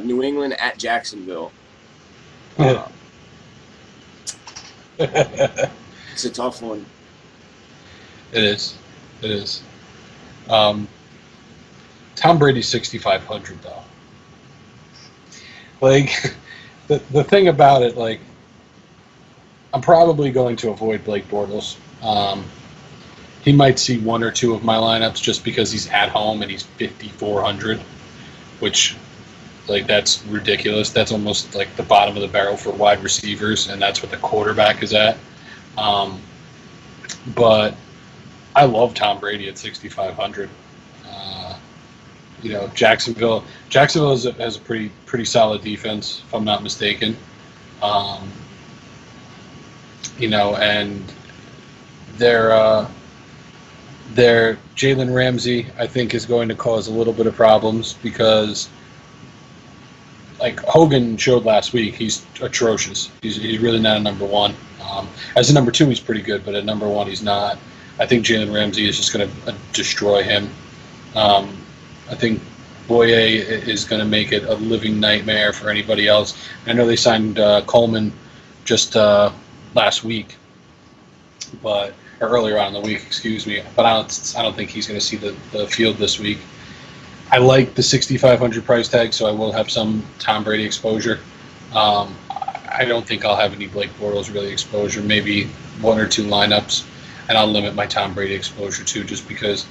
New England at Jacksonville. It's a tough one. It is. Tom Brady's 6,500 though. Like, the thing about it, like, I'm probably going to avoid Blake Bortles. He might see one or two of my lineups just because he's at home and he's 5,400, which, like, that's ridiculous. That's almost like the bottom of the barrel for wide receivers, and that's what the quarterback is at. But I love Tom Brady at 6,500. Jacksonville has a pretty solid defense, if I'm not mistaken. And their Jalen Ramsey, I think, is going to cause a little bit of problems because, like Hogan showed last week, he's atrocious. He's really not a number one. As a number two, he's pretty good, but at number one, he's not. I think Jalen Ramsey is just going to destroy him. I think Boye is going to make it a living nightmare for anybody else. I know they signed Coleman just last week, or earlier on in the week, excuse me. But I don't think he's going to see the field this week. I like the 6,500 price tag, so I will have some Tom Brady exposure. I don't think I'll have any Blake Bortles really exposure, maybe one or two lineups, and I'll limit my Tom Brady exposure too, just because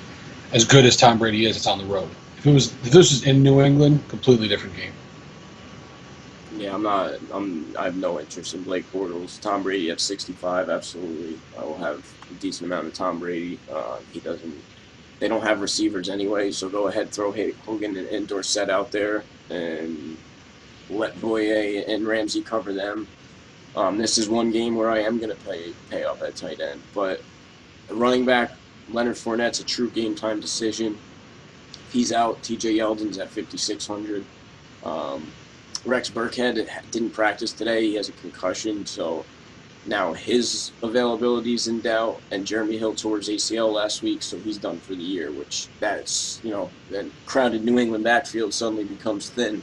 as good as Tom Brady is, it's on the road. If this was in New England, completely different game. Yeah, I have no interest in Blake Bortles. Tom Brady at 65, absolutely. I will have a decent amount of Tom Brady. They don't have receivers anyway, so go ahead, throw Hogan and Dorsett out there and let Boye and Ramsey cover them. This is one game where I am going to pay up at tight end. But running back, Leonard Fournette's a true game time decision. If he's out, TJ Yeldon's at 5,600. Rex Burkhead didn't practice today. He has a concussion, so now his availability is in doubt. And Jeremy Hill tore his ACL last week, so he's done for the year, which that's, that crowded New England backfield suddenly becomes thin.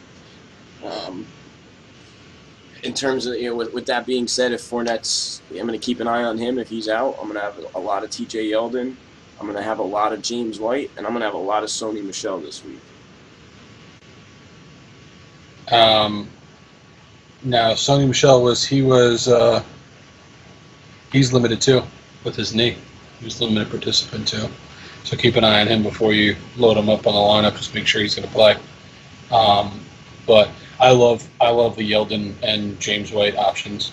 In terms of, with that being said, if Fournette's, I'm going to keep an eye on him. If he's out, I'm going to have a lot of TJ Yeldon. I'm going to have a lot of James White, and I'm going to have a lot of Sony Michel this week. Now, Sony Michel he's limited too with his knee. He was limited participant too. So keep an eye on him before you load him up on the lineup. Just make sure he's going to play. But I love the Yeldon and James White options,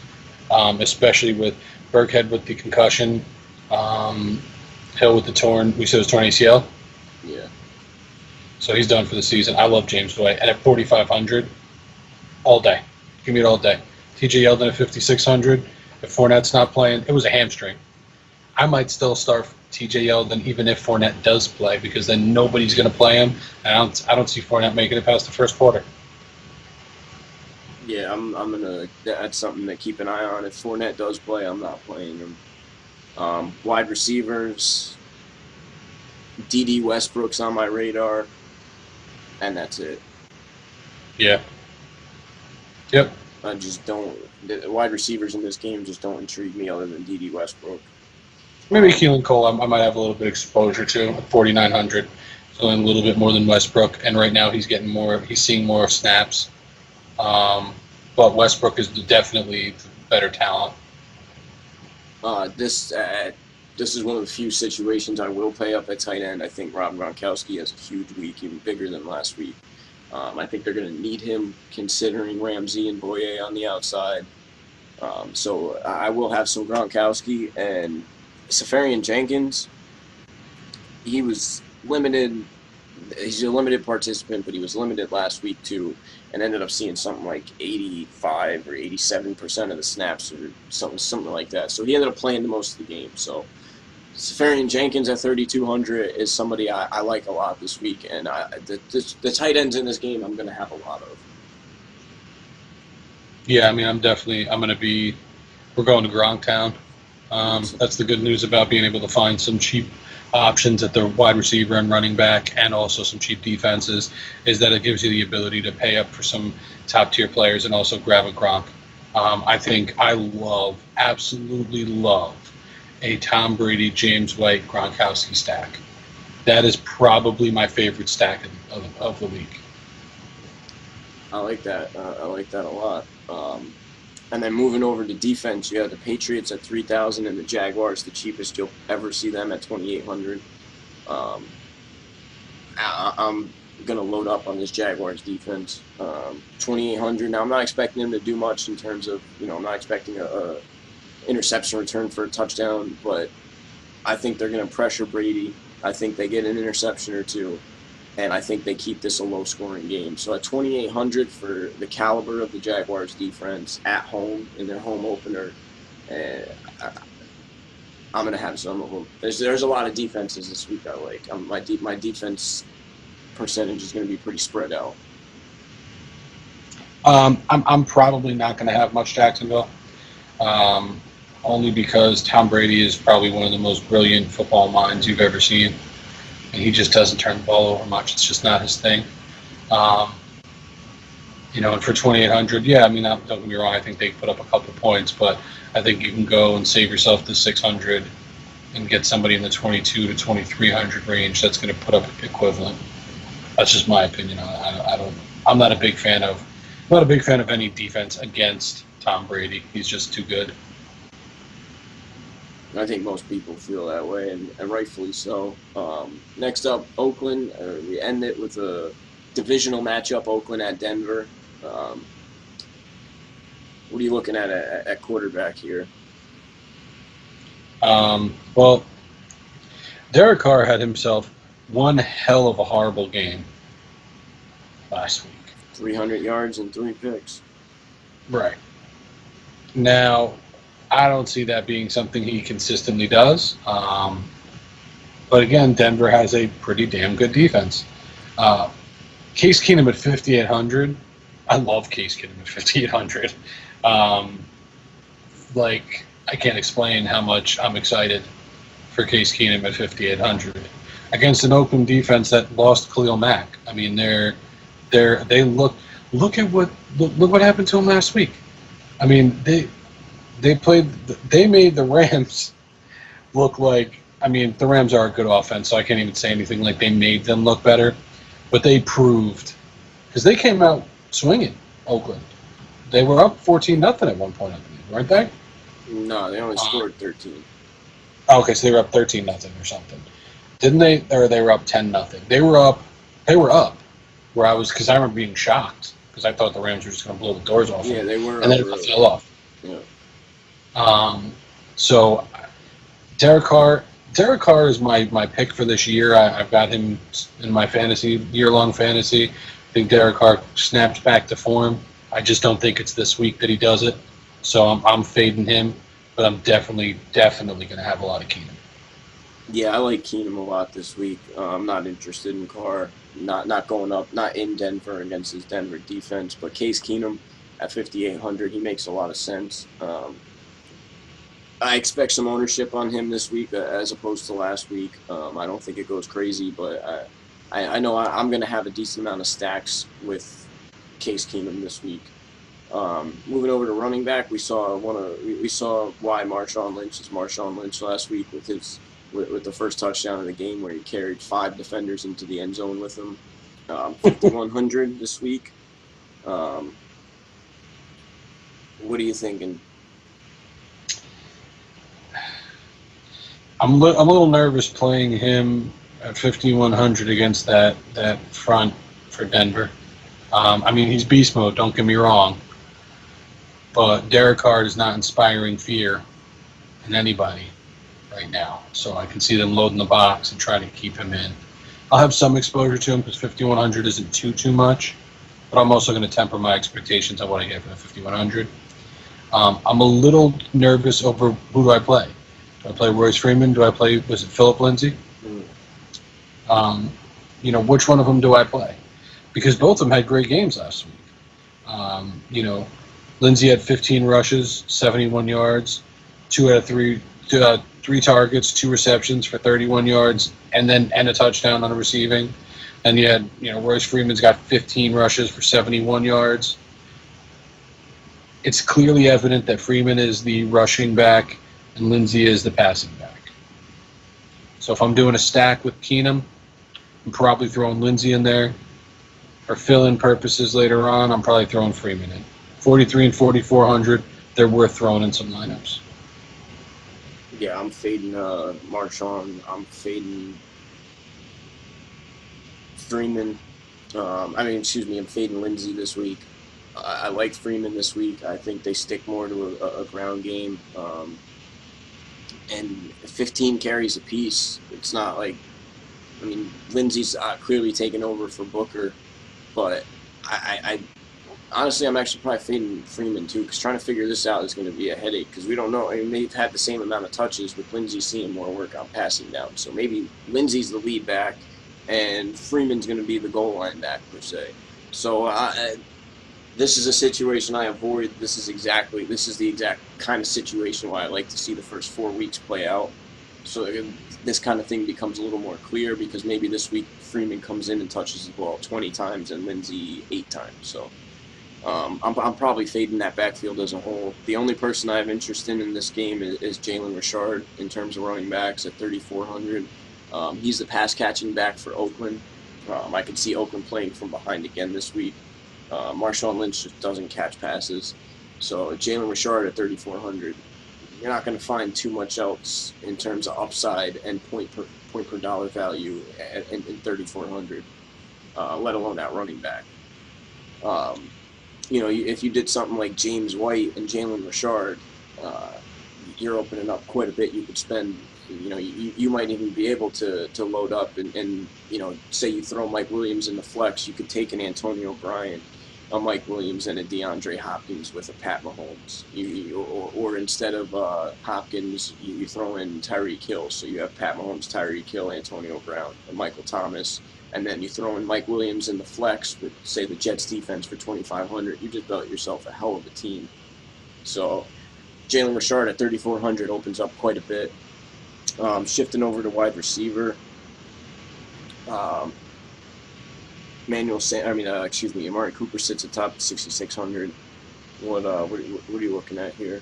especially with Burkhead with the concussion, Hill with the torn ACL. Yeah. So he's done for the season. I love James White. And at 4,500, all day. Give me it all day. TJ Yeldon at 5,600. If Fournette's not playing, it was a hamstring. I might still start TJ Yeldon even if Fournette does play, because then nobody's going to play him. And I don't see Fournette making it past the first quarter. Yeah, I'm gonna. That's something to keep an eye on. If Fournette does play, I'm not playing him. Wide receivers, D.D. Westbrook's on my radar, and that's it. Yeah. Yep. I just don't. The wide receivers in this game just don't intrigue me other than D.D. Westbrook. Maybe Keelan Cole I might have a little bit of exposure to at 4,900. So a little bit more than Westbrook, and right now he's seeing more snaps. But Westbrook is definitely the better talent. This is one of the few situations I will pay up at tight end. I think Rob Gronkowski has a huge week, even bigger than last week. I think they're going to need him, considering Ramsey and Boye on the outside. So I will have some Gronkowski. And Safarian Jenkins, he was limited. He's a limited participant, but he was limited last week too, and ended up seeing something like 85 or 87% of the snaps or something like that. So he ended up playing the most of the game. So Safarian Jenkins at 3,200 is somebody I like a lot this week, and the tight ends in this game I'm going to have a lot of. Yeah, I mean, we're going to Gronktown. That's the good news about being able to find some cheap options at the wide receiver and running back, and also some cheap defenses, is that it gives you the ability to pay up for some top tier players and also grab a Gronk. I think I absolutely love a Tom Brady, James White, Gronkowski stack. That is probably my favorite stack of the week. I like that. I like that a lot. And then moving over to defense, you have the Patriots at 3,000 and the Jaguars, the cheapest you'll ever see them at 2,800. Um, I'm going to load up on this Jaguars defense. 2,800. Now, I'm not expecting them to do much in terms of, I'm not expecting a interception return for a touchdown, but I think they're going to pressure Brady. I think they get an interception or two, and I think they keep this a low-scoring game. So at 2,800 for the caliber of the Jaguars defense at home in their home opener, I'm going to have some of them. There's a lot of defenses this week I like. My defense percentage is going to be pretty spread out. I'm probably not going to have much Jacksonville, only because Tom Brady is probably one of the most brilliant football minds you've ever seen, and he just doesn't turn the ball over much. It's just not his thing. And for 2,800, don't get me wrong, I think they put up a couple of points, but I think you can go and save yourself the 600 and get somebody in the 2,200 to 2,300 range that's going to put up equivalent. That's just my opinion. I'm not a big fan of any defense against Tom Brady. He's just too good. I think most people feel that way, and rightfully so. Next up, Oakland. We end it with a divisional matchup, Oakland at Denver. What are you looking at quarterback here? Well, Derek Carr had himself one hell of a horrible game last week. 300 yards and 3 picks. Right. Now, I don't see that being something he consistently does. But again, Denver has a pretty damn good defense. Case Keenum at 5,800. I love Case Keenum at 5,800. I can't explain how much I'm excited for Case Keenum at 5,800 against an Oakland defense that lost Khalil Mack. I mean, they look at what happened to him last week. I mean, they made the Rams look like, the Rams are a good offense, so I can't even say anything like they made them look better, but they proved, because they came out swinging, Oakland. They were up 14-0 at one point, I believe, weren't they? No, they only scored 13. Okay, so they were up 13-0 or something. Didn't they? Or they were up 10-0. They were up, because I remember being shocked, because I thought the Rams were just going to blow the doors off them. Yeah, they were. And then it fell off. Yeah. So Derek Carr is my pick for this year. I've got him in my year-long fantasy. I think Derek Carr snaps back to form. I just don't think it's this week that he does it. So I'm fading him, but I'm definitely going to have a lot of Keenum. Yeah, I like Keenum a lot this week. I'm not interested in Carr. Not going up, not in Denver against his Denver defense, but Case Keenum at 5,800, he makes a lot of sense. I expect some ownership on him this week as opposed to last week. I don't think it goes crazy, but I know I'm going to have a decent amount of stacks with Case Keenum this week. Moving over to running back, we saw why Marshawn Lynch is Marshawn Lynch last week with the first touchdown of the game, where he carried 5 defenders into the end zone with him. 5,100 this week. What are you thinking? I'm a little nervous playing him at 5,100 against that front for Denver. He's beast mode, don't get me wrong. But Derek Carr is not inspiring fear in anybody right now. So I can see them loading the box and trying to keep him in. I'll have some exposure to him because 5,100 isn't too much. But I'm also going to temper my expectations on what I get for the 5,100. I'm a little nervous over who do I play. Do I play Royce Freeman? Was it Phillip Lindsay? Which one of them do I play? Because both of them had great games last week. Lindsay had 15 rushes, 71 yards, 2 out of 3 targets, 2 receptions for 31 yards, and a touchdown on a receiving. And you had, Royce Freeman's got 15 rushes for 71 yards. It's clearly evident that Freeman is the rushing back and Lindsay is the passing back. So if I'm doing a stack with Keenum, I'm probably throwing Lindsay in there. For fill-in purposes later on, I'm probably throwing Freeman in. 43 and 4,400. they're worth throwing in some lineups. Yeah, I'm fading Marshawn. I'm fading Freeman. I'm fading Lindsey this week. I like Freeman this week. I think they stick more to a ground game. And 15 carries apiece. It's not like, Lindsey's clearly taken over for Booker, but I honestly, I'm actually probably fading Freeman too, because trying to figure this out is going to be a headache, because we don't know. They've had the same amount of touches, with Lindsey seeing more work on passing down. So maybe Lindsey's the lead back, and Freeman's going to be the goal line back, per se. So this is a situation I avoid. This is the exact kind of situation why I like to see the first 4 weeks play out. So this kind of thing becomes a little more clear, because maybe this week Freeman comes in and touches the ball 20 times and Lindsey 8 times. So I'm probably fading that backfield as a whole. The only person I have interest in this game is Jalen Richard in terms of running backs at 3,400. He's the pass-catching back for Oakland. I could see Oakland playing from behind again this week. Marshawn Lynch just doesn't catch passes. So Jalen Richard at 3,400. You're not going to find too much else in terms of upside and point per dollar value in 3,400, let alone at running back. If you did something like James White and Jalen Richard, you're opening up quite a bit. You could spend, you might even be able to load up and say you throw Mike Williams in the flex, you could take an Antonio Bryant, a Mike Williams, and a DeAndre Hopkins with a Pat Mahomes. Or instead of Hopkins, you throw in Tyreek Hill. So you have Pat Mahomes, Tyreek Hill, Antonio Brown, and Michael Thomas. And then you throw in Mike Williams in the flex with, say, the Jets defense for 2,500. You just built yourself a hell of a team. So Jalen Richard at 3,400 opens up quite a bit. Shifting over to wide receiver. Amari Cooper sits atop at 6,600. What are you looking at here?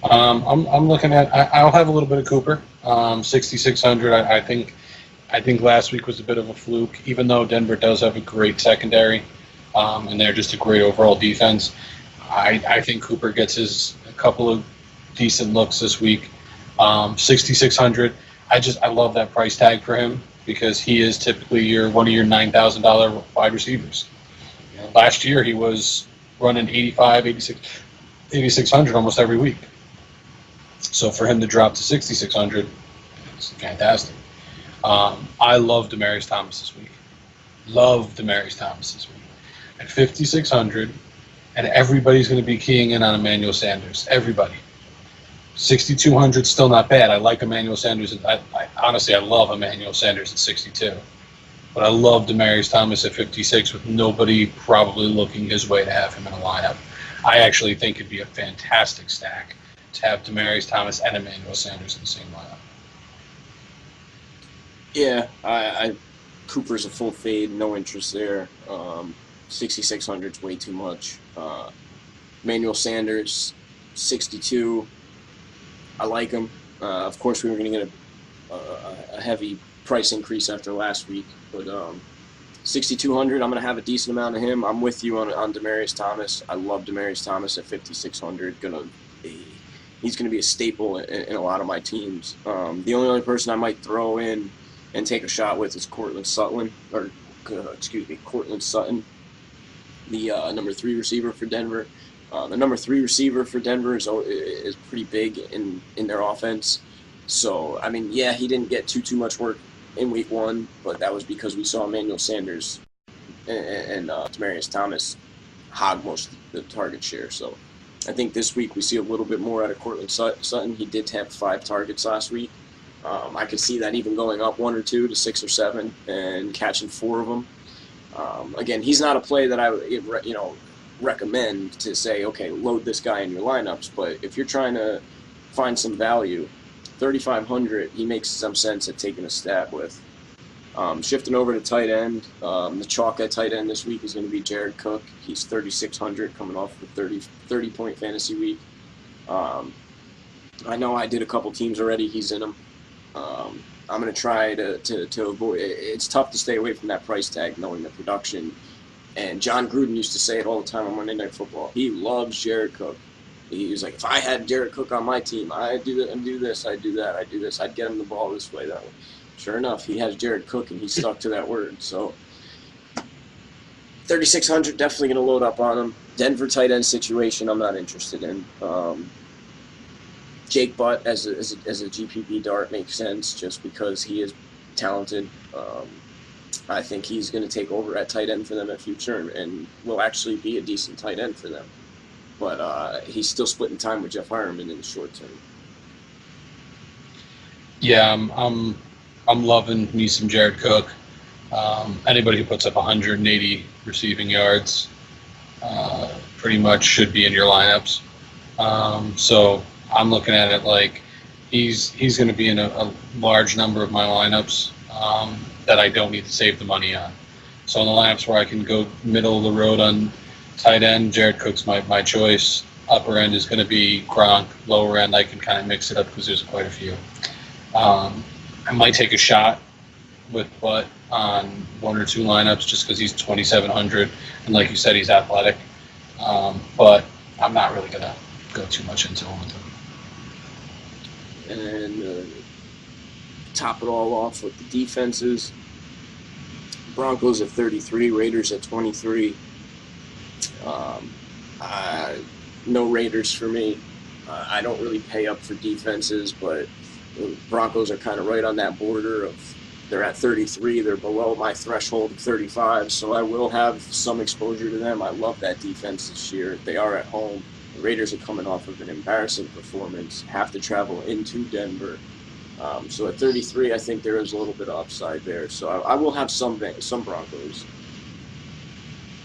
I'm looking at. I'll have a little bit of Cooper. 6,600. I think last week was a bit of a fluke, even though Denver does have a great secondary, and they're just a great overall defense. I think Cooper gets a couple of decent looks this week. 6,600. I love that price tag for him, because he is typically one of your $9,000 wide receivers. Last year he was running 8,600 almost every week. So for him to drop to 6,600, it's fantastic. I love Demaryius Thomas this week. At 5,600, and everybody's going to be keying in on Emmanuel Sanders. Everybody. 6,200 still not bad. I like Emmanuel Sanders. Honestly, I love Emmanuel Sanders at 62. But I love Demaryius Thomas at 56, with nobody probably looking his way to have him in a lineup. I actually think it'd be a fantastic stack to have Demaryius Thomas and Emmanuel Sanders in the same lineup. Yeah, Cooper's a full fade, no interest there. 6,600 is way too much. Emmanuel Sanders, 62. I like him. Of course, we were going to get a heavy price increase after last week, but 6,200, I'm going to have a decent amount of him. I'm with you on Demaryius Thomas. I love Demaryius Thomas at 5,600. He's going to be a staple in a lot of my teams. The only other person I might throw in and take a shot with is Courtland Sutton, the number 3 receiver for Denver. The number 3 receiver for Denver is pretty big in their offense. So, he didn't get too much work in week 1, but that was because we saw Emmanuel Sanders and Demaryius Thomas hog most of the target share. So I think this week we see a little bit more out of Courtland Sutton. He did have 5 targets last week. I could see that even going up 1 or 2 to 6 or 7 and catching 4 of them. Again, he's not a play that I would, recommend to say, okay, load this guy in your lineups. But if you're trying to find some value, 3,500, he makes some sense at taking a stab with. Shifting over to tight end, the chalk at tight end this week is going to be Jared Cook. He's 3,600 coming off the 30-point fantasy week. I know I did a couple teams already. He's in them. I'm going to try to avoid. It's tough to stay away from that price tag, knowing the production. And John Gruden used to say it all the time on Monday Night Football. He loves Jared Cook. He was like, if I had Jared Cook on my team, I'd do that and do this, I'd do that, I'd do this, I'd get him the ball this way, that way. Sure enough, he has Jared Cook, and he stuck to that word. So 3,600, definitely going to load up on him. Denver tight end situation, I'm not interested in. Jake Butt as a GPP dart makes sense just because he is talented. I think he's going to take over at tight end for them in the future and will actually be a decent tight end for them. But he's still splitting time with Jeff Hireman in the short term. Yeah, I'm loving me some Jared Cook. Anybody who puts up 180 receiving yards pretty much should be in your lineups. So I'm looking at it like he's going to be in a large number of my lineups that I don't need to save the money on. So in the lineups where I can go middle of the road on tight end, Jared Cook's my choice. Upper end is going to be Gronk. Lower end, I can kind of mix it up because there's quite a few. I might take a shot with Butt on one or two lineups just because he's 2,700, and like you said, he's athletic. But I'm not really going to go too much into him. And top it all off with the defenses. Broncos at 33, Raiders at 23. No Raiders for me. I don't really pay up for defenses, but the Broncos are kind of right on that border of they're at 33. They're below my threshold of 35, so I will have some exposure to them. I love that defense this year. They are at home. The Raiders are coming off of an embarrassing performance, have to travel into Denver. So at 33, I think there is a little bit of upside there. So I will have some Broncos.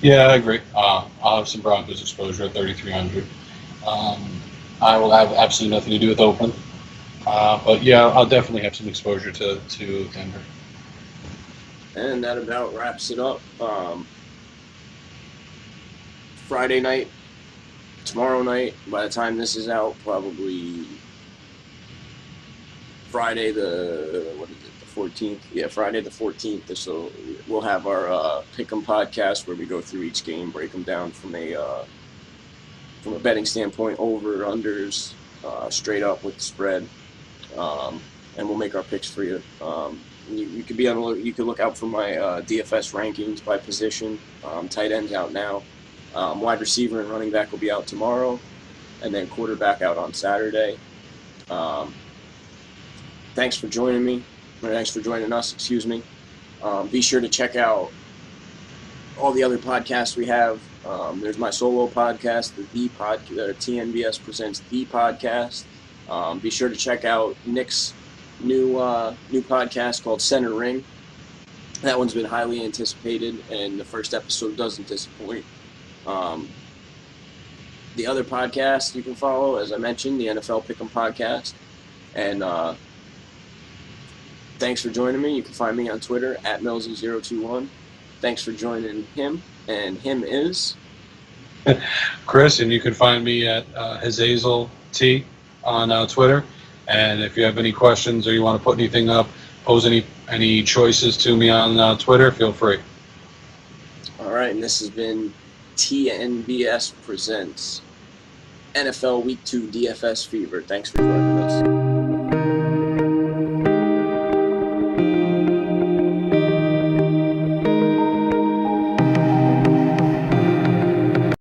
Yeah, I agree. I'll have some Broncos exposure at 3,300. I will have absolutely nothing to do with Oakland. But yeah, I'll definitely have some exposure to Denver. And that about wraps it up. Friday night, tomorrow night, by the time this is out, probably Friday the 14th. Yeah, Friday the 14th. So we'll have our Pick'em podcast where we go through each game, break them down from a betting standpoint, over, unders, straight up with the spread, and we'll make our picks for you. You could be you could look out for my DFS rankings by position. Tight ends out now. Wide receiver and running back will be out tomorrow, and then quarterback out on Saturday. Thanks for joining me. Thanks for joining us. Excuse me. Be sure to check out all the other podcasts we have. There's my solo podcast, TNBS presents the podcast. Be sure to check out Nick's new podcast called Center Ring. That one's been highly anticipated, and the first episode doesn't disappoint. The other podcast you can follow, as I mentioned, the NFL Pick'em podcast. And thanks for joining me. You can find me on Twitter at Millsy021. Thanks for joining him, and him is Chris, and you can find me at Hazazel T on Twitter. And if you have any questions or you want to put anything up, pose any choices to me on Twitter, feel free. All right, and this has been TNBS presents NFL Week 2 DFS Fever. Thanks for joining us.